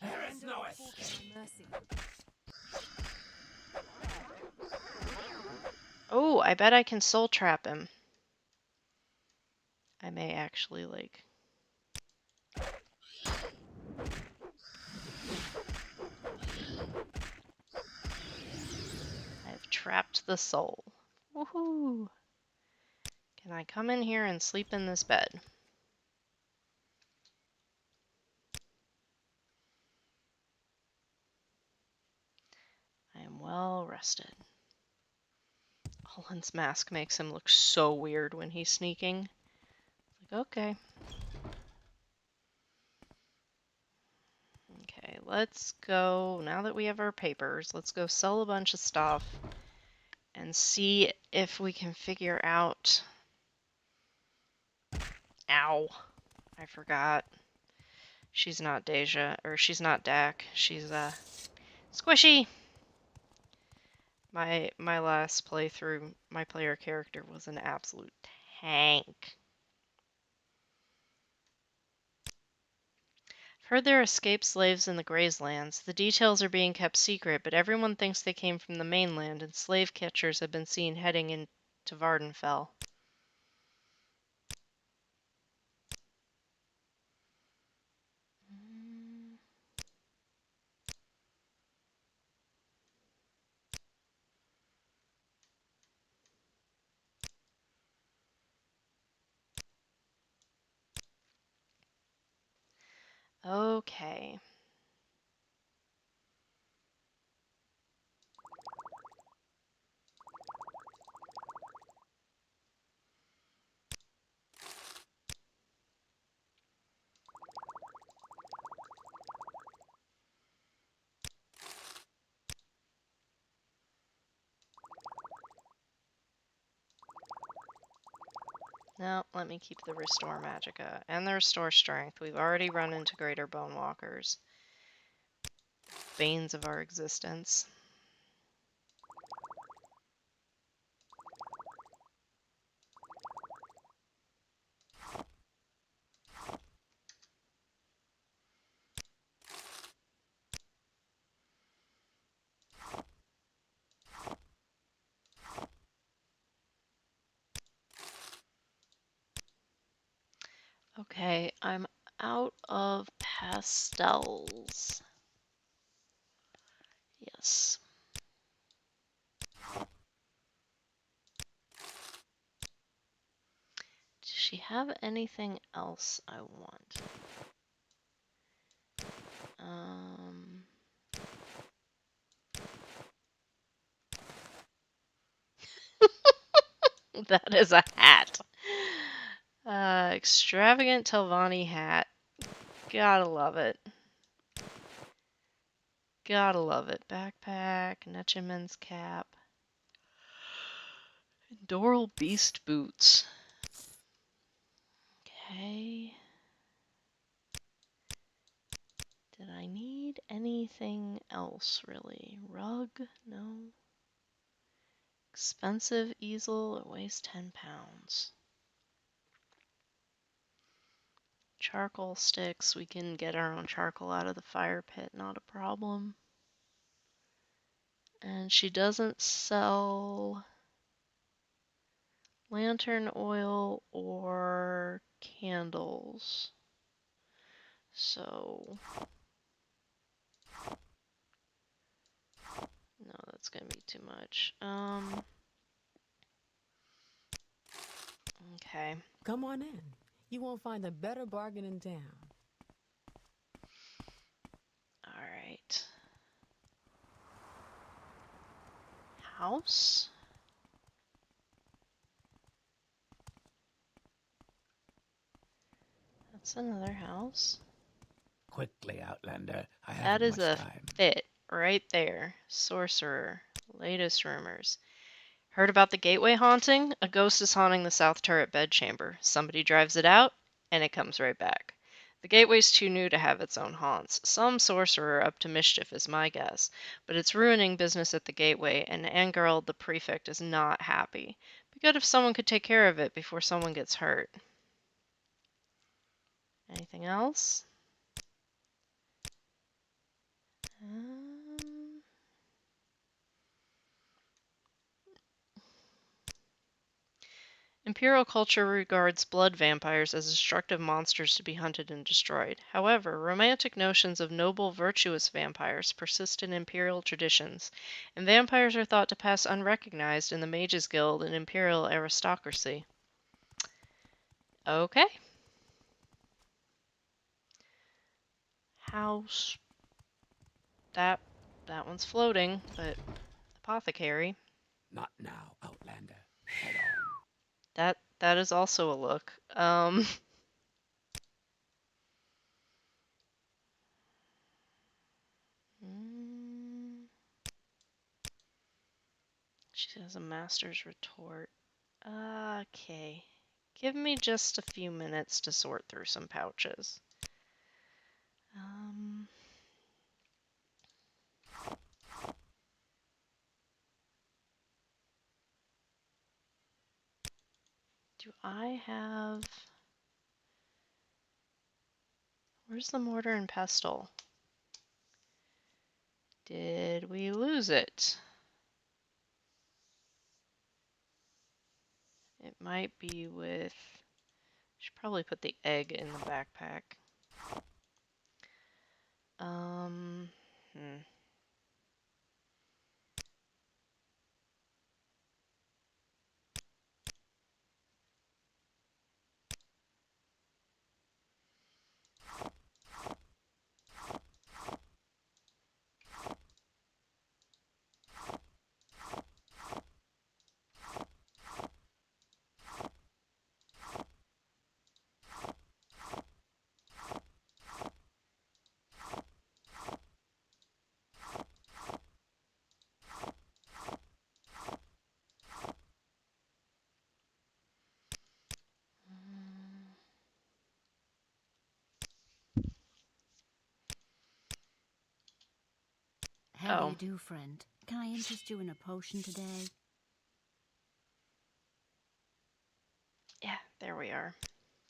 There is no escape. Oh, I bet I can soul trap him. I may actually, like... I've trapped the soul. Woohoo! Can I come in here and sleep in this bed? I am well rested. Olin's mask makes him look so weird when he's sneaking. Like, okay. Okay, let's go, now that we have our papers, let's go sell a bunch of stuff and see if we can figure out... Ow. I forgot. She's not Dacia, or she's not Dak. She's, Squishy! My last playthrough, my player character was an absolute tank. Heard there are escaped slaves in the Grayslands. The details are being kept secret, but everyone thinks they came from the mainland, and slave catchers have been seen heading into Vardenfell. Okay. No, let me keep the Restore Magicka and the Restore Strength. We've already run into Greater Bonewalkers. Banes of our existence. Okay, I'm out of pastels. Yes. Does she have anything else I want? That is a hat. Extravagant Telvanni hat. Gotta love it. Gotta love it. Backpack, Netchman's cap. Doral Beast boots. Okay. Did I need anything else, really? Rug? No. Expensive easel. It weighs 10 pounds. Charcoal sticks. We can get our own charcoal out of the fire pit. Not a problem. And she doesn't sell lantern oil or candles. So, no, that's gonna be too much. Okay. Come on in. You won't find a better bargain in town. All right. House? That's another house. Quickly, Outlander. I That haven't is much a time. fit right there. Sorcerer. Latest rumors. Heard about the gateway haunting? A ghost is haunting the south turret bedchamber. Somebody drives it out, and it comes right back. The gateway's too new to have its own haunts. Some sorcerer up to mischief is my guess, but it's ruining business at the gateway, and Angerald the prefect is not happy. Be good if someone could take care of it before someone gets hurt. Anything else? Imperial culture regards blood vampires as destructive monsters to be hunted and destroyed. However, romantic notions of noble, virtuous vampires persist in Imperial traditions, and vampires are thought to pass unrecognized in the Mages Guild and Imperial aristocracy. Okay. House. That one's floating, but apothecary. Not now, Outlander. Head on. That is also a look. She has a master's retort. Okay. Give me just a few minutes to sort through some pouches. Do I have... Where's the mortar and pestle? Did we lose it? It might be with... Should probably put the egg in the backpack. Hmm. How do you do, friend? Can I interest you in a potion today? Yeah, there we are.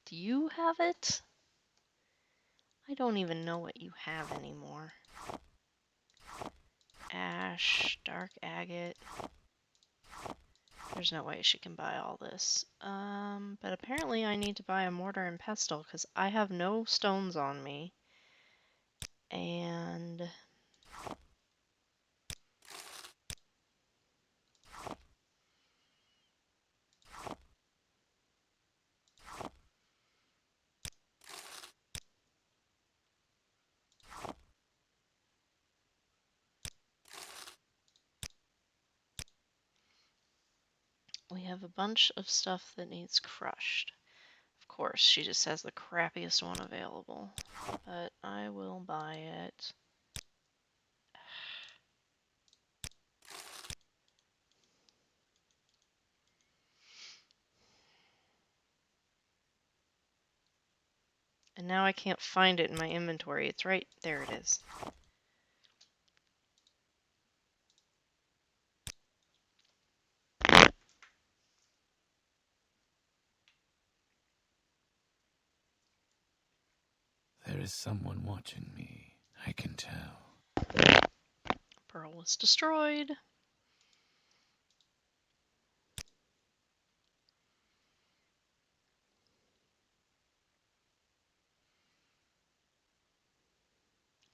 Do you have it? I don't even know what you have anymore. Ash, dark agate. There's no way she can buy all this. But apparently I need to buy a mortar and pestle because I have no stones on me. And we have a bunch of stuff that needs crushed. Of course, she just has the crappiest one available. But I will buy it. And now I can't find it in my inventory. It's right there. It is. There is someone watching me. I can tell. Pearl was destroyed.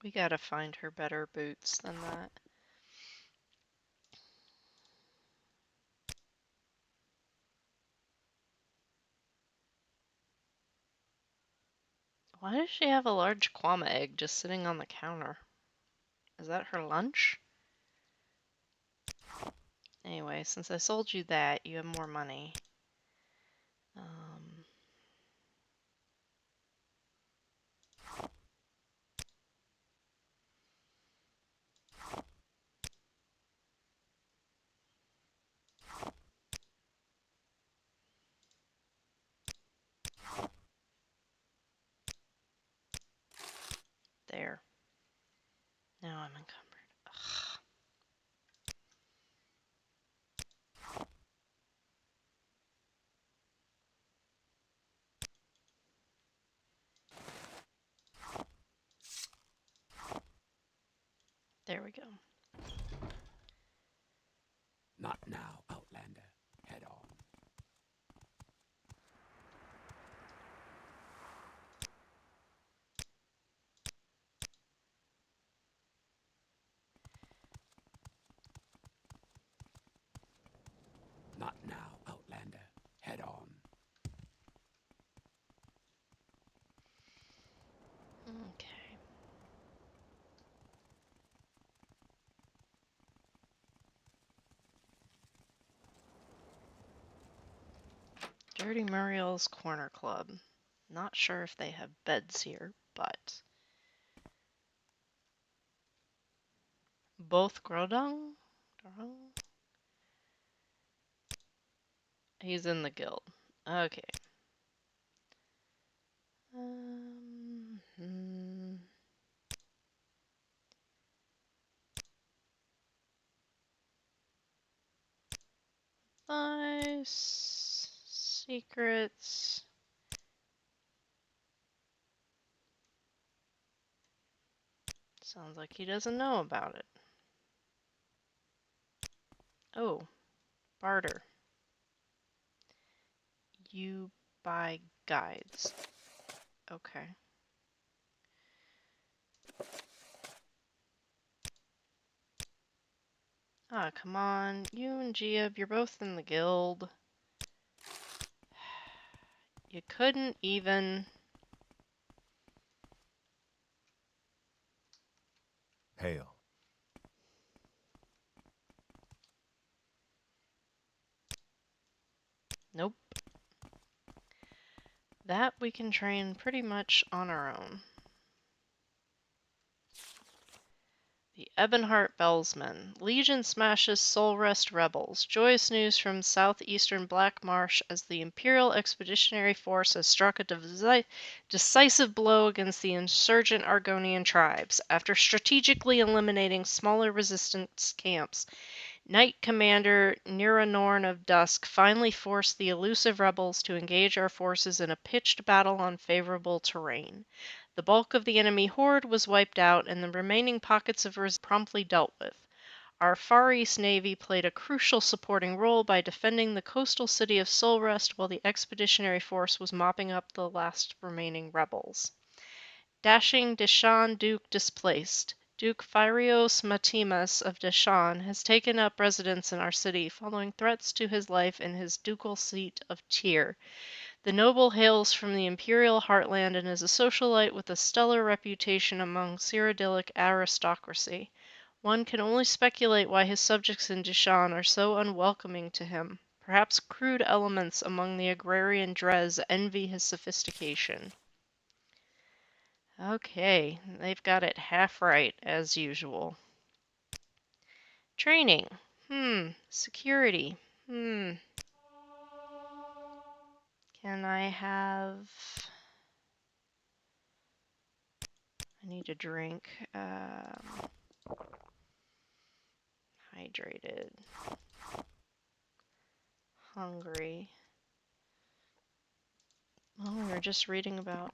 We gotta find her better boots than that. Why does she have a large kwama egg just sitting on the counter? Is that her lunch? Anyway, since I sold you that, you have more money. There. Now I'm encumbered. Ugh. There we go. Not now, Outlander. Head on. Not now, Outlander. Head on. Okay. Dirty Muriel's Corner Club. Not sure if they have beds here, but... Both Grodung? He's in the guild. Okay. Nice. Secrets. Sounds like he doesn't know about it. Oh, barter. You buy guides. Okay. Ah, come on. You and Giab, you're both in the guild. You couldn't even... Hail. Nope. That we can train pretty much on our own. The Ebonheart Bellsman. Legion smashes Soul Rest rebels. Joyous news from southeastern Black Marsh as the Imperial Expeditionary Force has struck a decisive blow against the insurgent Argonian tribes. After strategically eliminating smaller resistance camps, Knight Commander Niranorn of Dusk finally forced the elusive rebels to engage our forces in a pitched battle on favorable terrain. The bulk of the enemy horde was wiped out, and the remaining pockets of resistance promptly dealt with. Our Far East Navy played a crucial supporting role by defending the coastal city of Solrest while the expeditionary force was mopping up the last remaining rebels. Dashing Deshan Duke displaced. Duke Phyrios Matimas of Deshan has taken up residence in our city following threats to his life in his ducal seat of Tyr. The noble hails from the imperial heartland and is a socialite with a stellar reputation among Cyrodiilic aristocracy. One can only speculate why his subjects in Deshan are so unwelcoming to him. Perhaps crude elements among the agrarian Dres envy his sophistication. Okay, they've got it half right, as usual. Training. Security. Can I have... I need a drink. Hydrated. Hungry. Oh, we were just reading about...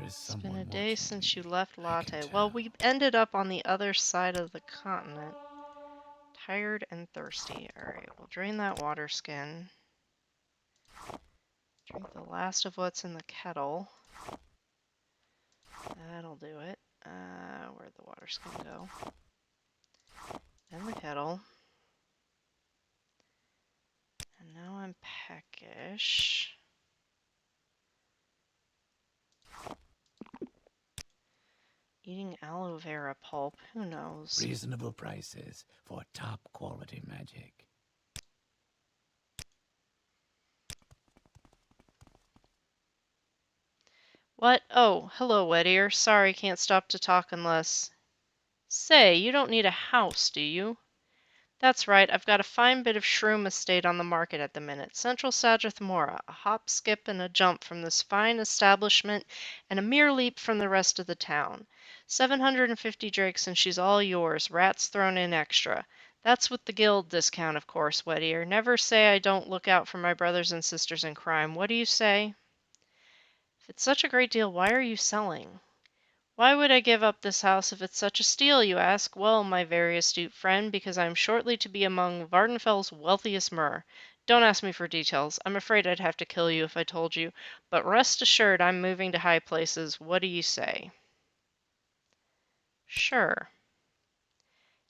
It's been a day since you left Latte. Well, we ended up on the other side of the continent. Tired and thirsty. Alright, we'll drain that water skin. Drink the last of what's in the kettle. That'll do it. Where'd the water skin go? In the kettle. And now I'm peckish. Eating aloe vera pulp, who knows? Reasonable prices for top quality magic. What? Oh, hello, Wet Ear. Sorry, can't stop to talk unless... Say, you don't need a house, do you? That's right, I've got a fine bit of shroom estate on the market at the minute. Central Sadrathmora, a hop, skip, and a jump from this fine establishment, and a mere leap from the rest of the town. 750 drakes and she's all yours, rats thrown in extra. That's with the guild discount, of course, Wet Ear. Never say I don't look out for my brothers and sisters in crime. What do you say? If it's such a great deal, why are you selling? Why would I give up this house if it's such a steal, you ask? Well, my very astute friend, because I am shortly to be among Vardenfell's wealthiest mer. Don't ask me for details. I'm afraid I'd have to kill you if I told you. But rest assured I'm moving to high places. What do you say? Sure.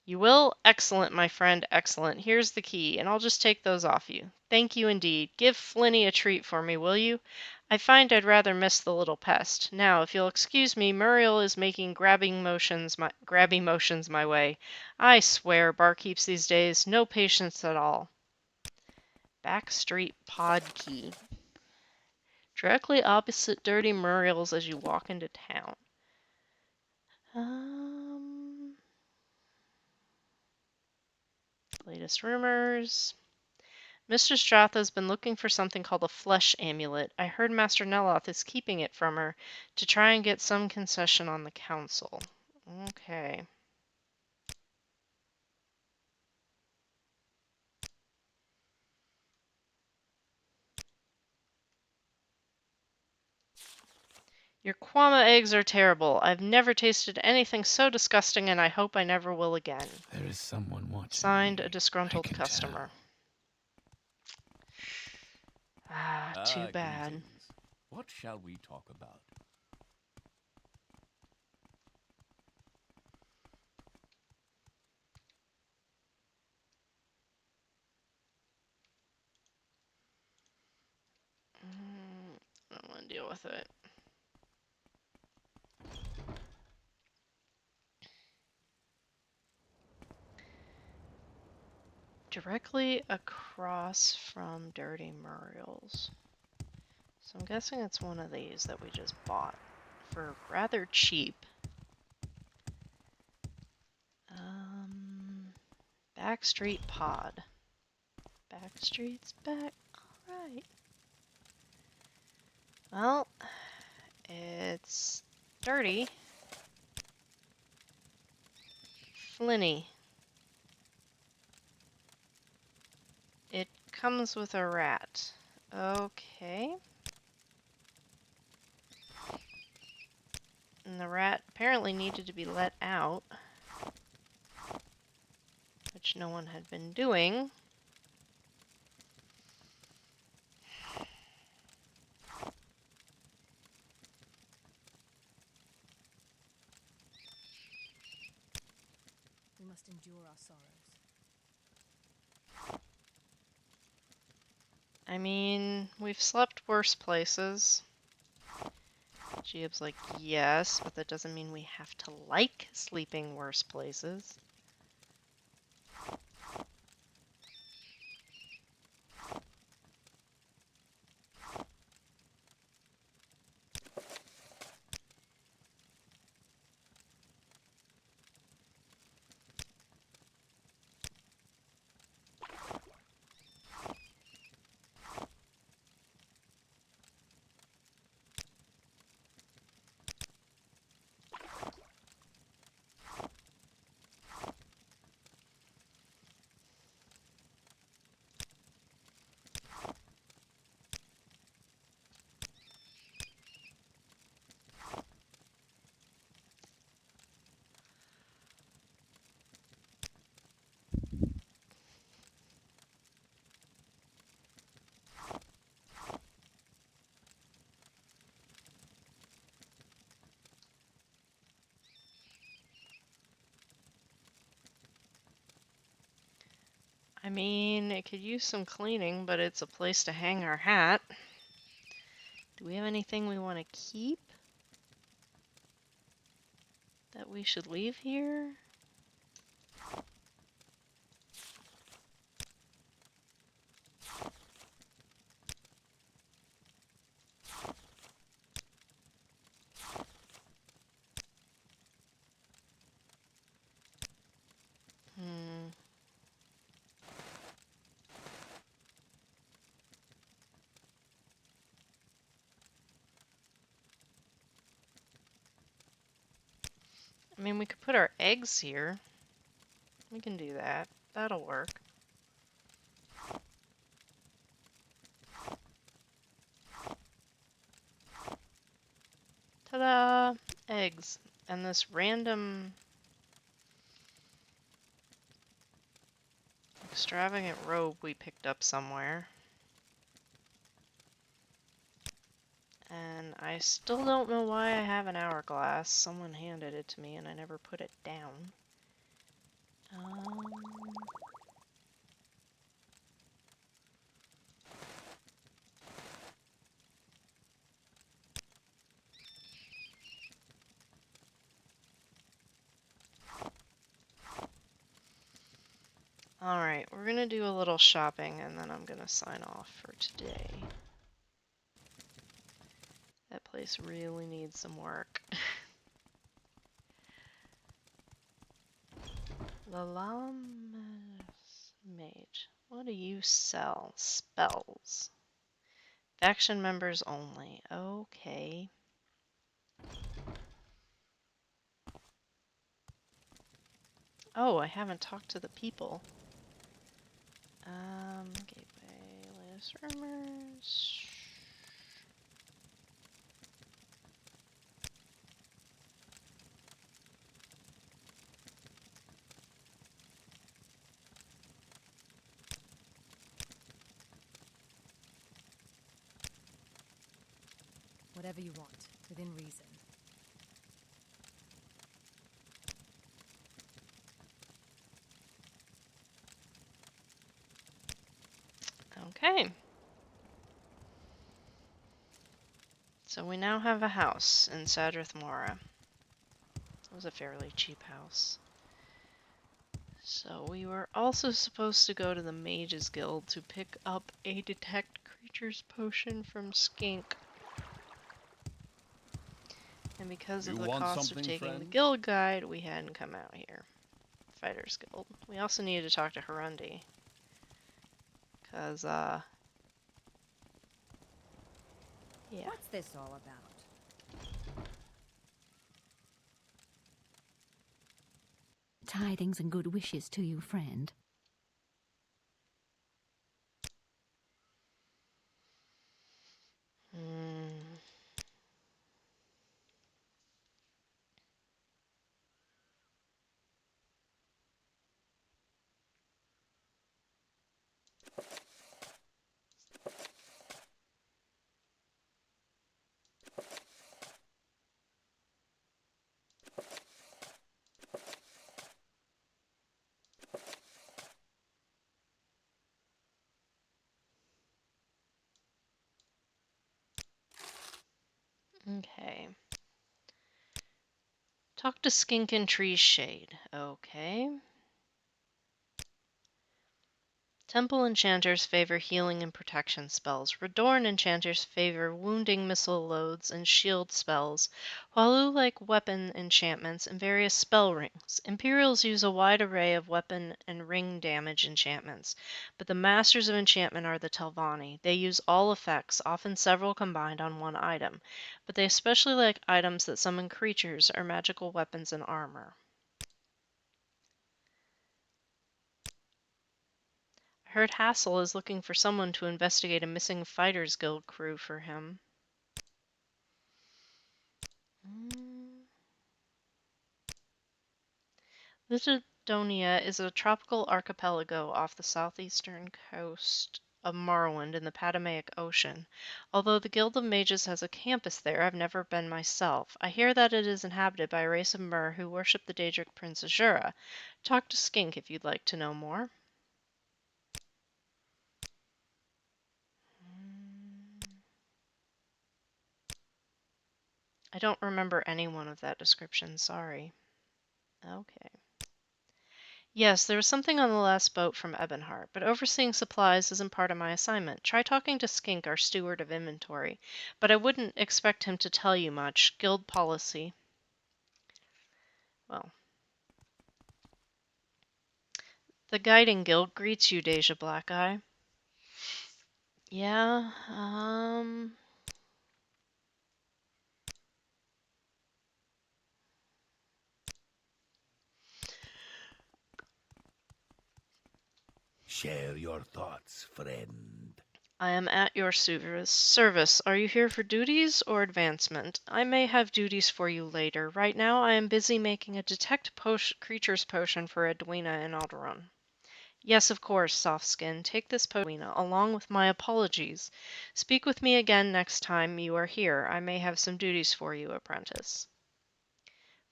You will? Excellent, my friend, excellent. Here's the key, and I'll just take those off you. Thank you indeed. Give Flinny a treat for me, will you? I find I'd rather miss the little pest. Now, if you'll excuse me, Muriel is making grabby motions my way. I swear, barkeeps these days, no patience at all. Back street pod key. Directly opposite Dirty Muriel's as you walk into town. Latest rumors. Mr. Stratha's been looking for something called a flesh amulet. I heard Master Neloth is keeping it from her to try and get some concession on the council. Okay. Your Kwama eggs are terrible. I've never tasted anything so disgusting, and I hope I never will again. There is someone watching. Signed, me. a disgruntled I can customer. Too bad. Greetings. What shall we talk about? I don't want to deal with it. Directly across from Dirty Muriel's. So I'm guessing it's one of these that we just bought for rather cheap. Backstreet Pod. Backstreet's back. Alright. Well, it's dirty. Flinny. It comes with a rat. Okay. And the rat apparently needed to be let out, which no one had been doing. We must endure our sorrows. I mean, we've slept worse places. Jeeb's like, yes, but that doesn't mean we have to like sleeping worse places. I mean, it could use some cleaning, but it's a place to hang our hat. Do we have anything we want to keep that we should leave here? I mean, we could put our eggs here. We can do that. That'll work. Ta-da! Eggs. And this random extravagant robe we picked up somewhere. And I still don't know why I have an hourglass. Someone handed it to me and I never put it down. Alright, we're gonna do a little shopping and then I'm gonna sign off for today. That place really needs some work. Lalamas Mage. What do you sell? Spells. Faction members only. Okay. Oh, I haven't talked to the people. Gateway, latest rumors. Whatever you want, within reason. Okay. So we now have a house in Sadrith Mora. It was a fairly cheap house. So we were also supposed to go to the Mages Guild to pick up a Detect Creatures potion from Skink. And because of the cost of taking the guild guide, we hadn't come out here. Fighters Guild. We also needed to talk to Harundi. Because, yeah. What's this all about? Tidings and good wishes to you, friend. Okay. Talk to Skink and Tree's Shade. Okay. Temple enchanters favor healing and protection spells. Redorn enchanters favor wounding missile loads and shield spells, while Lu like weapon enchantments and various spell rings. Imperials use a wide array of weapon and ring damage enchantments, but the masters of enchantment are the Telvanni. They use all effects, often several combined on one item, but they especially like items that summon creatures or magical weapons and armor. I heard Hassel is looking for someone to investigate a missing Fighters Guild crew for him. Lithodonia is a tropical archipelago off the southeastern coast of Morrowind in the Patamaic Ocean. Although the Guild of Mages has a campus there, I've never been myself. I hear that it is inhabited by a race of Mer who worship the Daedric Prince Azura. Talk to Skink if you'd like to know more. I don't remember anyone of that description, sorry. Okay. Yes, there was something on the last boat from Ebonheart, but overseeing supplies isn't part of my assignment. Try talking to Skink, our steward of inventory, but I wouldn't expect him to tell you much. Guild policy. Well. The Guiding Guild greets you, Dacia Blackeye. Yeah, Share your thoughts, friend. I am at your service. Are you here for duties or advancement? I may have duties for you later. Right now, I am busy making a detect creatures potion for Edwina and Alderaan. Yes, of course, Softskin. Take this potion, Edwina, along with my apologies. Speak with me again next time you are here. I may have some duties for you, apprentice.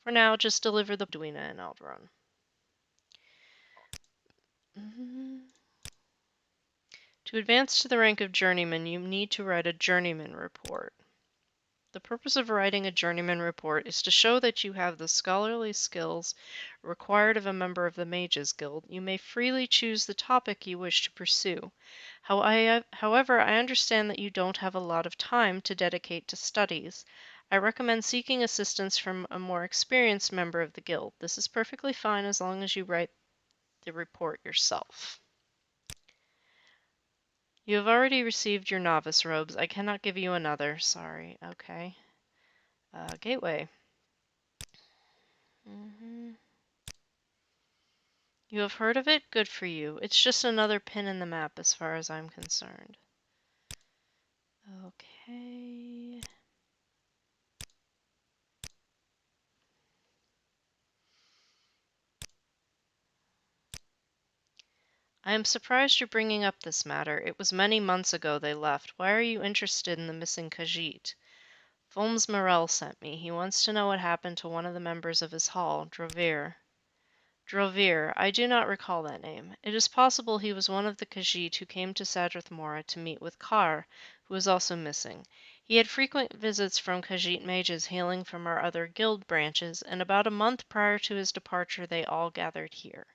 For now, just deliver the Edwina and Alderaan. To advance to the rank of journeyman, you need to write a journeyman report. The purpose of writing a journeyman report is to show that you have the scholarly skills required of a member of the Mages Guild. You may freely choose the topic you wish to pursue. However, I understand that you don't have a lot of time to dedicate to studies. I recommend seeking assistance from a more experienced member of the guild. This is perfectly fine as long as you write the report yourself. You have already received your novice robes. I cannot give you another. Sorry. Okay. Gateway. You have heard of it? Good for you. It's just another pin in the map as far as I'm concerned. Okay. I am surprised you're bringing up this matter. It was many months ago they left. Why are you interested in the missing Khajiit? Fulms Morel sent me. He wants to know what happened to one of the members of his hall, Drovir. Drovir, I do not recall that name. It is possible he was one of the Khajiit who came to Sadrith to meet with Kar, who is also missing. He had frequent visits from Khajiit mages hailing from our other guild branches, and about a month prior to his departure they all gathered here.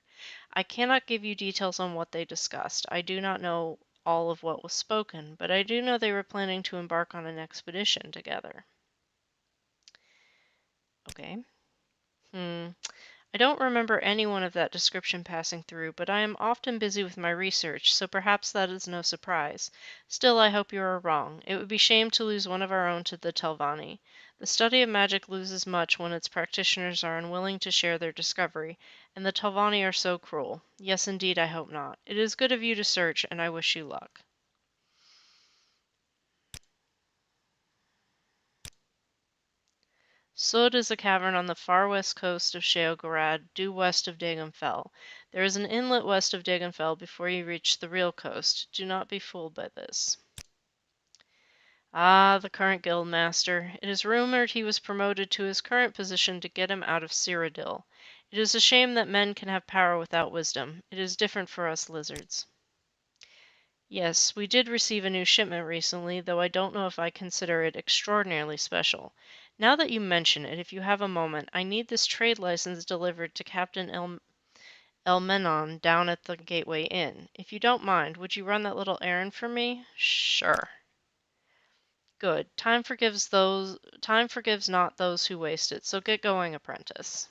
I cannot give you details on what they discussed. I do not know all of what was spoken, but I do know they were planning to embark on an expedition together. Okay. I don't remember anyone of that description passing through, but I am often busy with my research, so perhaps that is no surprise. Still, I hope you are wrong. It would be shame to lose one of our own to the Telvanni. The study of magic loses much when its practitioners are unwilling to share their discovery, and the Telvanni are so cruel. Yes, indeed, I hope not. It is good of you to search, and I wish you luck. Sud is a cavern on the far west coast of Sheogorath, due west of Dagonfell. There is an inlet west of Dagonfell before you reach the real coast. Do not be fooled by this. Ah, the current guildmaster. It is rumored he was promoted to his current position to get him out of Cyrodiil. It is a shame that men can have power without wisdom. It is different for us lizards. Yes, we did receive a new shipment recently, though I don't know if I consider it extraordinarily special. Now that you mention it, if you have a moment, I need this trade license delivered to Captain Elmenon down at the Gateway Inn. If you don't mind, would you run that little errand for me? Sure. Good. Time forgives not those who waste it, so get going, apprentice.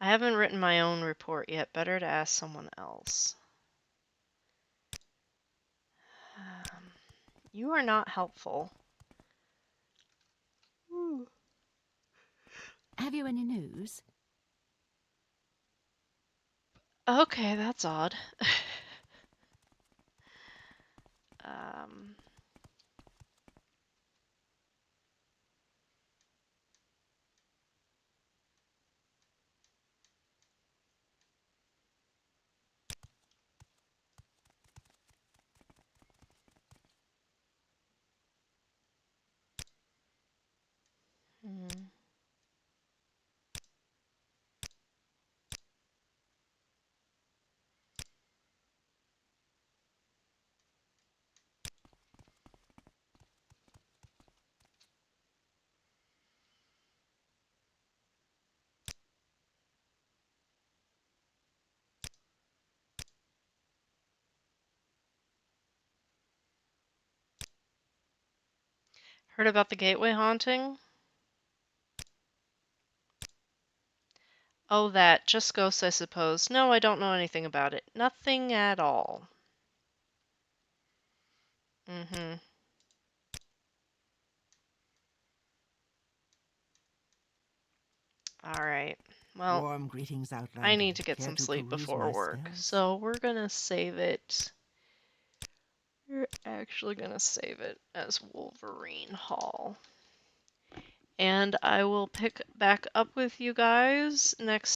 I haven't written my own report yet. Better to ask someone else. You are not helpful. Ooh. Have you any news? Okay, that's odd. um... Heard about the Gateway haunting? Oh, that. Just ghosts, I suppose. No, I don't know anything about it. Nothing at all. Mm-hmm. Alright. Well, Warm greetings, Outlander. I need to get Care some to sleep peruse before my work, spells? so we're gonna save it. We're actually gonna save it as Wolverine Hall. And I will pick back up with you guys next